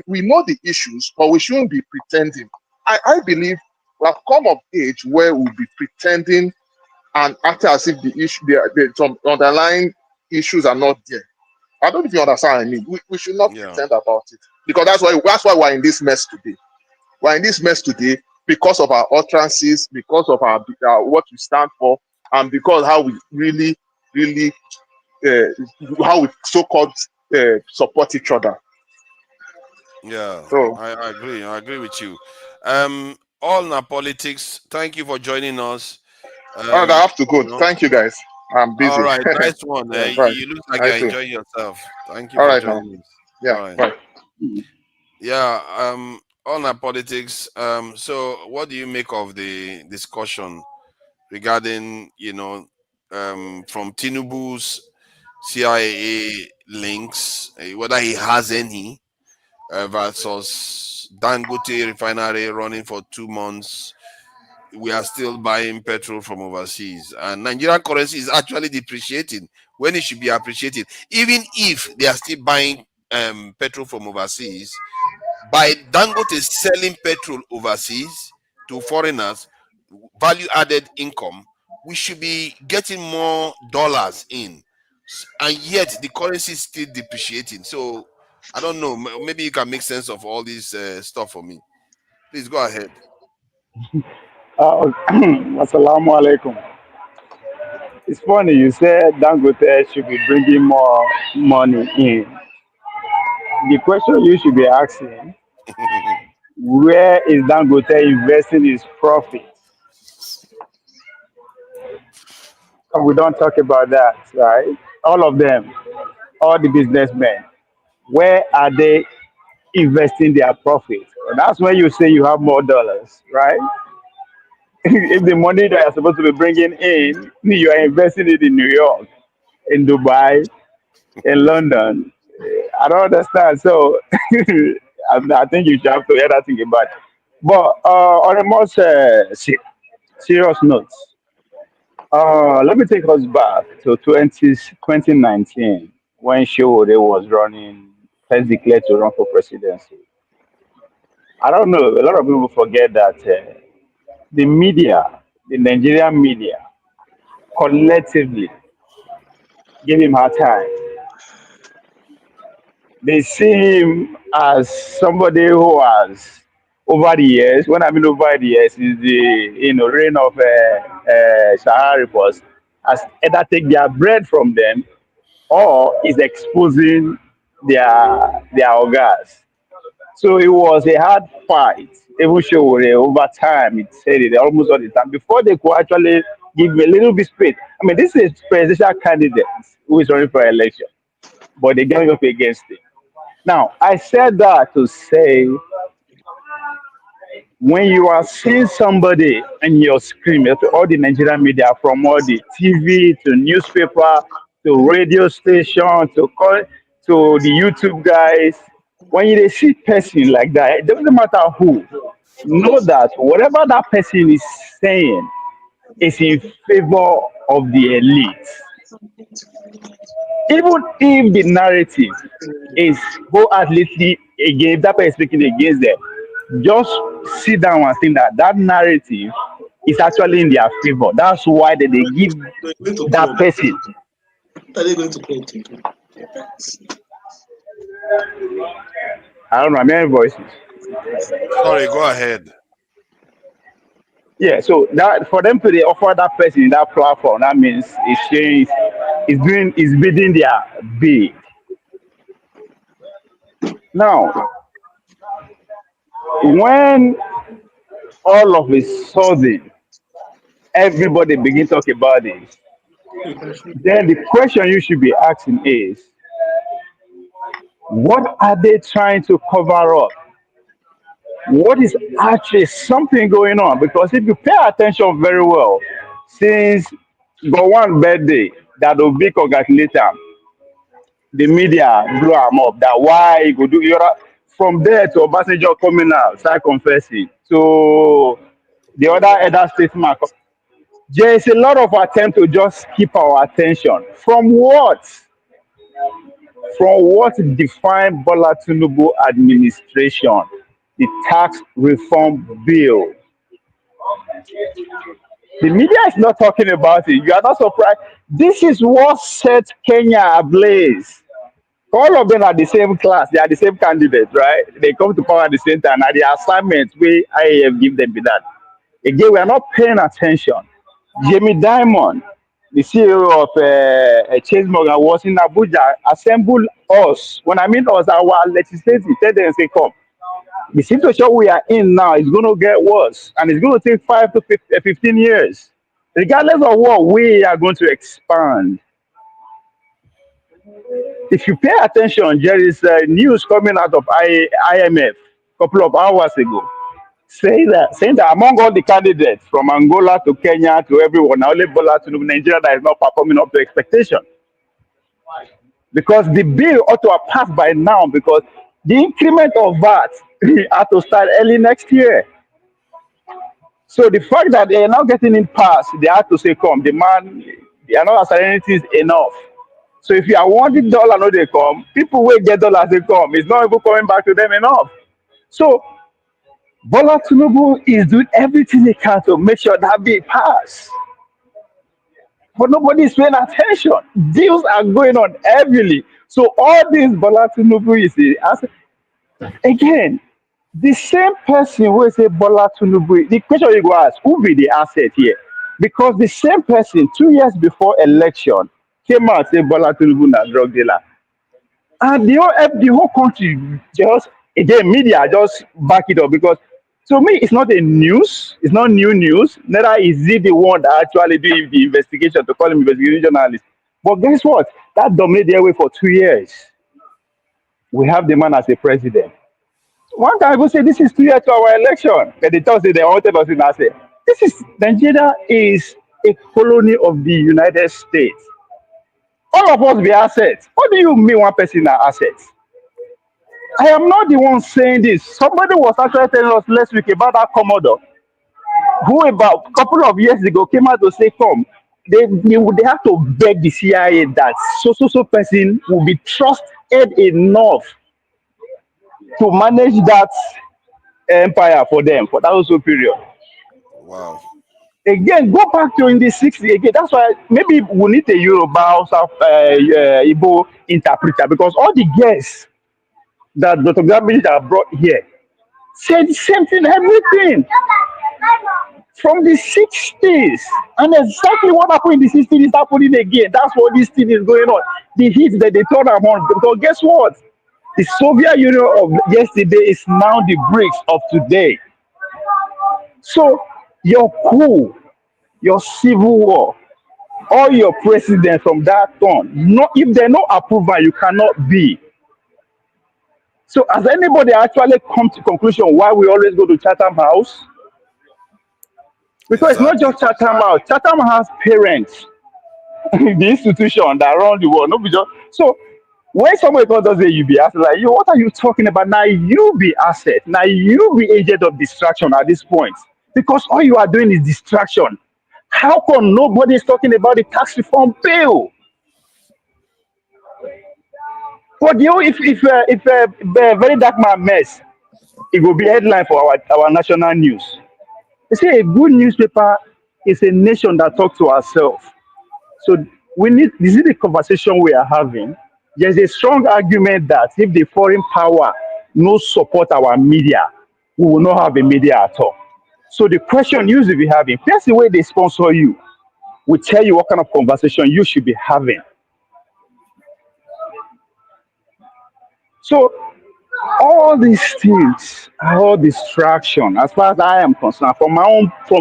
we know the issues, but we shouldn't be pretending. I believe we have come of age where we'll be pretending and acting as if some underlying issues are not there. I don't know if you understand what I mean. We should not pretend about it, because that's why we're in this mess today. We're in this mess today because of our utterances, because of our what we stand for, and because how we really how we so-called support each other. Yeah, So I agree with you. All our politics, thank you for joining us. I have to go. You know, Thank you guys. I'm all busy. right, nice one. Yeah, bye. You look like I you're too. enjoying yourself. Thank you All for right now. joining us. Yeah, All right. bye. Yeah, on our politics. So what do you make of the discussion regarding, from Tinubu's CIA links, whether he has any, versus Dangote refinery running for 2 months? We are still buying petrol from overseas, and Nigerian currency is actually depreciating when it should be appreciating. Even if they are still buying petrol from overseas, by Dangote selling petrol overseas to foreigners, value added income, we should be getting more dollars in, and yet the currency is still depreciating. So I don't know. Maybe you can make sense of all this stuff for me. Please go ahead. Assalamu alaikum. It's funny you said Dangote should be bringing more money in. The question you should be asking, where is Dangote investing his profits? And we don't talk about that, right? All of them, all the businessmen, where are they investing their profits? That's when you say you have more dollars, right? If the money that you're supposed to be bringing in, you are investing it in New York, in Dubai, in London. I don't understand. So I think you should have to hear that thing about it. But on a more serious note, let me take us back to 2019 when Showore was running, first declared to run for presidency. I don't know, a lot of people forget that the media, the Nigerian media, collectively gave him hard time. They see him as somebody who has, over the years, when I mean over the years, is the reign of Sahara reports, has either take their bread from them or is exposing their organs. So it was a hard fight. Even Showore over time, it said it almost all the time before they could actually give a little bit space. I mean, this is presidential candidate who is running for election, but they gang up against him. Now, I said that to say when you are seeing somebody and your screen, all the Nigerian media, from all the TV to newspaper to radio station to the YouTube guys, when you see person like that, it doesn't matter who, know that whatever that person is saying is in favor of the elite. Even if the narrative is wholeheartedly against that person speaking against them, just sit down and think that that narrative is actually in their favor. That's why they give that person. Are they going to play? I don't know, I'm hearing voices. Sorry, go ahead. Yeah, so that for them to they offer that person that platform, that means it's saying it's bidding their bid. Now, when all of a sudden everybody begin talk about it, then the question you should be asking is, what are they trying to cover up? What is actually something going on? Because if you pay attention very well, since Gowon birthday that will be congratulated, the media blew him up. That why he could do from there to Obasanjo coming out, start confessing. So the other statesman, there is a lot of attempt to just keep our attention from what? From what defined Bola Tinubu administration, the tax reform bill. The media is not talking about it. You are not surprised. This is what set Kenya ablaze. All of them are the same class. They are the same candidates, right? They come to power at the same time. And the assignment we IAF give them be that. Again, we are not paying attention. Jamie Dimon, the CEO of Chase Morgan, was in Abuja, assembled us. When I mean us, our legislative, tell them say, come. The situation we are in now is going to get worse, and it's going to take 5 to 15 years. Regardless of what, we are going to expand. If you pay attention, there is news coming out of IMF a couple of hours ago saying that among all the candidates from Angola to Kenya to everyone, only Bola Tinubu, Nigeria that is not performing up to expectation. Because the bill ought to have passed by now, because the increment of VAT had to start early next year. So the fact that they are now getting it passed, they have to say, come, the man, they are not salarities enough. So if you are wanting dollar, no, they come. People will get dollars, they come. It's not even coming back to them enough. So Bola Tinubu is doing everything he can to make sure that bill pass. But nobody is paying attention. Deals are going on heavily. So all this Bola Tinubu is again, the same person who say Bola Tinubu, the question you go ask, who be the asset here? Because the same person 2 years before election came out and said Bola Tinubu na drug dealer. And the whole country just, again, media just back it up, because to me, it's not a news. It's not new news. Neither is he the one that actually doing the investigation to call him investigation journalist. But guess what? That dominated the way for 2 years. We have the man as a president. One time people say this is 2 years to our election. And they tell us they wanted us in that say, this is Nigeria is a colony of the United States. All of us be assets. What do you mean one person are assets? I am not the one saying this. Somebody was actually telling us last week about that Commodore, who about a couple of years ago came out to say, come, they have to beg the CIA that so person will be trusted enough to manage that empire for them for that also period. Wow. Again, go back to in the 60s again. That's why maybe we need a Yoruba or Igbo interpreter, because all the guests that Dr. Gabby have brought here said the same thing, everything from the 60s. And exactly what happened in the 60s is happening again. That's what this thing is going on. The heat that they thought about, because guess what? The Soviet Union of yesterday is now the BRICS of today. So your coup, your civil war, all your presidents from that on, no, if they're not approval, you cannot be. So has anybody actually come to conclusion why we always go to Chatham House? Because exactly. It's not just Chatham House. Chatham has parents, the institution that run the world. No, just so. When somebody calls us a you be asset, like, what are you talking about? Now you be asset. Now you be agent of distraction at this point. Because all you are doing is distraction. How come nobody is talking about the tax reform bill? But you know, if a very dark man mess, it will be headline for our national news. They say a good newspaper is a nation that talks to ourselves. So this is the conversation we are having. There's a strong argument that if the foreign power no support our media, we will not have a media at all. So the question you should be having, first the way they sponsor you, will tell you what kind of conversation you should be having. So all these things are all distraction as far as I am concerned. From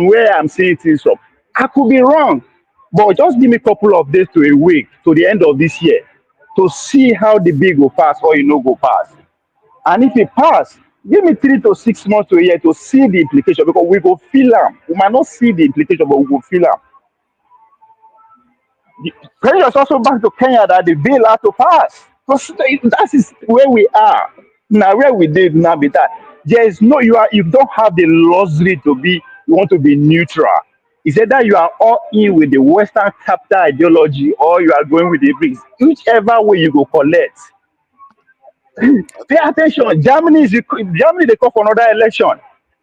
where I'm seeing things from, I could be wrong, but just give me a couple of days to a week to the end of this year to see how the bill go pass or you know go pass. And if it pass, give me 3 to 6 months to a year to see the implication, because we go feel them. We might not see the implication, but we go feel them. Kenya is also back to Kenya that the bill had to pass. Because that is where we are. Now where we did now be that. There is no you don't have the luxury to be, you want to be neutral. It's either you are all in with the Western capital ideology or you are going with the BRICS. Whichever way you go collect. Pay attention. Germany they call for another election.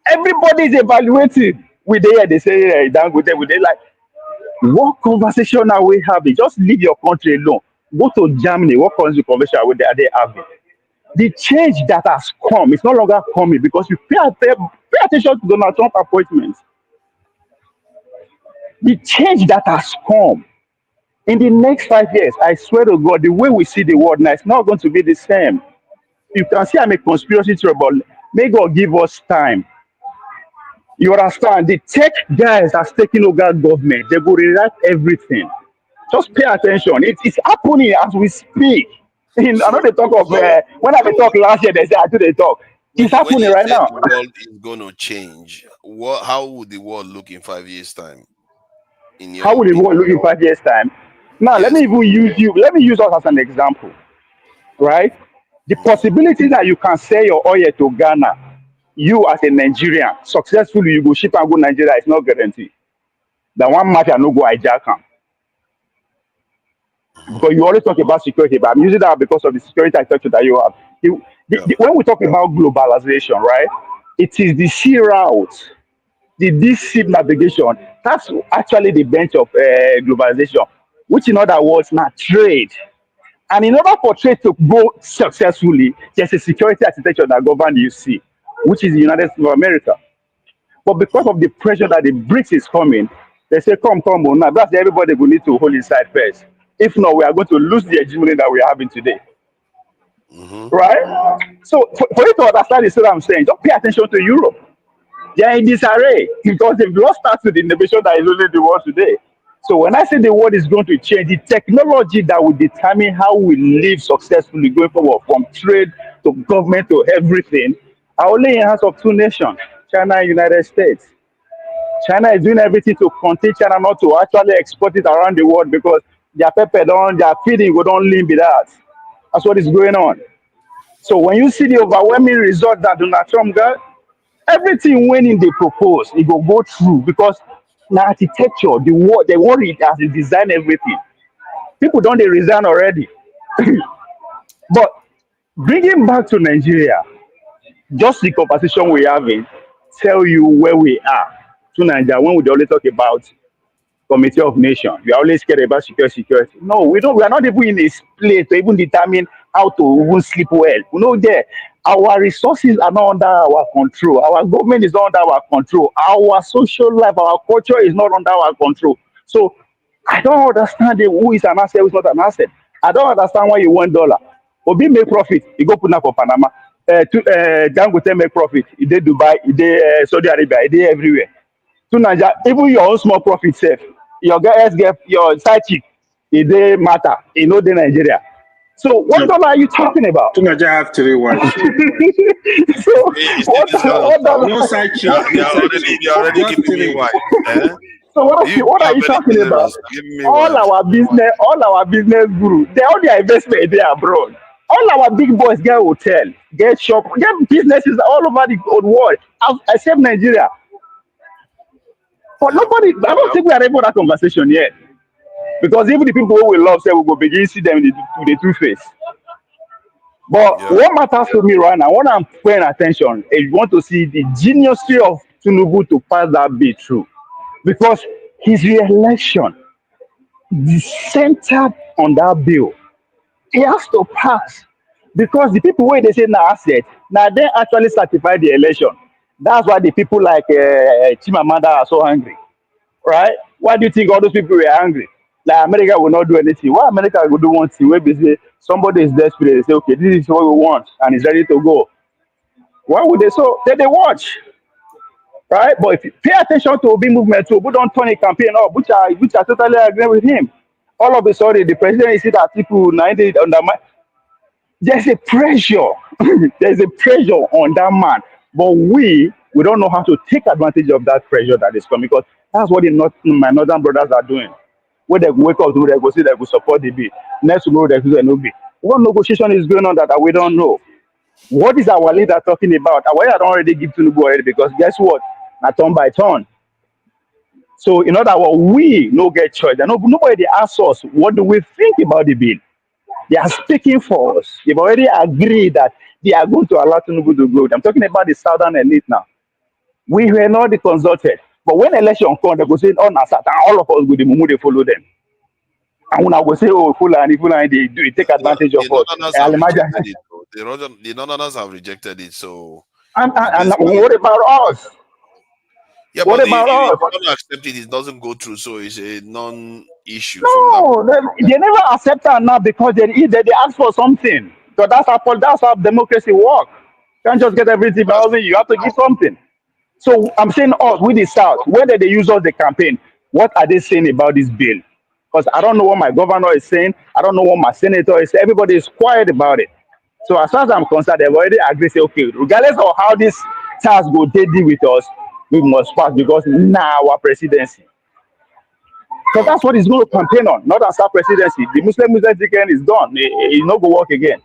Everybody is evaluating. They say, they like, what conversation are we having? Just leave your country alone. Go to Germany, what country convention are they having? The change that has come is no longer coming because you pay attention to Donald Trump appointments. The change that has come in the next 5 years, I swear to God, the way we see the world now is not going to be the same. You can see I'm a conspiracy theory, but may God give us time. You understand? The tech guys that's taking over government, they will rewrite everything. Just pay attention. It's happening as we speak. I know they talk of when I talk last year, they say I do they talk. It's When happening you right say now. the world is going to change, how would the world look in 5 years' time? In your How will the opinion? world look in 5 years' time? Now, let Yes. me even use you. Let me use us as an example, right? The possibility that you can sell your oil to Ghana, you as a Nigerian, successfully you go ship and go Nigeria is not guaranteed. That one matter no go hijack am. Because you always talk about security, but I'm using that because of the security architecture that you have. When we talk about globalization, right? It is the sea route, the deep sea navigation. That's actually the bench of globalization, which in other words, now trade. And in order for trade to go successfully, there's a security architecture that governs the UC, which is the United States of America. But because of the pressure that the BRICS is coming, they say, come, oh, now that's everybody will need to hold inside first. If not, we are going to lose the hegemony that we are having today. Right? So for you to understand this, what I'm saying, just pay attention to Europe. They are in disarray because they've lost touch with the innovation that is ruling the world today. So when I say the world is going to change, the technology that will determine how we live successfully going forward, from trade to government to everything, are only in the hands of two nations, China and United States. China is doing everything to contain China not to actually export it around the world because their pepper don't, their feeding will don't limit that. That's what is going on. So when you see the overwhelming result that Donald Trump got, everything when they propose, it will go through because the architecture, the world it has designed everything. People don't they resign already. But bringing back to Nigeria, just the conversation we're having tell you where we are to Nigeria when we always talk about Committee of Nations. We are always scared about security. No, we don't. We are not even in a place to even determine how to even sleep well. You know, there, our resources are not under our control. Our government is not under our control. Our social life, our culture is not under our control. So I don't understand who is an asset, who is not an asset. I don't understand why you $1. Obi make profit, you go put up for Panama. Dangote make profit, he did Dubai, he did Saudi Arabia, he did everywhere. To Nigeria, even your own small profit self, your guys get your side chick, it dey matter, it no dey Nigeria. So what dollar are you talking about? To Nigeria have 3 wives. So what dollar? No side chick. You're already giving me white. So what are you talking about? All our business guru, they all their investment they are abroad. All our big boys get hotel, get shop, get businesses all over the world, except Nigeria. But nobody, I don't think we are able to that conversation yet. Because even the people who we love say we go begin see them in the two face. But what matters to me right now, what I'm paying attention is you want to see the geniusry of Tinubu to pass that bill through. Because his re-election is centered on that bill. He has to pass. Because the people where they say now asset, now they actually certify the election. That's why the people like Chimamanda are so angry. Right? Why do you think all those people were angry? Like America will not do anything. Why America will do one thing? Where basically somebody is desperate, they say, okay, this is what we want, and it's ready to go. Why would they? So then they watch, right? But if you pay attention to Obi movement too, who don't turn a campaign up, which I totally agree with him. All of a sudden, the president is that people 90 undermine. There's a pressure. There's a pressure on that man, but we don't know how to take advantage of that pressure that is coming because that's what my northern brothers are doing. When they wake up, they go see they will support the bill. Next tomorrow, they will no bill. What negotiation is going on that we don't know? What is our leader talking about? Our leader don't already give Tinubu already because guess what? Not turn by turn. So in other words, we no get choice. Nobody asks us what do we think about the bill. They are speaking for us. They've already agreed that they are going to allow Tinubu to go. I'm talking about the southern elite now. We were not the consulted. But when election comes, they go say, oh, Nasat, and all of us go the mumu, they follow them. And when I go say, oh, Fulani, they take advantage of The us. Northerners I'll have imagine. rejected it. Though. The Northerners have rejected it. So And it's what about us? yeah, What but about if us? you don't accept it, it doesn't go through. So it's a non-issue from that. No, they never accept that now because they ask for something. So that's how democracy works. You can't just get everything by all. You have to give something. So I'm saying us with the South, whether they use us the campaign, what are they saying about this bill? Because I don't know what my governor is saying. I don't know what my senator is saying. Everybody is quiet about it. So as far as I'm concerned, they've already agreed, say, okay, regardless of how this task go, they deal with us, we must pass because now our presidency. Because that's what he's going to campaign on, not as our presidency. The Muslim ticket is done. It's not going to work again.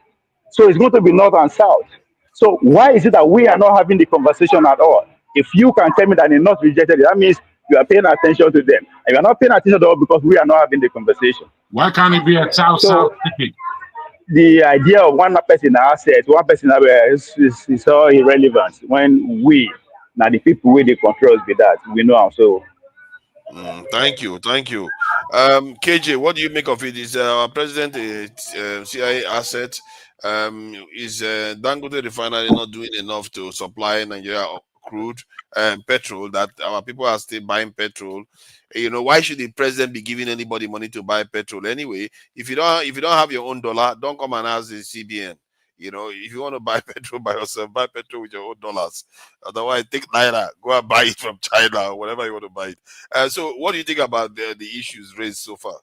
So it's going to be North and South. So why is it that we are not having the conversation at all? If you can tell me that they're not rejected, that means you are paying attention to them. And you are not paying attention to us because we are not having the conversation. Why can't it be a South-South ticket? The idea of one person asset, one person is all irrelevant when we, now the people where they control us with that, we know how. So Thank you. KJ, what do you make of it? Is our president a CIA asset? Is Dangote refinery not doing enough to supply Nigeria crude and petrol? That our people are still buying petrol. Why should the president be giving anybody money to buy petrol anyway? If you don't have your own dollar, don't come and ask the CBN. If you want to buy petrol by yourself, buy petrol with your own dollars. Otherwise, take Naira, go and buy it from China or whatever you want to buy it. So what do you think about the issues raised so far?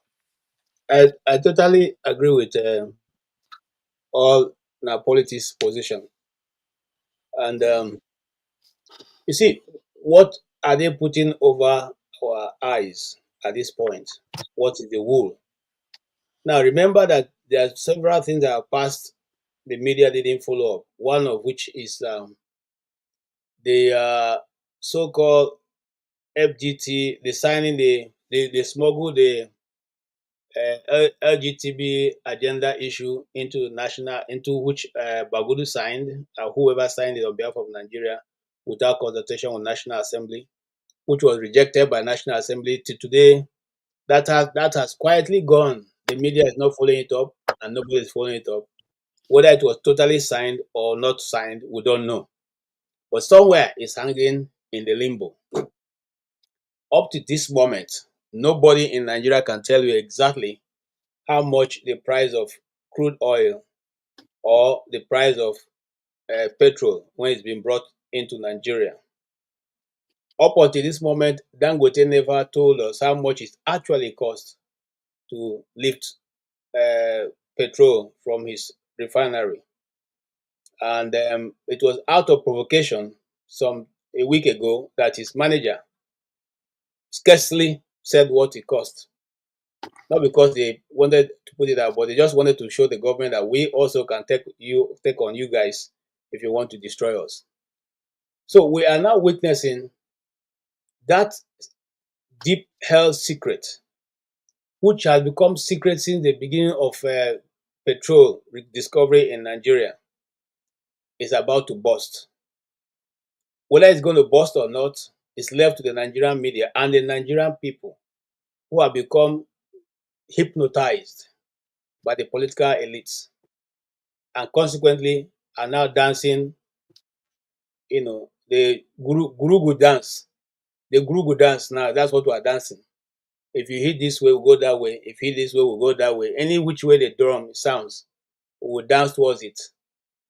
I totally agree with all Napoli's position. And you see, what are they putting over our eyes at this point? What is the wool? Now, remember that there are several things that have passed the media didn't follow up. One of which is the so-called FGT, the signing, they smuggled the LGTB agenda issue into which Bagudu signed, whoever signed it on behalf of Nigeria without consultation with National Assembly, which was rejected by National Assembly. To today, that has quietly gone. The media is not following it up, and nobody is following it up. Whether it was totally signed or not signed, we don't know. But somewhere it's hanging in the limbo. Up to this moment, nobody in Nigeria can tell you exactly how much the price of crude oil or the price of petrol when it's been brought into Nigeria. Up until this moment, Dangote never told us how much it actually costs to lift petrol from his refinery. And it was out of provocation a week ago that his manager scarcely said what it cost. Not because they wanted to put it out, but they just wanted to show the government that we also can take on you guys if you want to destroy us. So we are now witnessing that deep held secret, which has become secret since the beginning of petrol discovery in Nigeria, is about to burst. Whether it's going to burst or not is left to the Nigerian media and the Nigerian people who have become hypnotized by the political elites and consequently are now dancing, the gurugu dance. The gurugu dance now, that's what we are dancing. If you hit this way, we'll go that way. If you hit this way, we'll go that way. Any which way the drum sounds, we will dance towards it.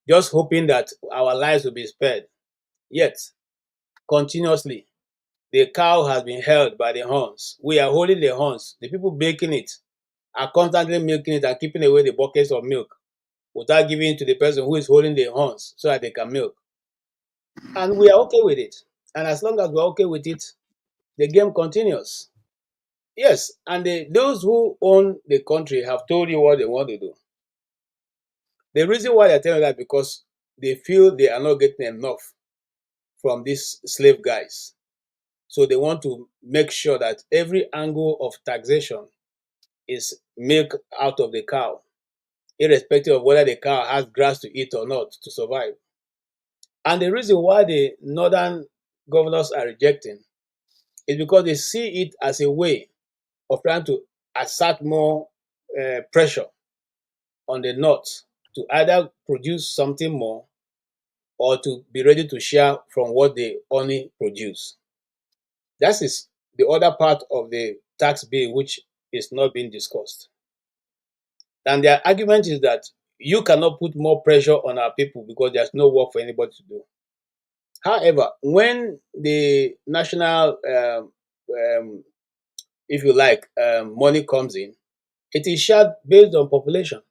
Just hoping that our lives will be spared. Yet, continuously, the cow has been held by the horns. We are holding the horns. The people baking it are constantly milking it and keeping away the buckets of milk without giving it to the person who is holding the horns so that they can milk. And we are okay with it. And as long as we're okay with it, the game continues. Yes, and those who own the country have told you what they want to do. The reason why they're telling that because they feel they are not getting enough from these slave guys. So they want to make sure that every angle of taxation is milk out of the cow, irrespective of whether the cow has grass to eat or not to survive. And the reason why the northern governors are rejecting is because they see it as a way of trying to assert more pressure on the North to either produce something more or to be ready to share from what they only produce. That is the other part of the tax bill which is not being discussed. And their argument is that you cannot put more pressure on our people because there's no work for anybody to do. However, when the national, if you like, money comes in, it is shared based on population.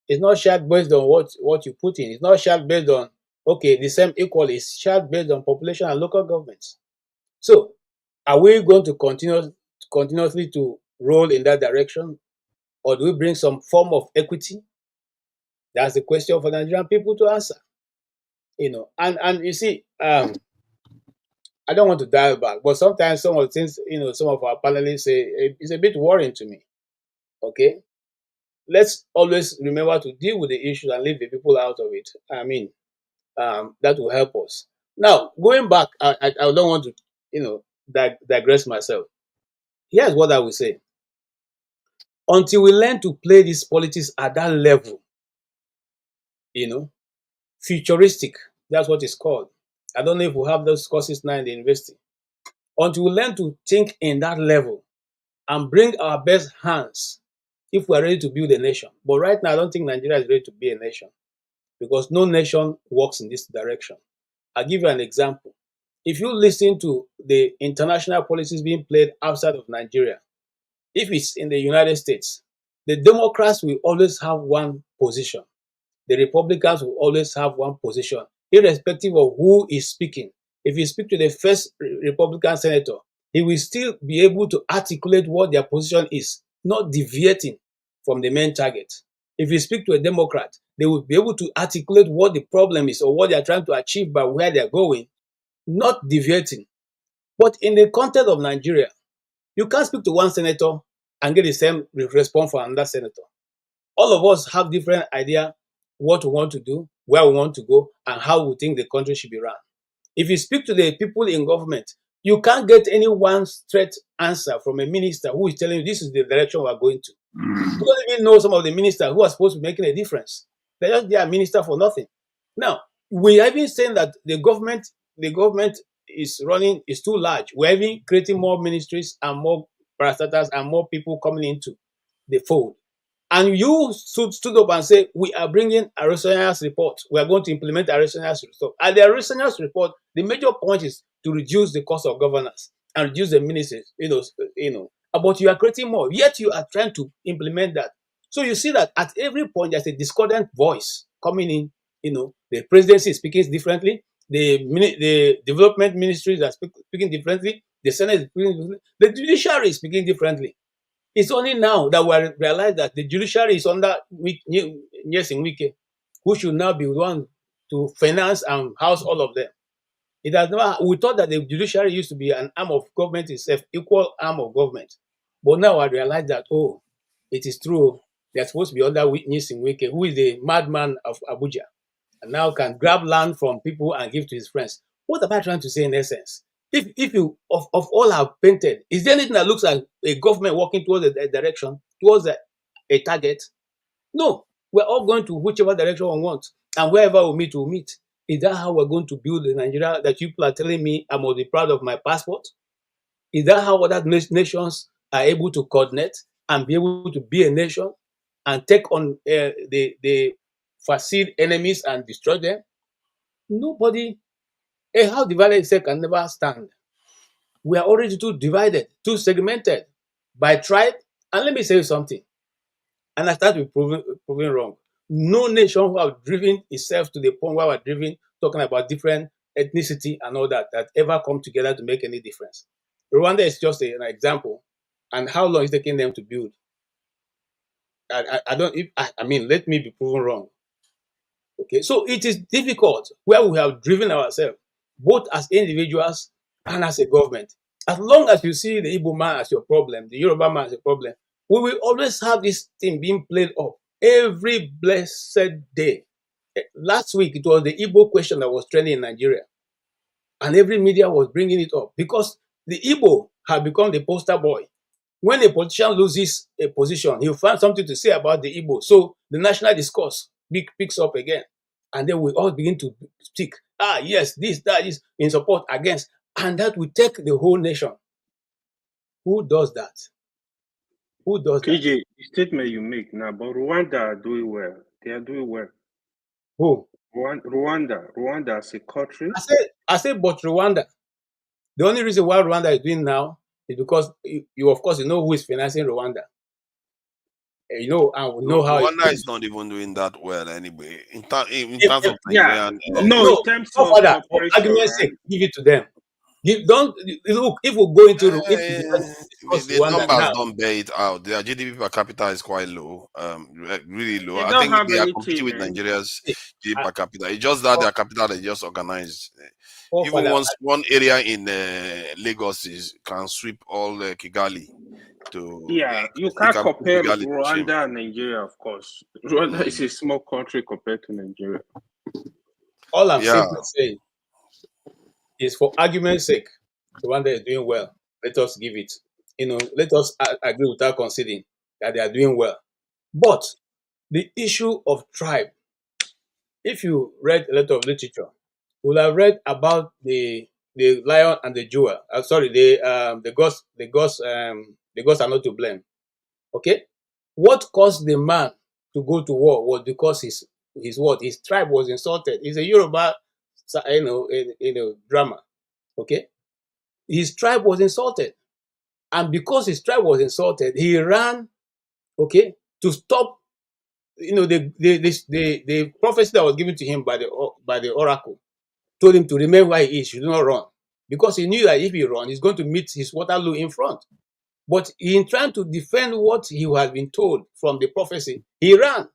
It's not shared based on what you put in. It's not shared based on, okay, the same equal. It's shared based on population and local governments. So, are we going to continuously to roll in that direction, or do we bring some form of equity? That's the question for Nigerian people to answer. And you see, I don't want to dial back, but sometimes some of the things, some of our panelists say, it's a bit worrying to me. Okay? Let's always remember to deal with the issues and leave the people out of it. I mean, that will help us. Now, going back, I don't want to, digress myself. Here's what I will say. Until we learn to play this politics at that level, futuristic, that's what it's called. I don't know if we have those courses now in the university. Until we learn to think in that level and bring our best hands if we're ready to build a nation. But right now, I don't think Nigeria is ready to be a nation because no nation works in this direction. I'll give you an example. If you listen to the international policies being played outside of Nigeria, if it's in the United States, the Democrats will always have one position. The Republicans will always have one position, irrespective of who is speaking. If you speak to the first Republican senator, he will still be able to articulate what their position is, not deviating from the main target. If you speak to a Democrat, they will be able to articulate what the problem is or what they are trying to achieve by where they are going, not deviating. But in the context of Nigeria, you can't speak to one senator and get the same response from another senator. All of us have different idea what we want to do, where we want to go, and how we think the country should be run. If you speak to the people in government, you can't get any one straight answer from a minister who is telling you this is the direction we are going to. You don't even know some of the ministers who are supposed to be making a difference. They are minister for nothing. Now, we are even saying that the government is too large. We're even creating more ministries and more parastatals and more people coming into the fold. And you stood up and say, we are bringing Aristona's report. We are going to implement Aristona's report. At the Aristona's report, the major point is to reduce the cost of governance and reduce the ministries, but you are creating more, yet you are trying to implement that. So you see that at every point, there's a discordant voice coming in. The presidency is speaking differently. The development ministries are speaking differently. The Senate is speaking differently. The judiciary is speaking differently. It's only now that we realize that the judiciary is under Wike, who should now be one to finance and house all of them. It has never. We thought that the judiciary used to be an arm of government itself, equal arm of government. But now I realize that, it is true. They're supposed to be under Wike, who is the madman of Abuja, and now can grab land from people and give to his friends. What am I trying to say in essence? If you of all have painted, is there anything that looks like a government working towards a direction, towards a target? No, we're all going to whichever direction we want, and wherever we meet, we'll meet. Is that how we're going to build the Nigeria that people are telling me I must be proud of my passport? Is that how other nations are able to coordinate and be able to be a nation and take on the perceived enemies and destroy them? Nobody. A house divided itself can never stand. We are already too divided, too segmented by tribe. And let me say something. And I start with proving wrong. No nation who have driven itself to the point where we're driven, talking about different ethnicity and all that ever come together to make any difference. Rwanda is just an example. And how long is it taking them to build? Let me be proven wrong. Okay, so it is difficult where we have driven ourselves, both as individuals and as a government. As long as you see the Igbo man as your problem, the Yoruba man as a problem, we will always have this thing being played up every blessed day. Last week, it was the Igbo question that was trending in Nigeria. And every media was bringing it up because the Igbo have become the poster boy When a politician loses a position, he'll find something to say about the Igbo. So the national discourse picks up again. And then we all begin to speak. Ah, yes, this, that is in support, against. And that will take the whole nation. Who does that? Who does KJ, that? the statement you make now, but Rwanda are doing well. They are doing well. Who? Rwanda as a country. I said, but Rwanda. The only reason why Rwanda is doing now is because you of course, you know who is financing Rwanda. You know, and we know how Rwanda is not even doing that well anyway. In terms of Nigerian, in terms of for argument's sake, give it to them. Don't look if we go into the numbers don't bear it out. Their GDP per capita is quite low, really low. I think they are competing with Nigeria's GDP per capita. It's just that their capital is just organized. Even once one area in Lagos can sweep all Kigali. You can't compare Rwanda and Nigeria, of course. Rwanda is a small country compared to Nigeria. All I'm simply saying is, for argument's sake, Rwanda is doing well. Let us give it. Let us agree without conceding that they are doing well. But the issue of tribe, if you read a lot of literature, you will have read about the lion and the jewel. The gods are not to blame. Okay, what caused the man to go to war was because his tribe was insulted. It's a Yoruba, drama. Okay, his tribe was insulted, and because his tribe was insulted, he ran. Okay, to stop. The prophecy that was given to him by the oracle told him to remain where he is. He should not run, because he knew that if he runs, he's going to meet his Waterloo in front. But in trying to defend what he had been told from the prophecy, he ran.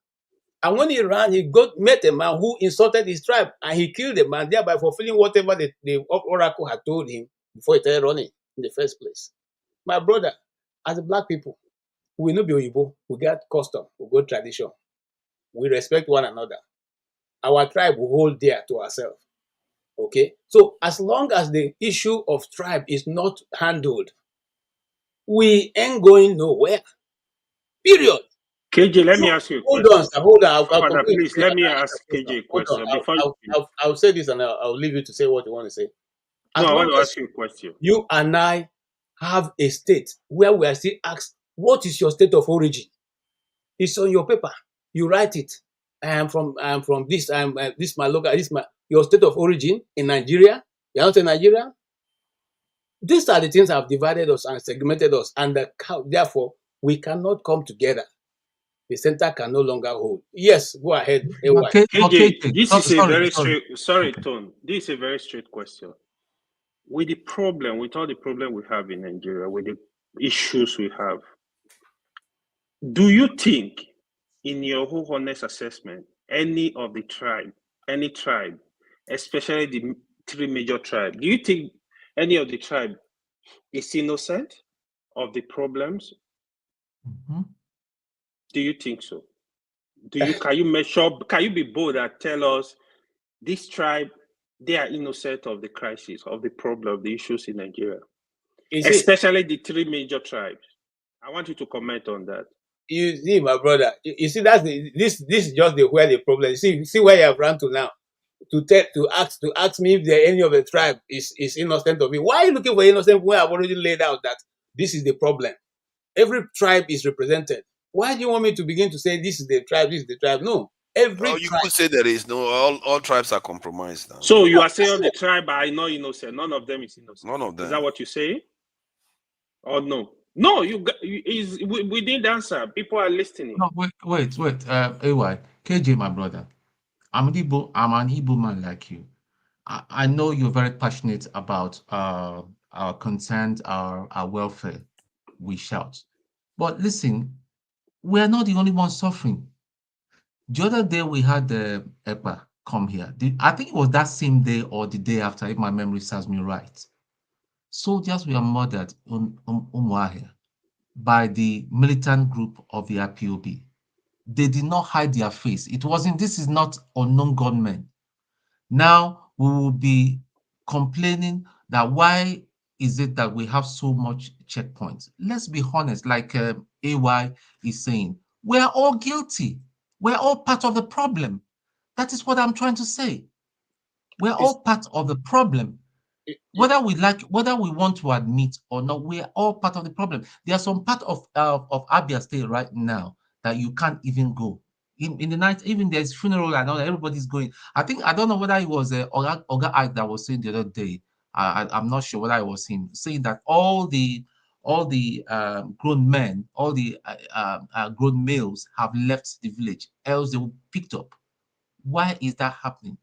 And when he ran, he met a man who insulted his tribe, and he killed the man, thereby fulfilling whatever the oracle had told him before he started running in the first place. My brother, as a black people, we know be Oyibo, we got custom, we got tradition. We respect one another. Our tribe will hold dear to ourselves. Okay? So as long as the issue of tribe is not handled, we ain't going nowhere. Period. KJ, let me ask you a question. Hold on. Father, please, let me ask KJ a question. I'll say this and I'll leave you to say what you want to say. I want to ask you a question. You and I have a state where we are still asked, what is your state of origin? It's on your paper. You write it. I am from this. This my local. Your state of origin in Nigeria. You're not in Nigeria. These are the things that have divided us and segmented us, and therefore we cannot come together. The center can no longer hold. Yes, go ahead. KJ, this is a very straight. Sorry, Tone. This is a very straight question. With all the problem we have in Nigeria, with the issues we have, do you think, in your whole honest assessment, any tribe, especially the three major tribes, do you think any of the tribe is innocent of the problems? Mm-hmm. Do you think so? Can you be bold and tell us this tribe, they are innocent of the crisis, of the problem, the issues in Nigeria? Especially the three major tribes. I want you to comment on that. You see, my brother, you see this is just where the problem is. See where you have run to now. To ask me if any of the tribe is innocent of it. Why are you looking for innocent when I've already laid out that this is the problem? Every tribe is represented. Why do you want me to begin to say this is the tribe, this is the tribe? No. You could say there is no, all tribes are compromised now. So you are saying all the tribe are not innocent. None of them is innocent. None of them. Is that what you say? Or no? No, we didn't answer. People are listening. No, wait. AY, KJ, my brother. I'm an Igbo man like you. I know you're very passionate about our concerns, our welfare. We shout. But listen, we're not the only ones suffering. The other day we had the EPA come here. I think it was that same day or the day after, if my memory serves me right. Soldiers were murdered on Umuahia by the militant group of the IPOB. They did not hide their face. This is not unknown gunmen. Now we will be complaining that why is it that we have so much checkpoints? Let's be honest, like AY is saying, we're all guilty. We're all part of the problem. That is what I'm trying to say. We're all part of the problem. Whether we want to admit or not, we're all part of the problem. There are some part of Abia State right now that you can't even go. In the night, even there's funeral and all, everybody's going. I don't know whether it was Oga Ike that was saying the other day. I'm not sure whether it was him saying that all the grown men, all the grown males have left the village, else they will be picked up. Why is that happening?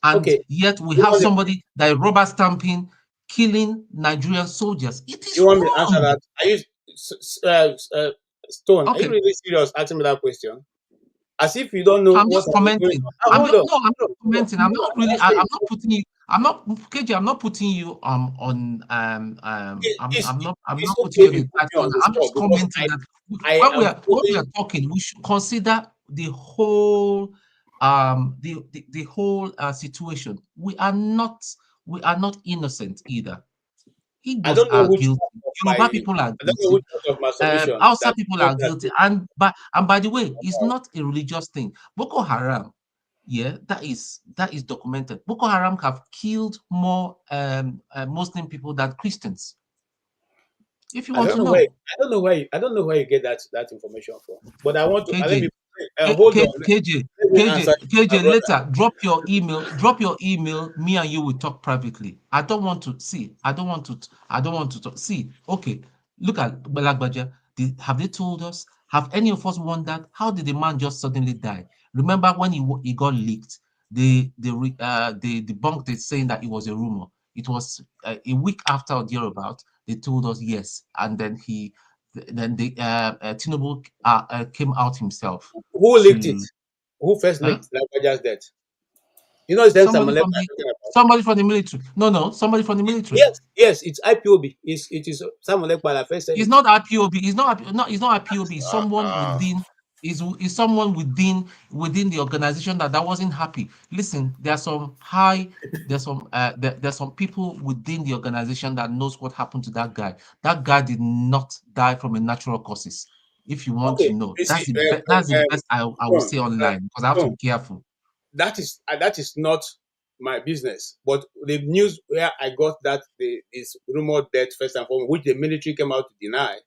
And yet we have somebody that is rubber stamping, killing Nigerian soldiers. It is You want me wrong. to answer that? Are you Stone? Are you really serious asking me that question? As if you don't know. I'm just commenting. I'm not commenting. I'm not really. I'm not putting you. I'm not KJ. I'm not putting you I'm not putting you on the platform. I'm just commenting that when we are talking, we should consider the whole the whole situation. We are not innocent either. Igbos are guilty. Yoruba people are guilty. Hausa people are guilty. And by the way, it's not a religious thing. Boko Haram, that is documented. Boko Haram have killed more Muslim people than Christians. If you want to know, I don't know where you get that information from. But I want to hold on. KJ, later drop your email. Me and you will talk privately. I don't want to talk. See, okay, look at Balagbaja. Have they told us? Have any of us wondered how did the man just suddenly die? Remember when he got leaked? They debunked it, saying that it was a rumor. It was a week after or thereabout. They told us yes, and then Tinubu came out himself. Who leaked it? Who first leaked Lagbaja's death? You know, somebody from the military. No, somebody from the military. Yes, it's IPOB. It is Samuel Ekpa first. It's not IPOB. It's not IPOB. It's someone within. Is someone within the organization that wasn't happy. Listen, there's some people within the organization that knows what happened to that guy. That guy did not die from a natural causes. If you want to know, that's the best I will say online, because I have to be careful. That is not my business. But the news where I got that is rumored death first and foremost, which the military came out to deny,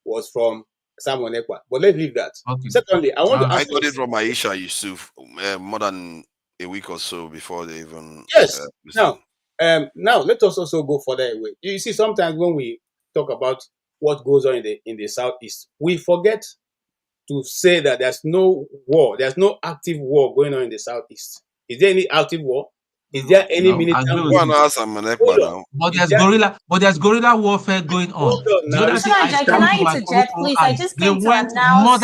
was from Samuel Ekpa. But let's leave that. Okay. Secondly, I want to ask. I got it from Aisha Yusuf more than a week or so before they even. Yes. Now let us also go further away. You see, sometimes when we talk about what goes on in the southeast, we forget to say that there's no war, there's no active war going on in the southeast. Is there any active war? Is there any militant war? But there's guerrilla warfare going on. Can I interject, please? I just came to announce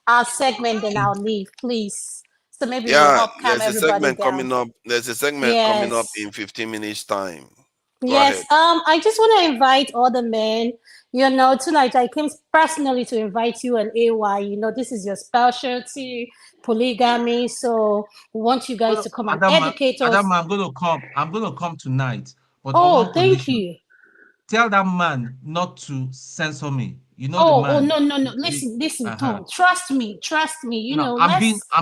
my segment, and I'll leave, please. So maybe we'll help calm everybody down. There's a segment coming up in 15 minutes time. Yes. I just want to invite all the men. You know, tonight I came personally to invite you and AY. You know, this is your specialty, polygamy. So we want you guys to come and educate us. Adam, I'm gonna come tonight. But thank you. Tell that man not to censor me. You know the man. No. Listen, Tom. Trust me. You know, I'm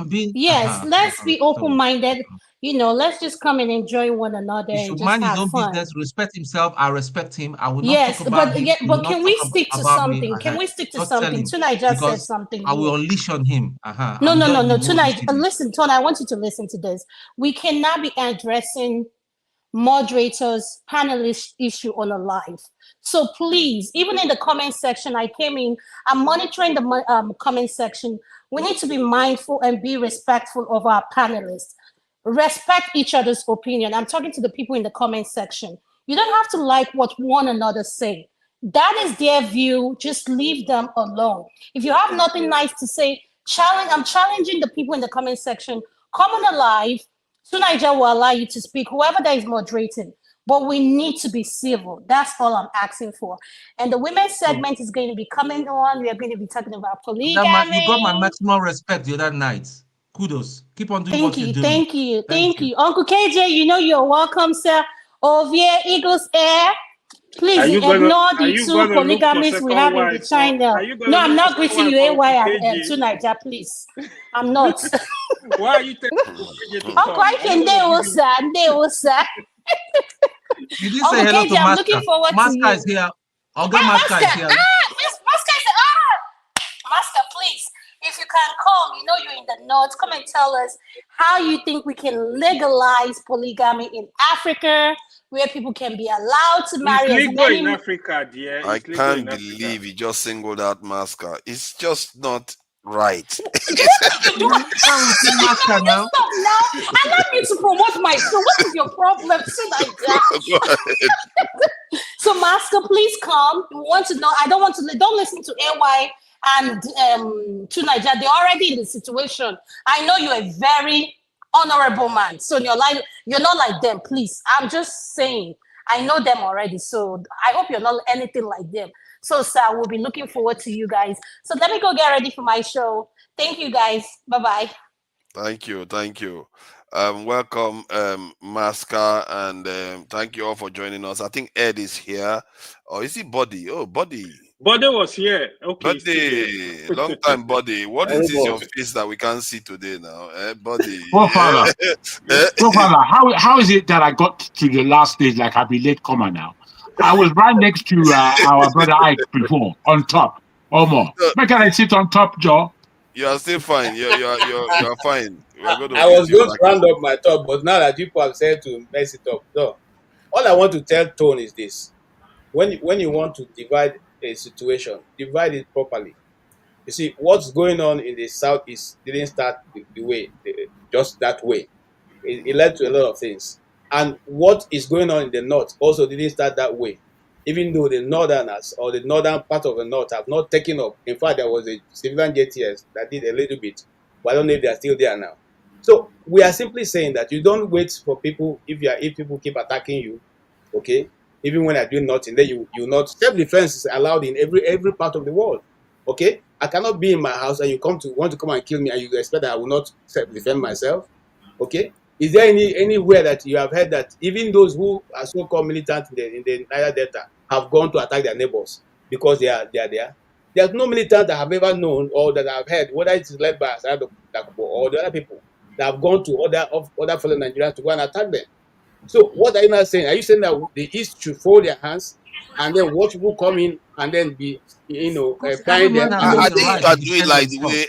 being. Yes, let's be open-minded. You know, let's just come and enjoy one another. He should mind his own business, respect himself. I respect him. I will not talk about him. But can we stick to something? Can we stick to something? Tonight just said something. I will unleash on him. No. Tonight, listen, Tony, I want you to listen to this. We cannot be addressing moderators, panelist issue on a live. So please, even in the comment section, I came in, I'm monitoring the comment section. We need to be mindful and be respectful of our panelists. Respect each other's opinion. I'm talking to the people in the comment section. You don't have to like what one another say. That is their view. Just leave them alone. If you have nothing nice to say, I'm challenging the people in the comment section. Come on live. Sunaija will allow you to speak, whoever that is moderating. But we need to be civil. That's all I'm asking for. And the women's segment is going to be coming on. We are going to be talking about polygamy. You got my maximum respect the other night. Kudos. Keep on doing what you're doing. Thank you. Uncle KJ, you know you're welcome, sir. Ovie, Eagles Air, Are please you gonna ignore are the you 2 gonna look for polygamists we second have in the wife for channel. are you No, gonna I'm look not for second greeting wife you, for AY, KJ? to Niger, please. I'm not. Why are you telling KJ to Uncle, come? I Are you can gonna give him they will say. Did you say Uncle hello KJ, to I'm Master? looking forward to Master you. is here. Oga Ah, Master Master! is here. Yes, Master is Master, please, if you can come, you know you're in the north, come and tell us how you think we can legalize polygamy in Africa, where people can be allowed to It's marry as legal in many. Africa, dear. I It's legal can't in Africa. believe he just singled out Masca. It's just not right. Master now. Stop now. Allow me to promote my show. What is your problem? So like that. Go ahead. So, Master, please come. We want to know. I don't want to. Don't listen to AY and to Niger. They're already in the situation. I know you're a very honorable man. So you're not like them. Please, I'm just saying. I know them already. So I hope you're not anything like them. So, sir, we'll be looking forward to you guys. So let me go get ready for my show. Thank you, guys. Bye bye. Thank you. Welcome, Masca, and thank you all for joining us. I think Ed is here. Or is he Buddy? Oh, Buddy. Buddy was here. Okay, Buddy, long time, Buddy. What is this your face that we can't see today now? Buddy. Forefather, Forefather, how is it that I got to the last stage like I've been late comer now? I was right next to our brother Ike before, on top, or more. Where can I sit on top, Joe? You are still fine. You're fine. We're going to I give was you going to back. round up my talk, but now that people have said to mess it up, no. All I want to tell Tone is this: when you want to divide a situation, divide it properly. You see, what's going on in the southeast didn't start just that way. It led to a lot of things, and what is going on in the north also didn't start that way. Even though the northerners or the northern part of the north have not taken up. In fact, there was a civilian JTS that did a little bit, but I don't know if they are still there now. So we are simply saying that you don't wait for people if people keep attacking you, okay? Even when I do nothing, then you not self-defense is allowed in every part of the world. Okay? I cannot be in my house and you want to come and kill me and you expect that I will not self-defend myself. Okay? Is there anywhere that you have heard that even those who are so-called militants in the Naira Delta have gone to attack their neighbors because they are there? There's no militant that I have ever known or that I've heard, whether it is led by Asad or the other people, that have gone to other fellow Nigerians to go and attack them. So what are you not saying? Are you saying that the East should fold their hands and then watch people come in and then be, buying their I think you can do it like the way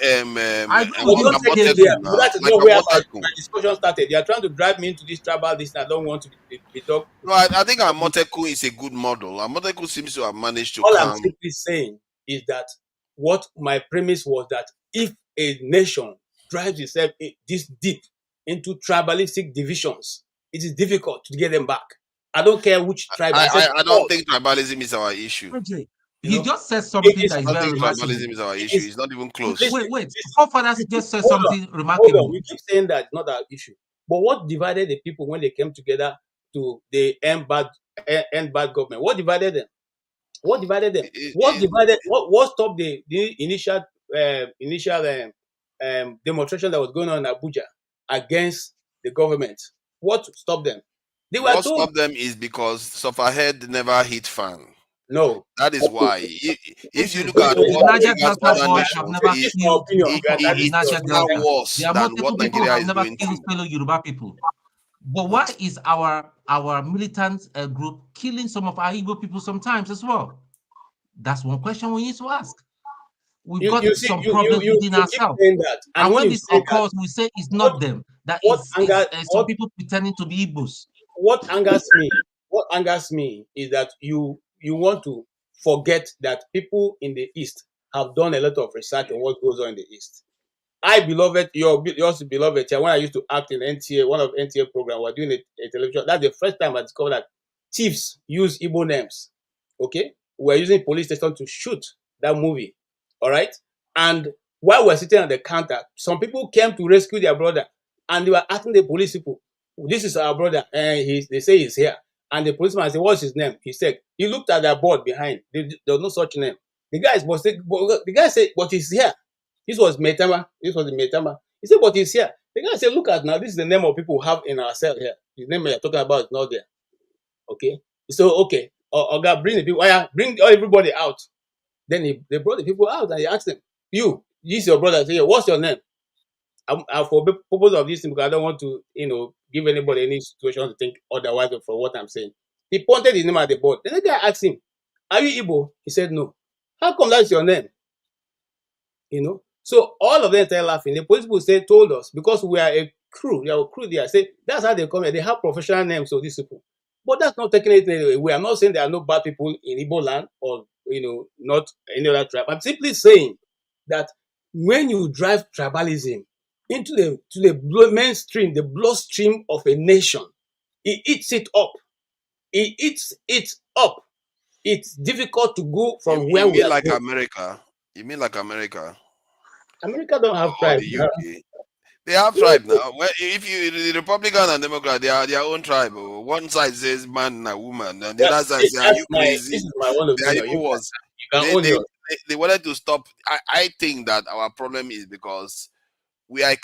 don't take it there. That is not where my discussion started. They are trying to drive me into this tribal this, and I don't want to be talked. No, I think Amoteku is a good model. Amoteku seems to have managed to All calm. I'm simply saying is that what my premise was that if a nation drives itself this deep into tribalistic divisions, it is difficult to get them back. I don't care which tribe. I don't think tribalism is our issue. Okay. He just said something that is I very think remarkable. tribalism is our issue. It's not even close. Wait. Forefathers just said something Hold remarkable. on. We keep saying that it's not our issue. But what divided the people when they came together to the end bad government? What divided them? What divided them? What stopped the initial demonstration that was going on in Abuja against the government? What stopped them? What stopped them is because Sufferhead never hit fan. No. That is why. If you look at what Niger triggers Delta other boys have nations, never killed it's far worse the than Amoteku what people Nigeria have is never going killed through. fellow Yoruba people. But why is our militant group killing some of our Igbo people sometimes as well? That's one question we need to ask. We've got some problems within ourselves. And when this occurs, we say it's not them. That is some people pretending to be Igbos. What angers me is that you want to forget that people in the East have done a lot of research on what goes on in the East. Yours beloved, when I used to act in NTA, one of NTA program, we're doing a television. That's the first time I discovered that thieves use Igbo names. Okay, we're using police station to shoot that movie. All right, and while we're sitting at the counter, some people came to rescue their brother, and they were asking the police people, "This is our brother," and they say he's here. And the policeman said, "What's his name?" He said, he looked at the board behind. There was no such name. The guy said, "But he's here." This was Metama. This was the Metama. He said, "But he's here." The guy said, "Look at now. This is the name of people who have in our cell here. The name you're talking about is not there." Okay, so okay, Oga, bring the people. Bring everybody out. Then they brought the people out and he asked them, "You, this is your brother. Say, what's your name?" For the purpose of this, because I don't want to, give anybody any situation to think otherwise from what I'm saying. He pointed his name at the board. Then the guy asked him, "Are you Igbo?" He said, "No." "How come that's your name?" So all of them started laughing. The police people told us, because we are a crew, they are a crew there. Say that's how they come here. They have professional names of these people. But that's not taking anything away. We are not saying there are no bad people in Igbo land or not any other tribe. I'm simply saying that when you drive tribalism into the mainstream, the bloodstream of a nation, it eats it up. It eats it up. It's difficult to go from where You we mean are like going. America? You mean like America? America don't have Or tribes. the UK? They have tribe now. Well, if you the Republican and Democrat, they are their own tribe. Oh. One side says man and woman, and the other side says, "Are you crazy?" This is my own They are opinion. even worse. You can own yours. They wanted to stop. I think that our problem is because we are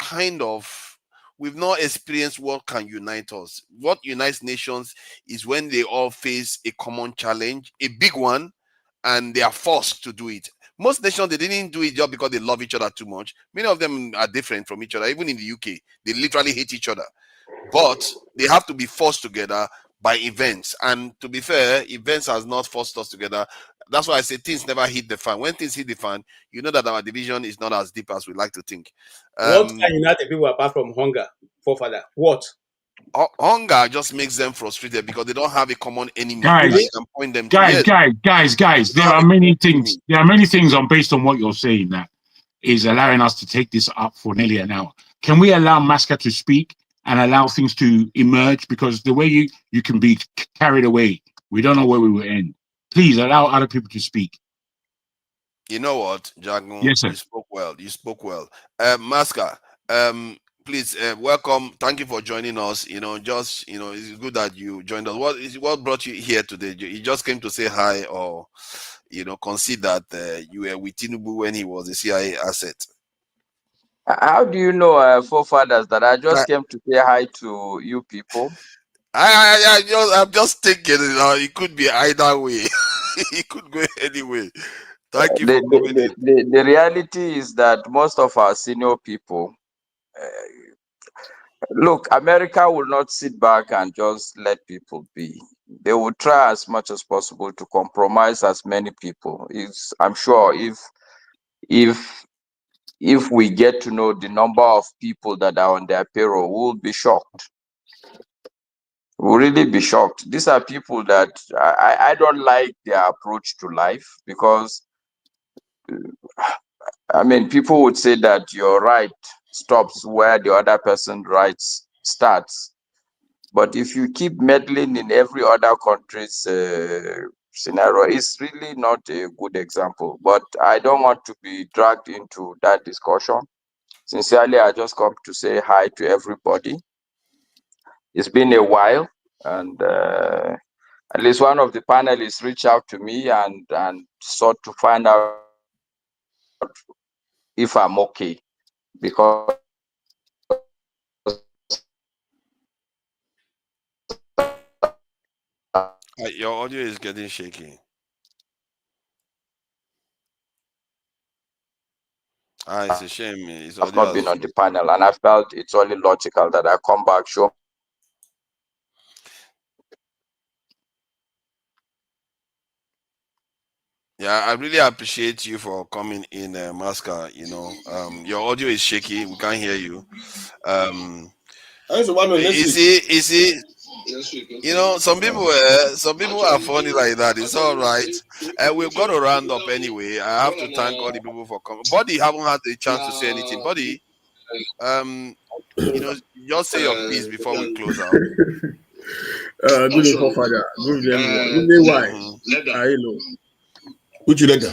we've not experienced what can unite us. What unites nations is when they all face a common challenge, a big one, and they are forced to do it. Most nations, they didn't do it just because they love each other too much. Many of them are different from each other. Even in the UK, they literally hate each other. But they have to be forced together by events. And to be fair, events has not forced us together. That's why I say things never hit the fan. When things hit the fan, you know that our division is not as deep as we like to think. What can unite the people apart from hunger, forefather? What? Hunger just makes them frustrated because they don't have a common enemy that Guys, they can point them to. Yes. guys. There are many things. There are many things based on what you're saying that is allowing us to take this up for nearly an hour. Can we allow Masca to speak and allow things to emerge? Because the way you can be carried away, we don't know where we will end. Please allow other people to speak. You know what, Jagun? Yes, sir. You spoke well. You spoke well. Masca, please welcome. Thank you for joining us. It's good that you joined us. What brought you here today? You just came to say hi, or concede that you were with Tinubu when he was a CIA asset. How do you know, forefathers, that I just came to say hi to you people? I'm just thinking, it could be either way. It could go anyway. Thank you for coming in. The reality is that most of our senior people, look, America will not sit back and just let people be. They will try as much as possible to compromise as many people. I'm sure if we get to know the number of people that are on their payroll, we'll be shocked. We'll really be shocked. These are people that I don't like their approach to life, because people would say that your right stops where the other person's rights starts. But if you keep meddling in every other country's scenario, it's really not a good example. But I don't want to be dragged into that discussion. Sincerely, I just come to say hi to everybody. It's been a while, and at least one of the panelists reached out to me and sought to find out if I'm okay, because Your audio is getting shaky. It's a shame. I've not been on the panel, and I felt it's only logical that I come back, show. Yeah, I really appreciate you for coming in, Masca. Your audio is shaky. We can't hear you. Some people are funny like that. It's all right. We've got to round up anyway. I have to thank all the people for coming. Buddy, haven't had the chance to say anything. Buddy, just say your piece before we close out. Good day, forefather. Good day, everyone. Good day, why? I know. Which letter?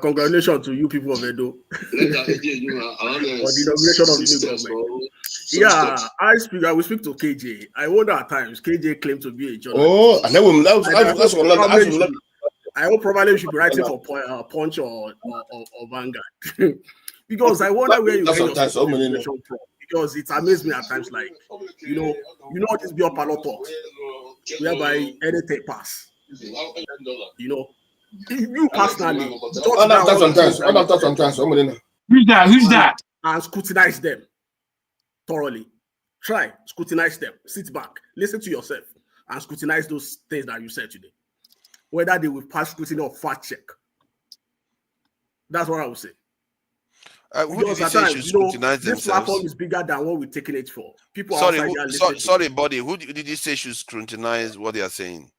Congratulations to you people of Edo on the inauguration of the new government. Yeah, I will speak to KJ. I wonder at times KJ claimed to be a journalist. I hope probably we should be writing for Punch or Vanguard. Because I wonder where you get your information from. Because it amazes me at times, like, all this beer parlor talks. whereby anything pass. You know, you personally Who's that? And scrutinize them thoroughly. Try, scrutinize them. Sit back, listen to yourself, and scrutinize those things that you said today. Whether they will pass scrutiny or fact check. That's what I would say. Who did you say should scrutinize this themselves? platform is bigger than what we're taking it for. People sorry, buddy. Who did you say should scrutinize what they are saying?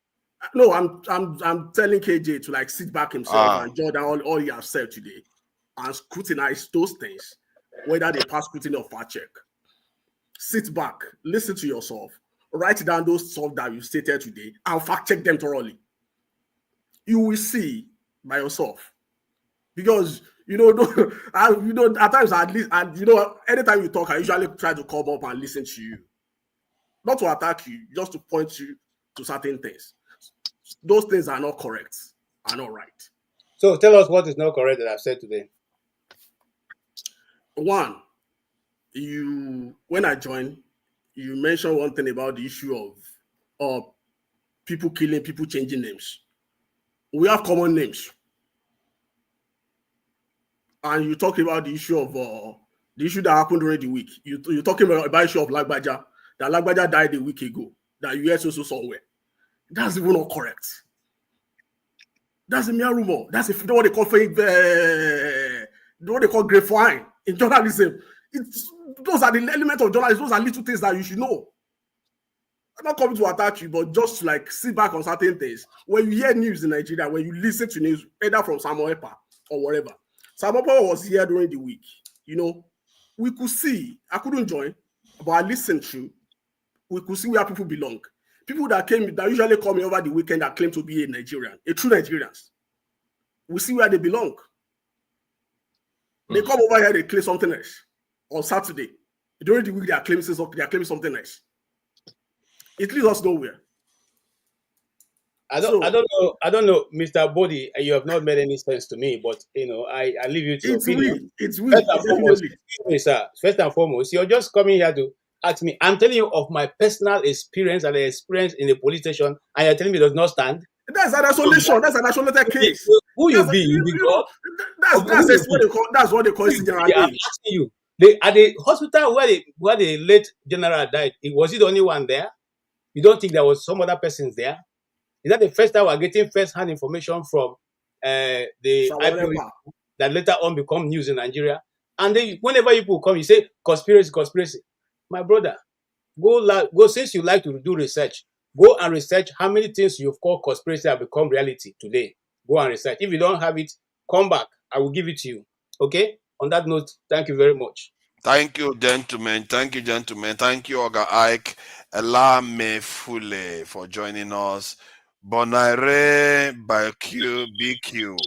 No, I'm telling KJ to like sit back himself and jot down all you have said today and scrutinize those things, whether they pass scrutiny or fact check. Sit back, listen to yourself, write down those stuff that you stated today and fact check them thoroughly. You will see by yourself. Because at times at least, and anytime you talk, I usually try to come up and listen to you. Not to attack you, just to point you to certain things. Those things are not correct, are not right. So tell us what is not correct that I've said today. One, when I joined, you mentioned one thing about the issue of people killing, people changing names. We have common names. And you talk about the issue of the issue that happened during the week. You're talking about the issue of Lagbaja, that Lagbaja died a week ago, that you heard so somewhere. That's even not correct. That's a mere rumor. That's what they call fake, what they call grapevine in journalism. Those are the elements of journalism. Those are little things that you should know. I'm not coming to attack you, but just to like sit back on certain things. When you hear news in Nigeria, when you listen to news, either from Samuel Epa or whatever. Samuel Epa was here during the week. We could see, I couldn't join, but I listened to, we could see where people belong. People that usually come over the weekend that claim to be a Nigerian, a true Nigerians. We see where they belong. They come over here, they claim something else. On Saturday, during the week, they are claiming something else. It leads us nowhere. I don't know, Mr. Bodhi. You have not made any sense to me, but I leave you to your opinion. It's weak. First and foremost, you're just coming here to ask me. I'm telling you of my personal experience and the experience in the police station, and you're telling me it does not stand. That's an isolation. That's an isolated case. Who you be? You be God? That's what they call it. I'm asking you. At the hospital where the late general died, was he the only one there? You don't think there was some other persons there? Is that the first time we're getting first-hand information from the IPO that later on become news in Nigeria? And then whenever people come, you say conspiracy. My brother, go since you like to do research, go and research how many things you've called conspiracy have become reality today. Go and research. If you don't have it, come back. I will give it to you. Okay? On that note, thank you very much. Thank you, gentlemen. Thank you, gentlemen. Thank you, Oga Ike. Elame Fule for joining us. Bonaire BQ.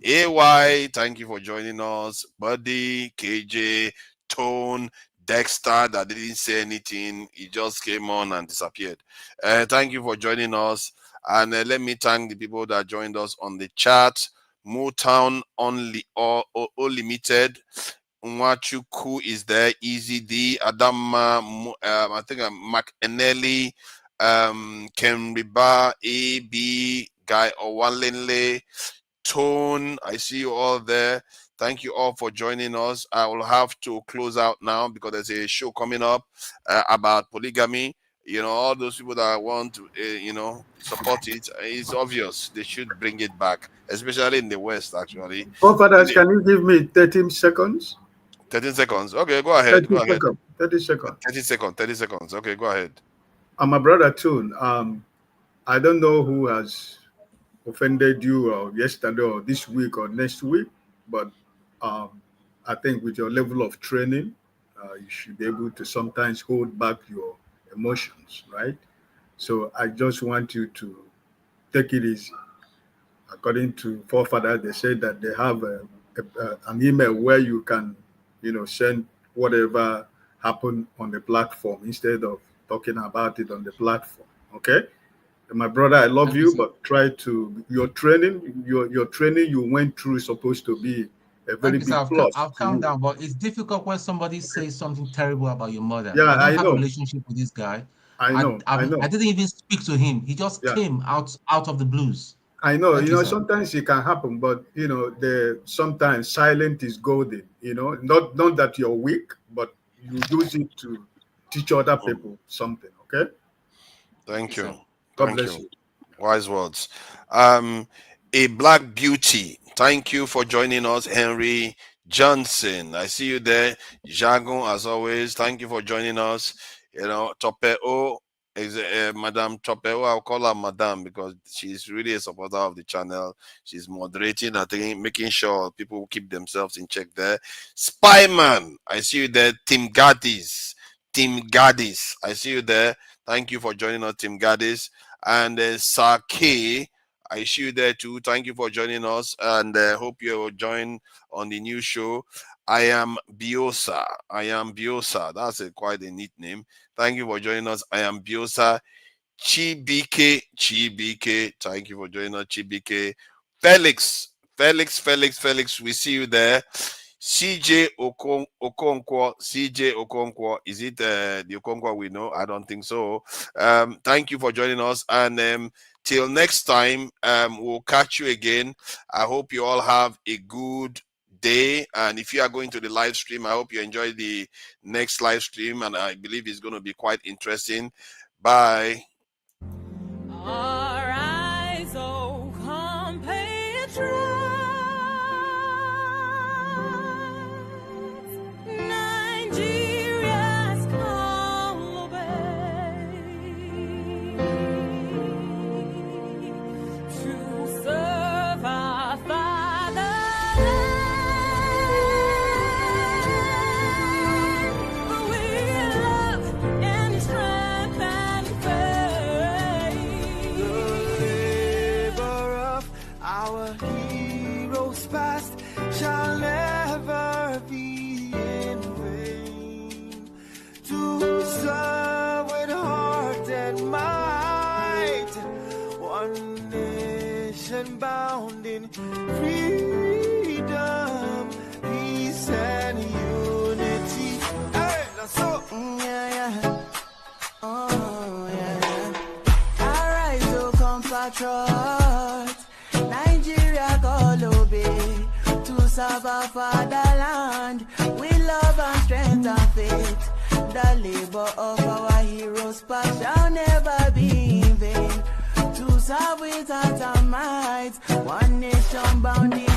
AY, thank you for joining us. Buddy, KJ, Tone, Dexter, that didn't say anything. He just came on and disappeared. Thank you for joining us. And let me thank the people that joined us on the chat. Motown Unlimited. Nwachuku is there. Easy D. Adama, I think McEnelly, Ken Riba, AB, Guy Owalenle, Tone. I see you all there. Thank you all for joining us. I will have to close out now because there's a show coming up about polygamy. All those people that want to, support it, it's obvious they should bring it back, especially in the West, actually. Oh, fathers, can you give me 13 seconds? 13 seconds. Okay, go ahead. 30 seconds. 30 seconds. Okay, go ahead. My brother Toon, I don't know who has offended you yesterday or this week or next week, but I think with your level of training, you should be able to sometimes hold back your emotions, right? So I just want you to take it easy. According to forefathers, they said that they have an email where you can, send whatever happened on the platform instead of talking about it on the platform. Okay, and my brother, I love you, but try to your training you went through is supposed to be a very big plus. I'll calm down, but it's difficult when somebody says something terrible about your mother. Yeah, I don't have know. a relationship with this guy, I know. I didn't even speak to him. He just came out of the blues. I know. Thank You know, sir. sometimes it can happen, but you know, sometimes silent is golden. You know, not that you're weak, but you use it to teach other people something. Okay. Thank you. God Thank bless you. you. Wise words. A Black Beauty. Thank you for joining us, Henry Johnson. I see you there. Jagon, as always. Thank you for joining us. You know, Topeo is Madame Topeo. I'll call her Madame because she's really a supporter of the channel. She's moderating, I think, making sure people keep themselves in check there. Spyman, I see you there. Tim Gaddis. I see you there. Thank you for joining us, Tim Gaddis. And Sake, I see you there too. Thank you for joining us, and hope you'll join on the new show. I am Biosa. That's quite a neat name. Thank you for joining us. I am Biosa. Chibike. Thank you for joining us, Chibike. Felix. We see you there. CJ Okonkwo. Is it the Okonkwo we know? I don't think so. Thank you for joining us, and till next time, we'll catch you again. I hope you all have a good day, and if you are going to the live stream, I hope you enjoy the next live stream, and I believe it's going to be quite interesting. Bye. Arise, O compatriots. Nigeria's call obey to serve our fatherland. We love and strength and faith. The labor of our heroes past shall never be in vain. To serve with heart and might, one nation bound in freedom, peace and unity. Hey, that's so. Oh yeah. Arise, O compatriots. Nigeria call obey to serve our fatherland. We love and strength and faith. The labor of our heroes past shall never be in vain. To serve with heart and might, one nation bound in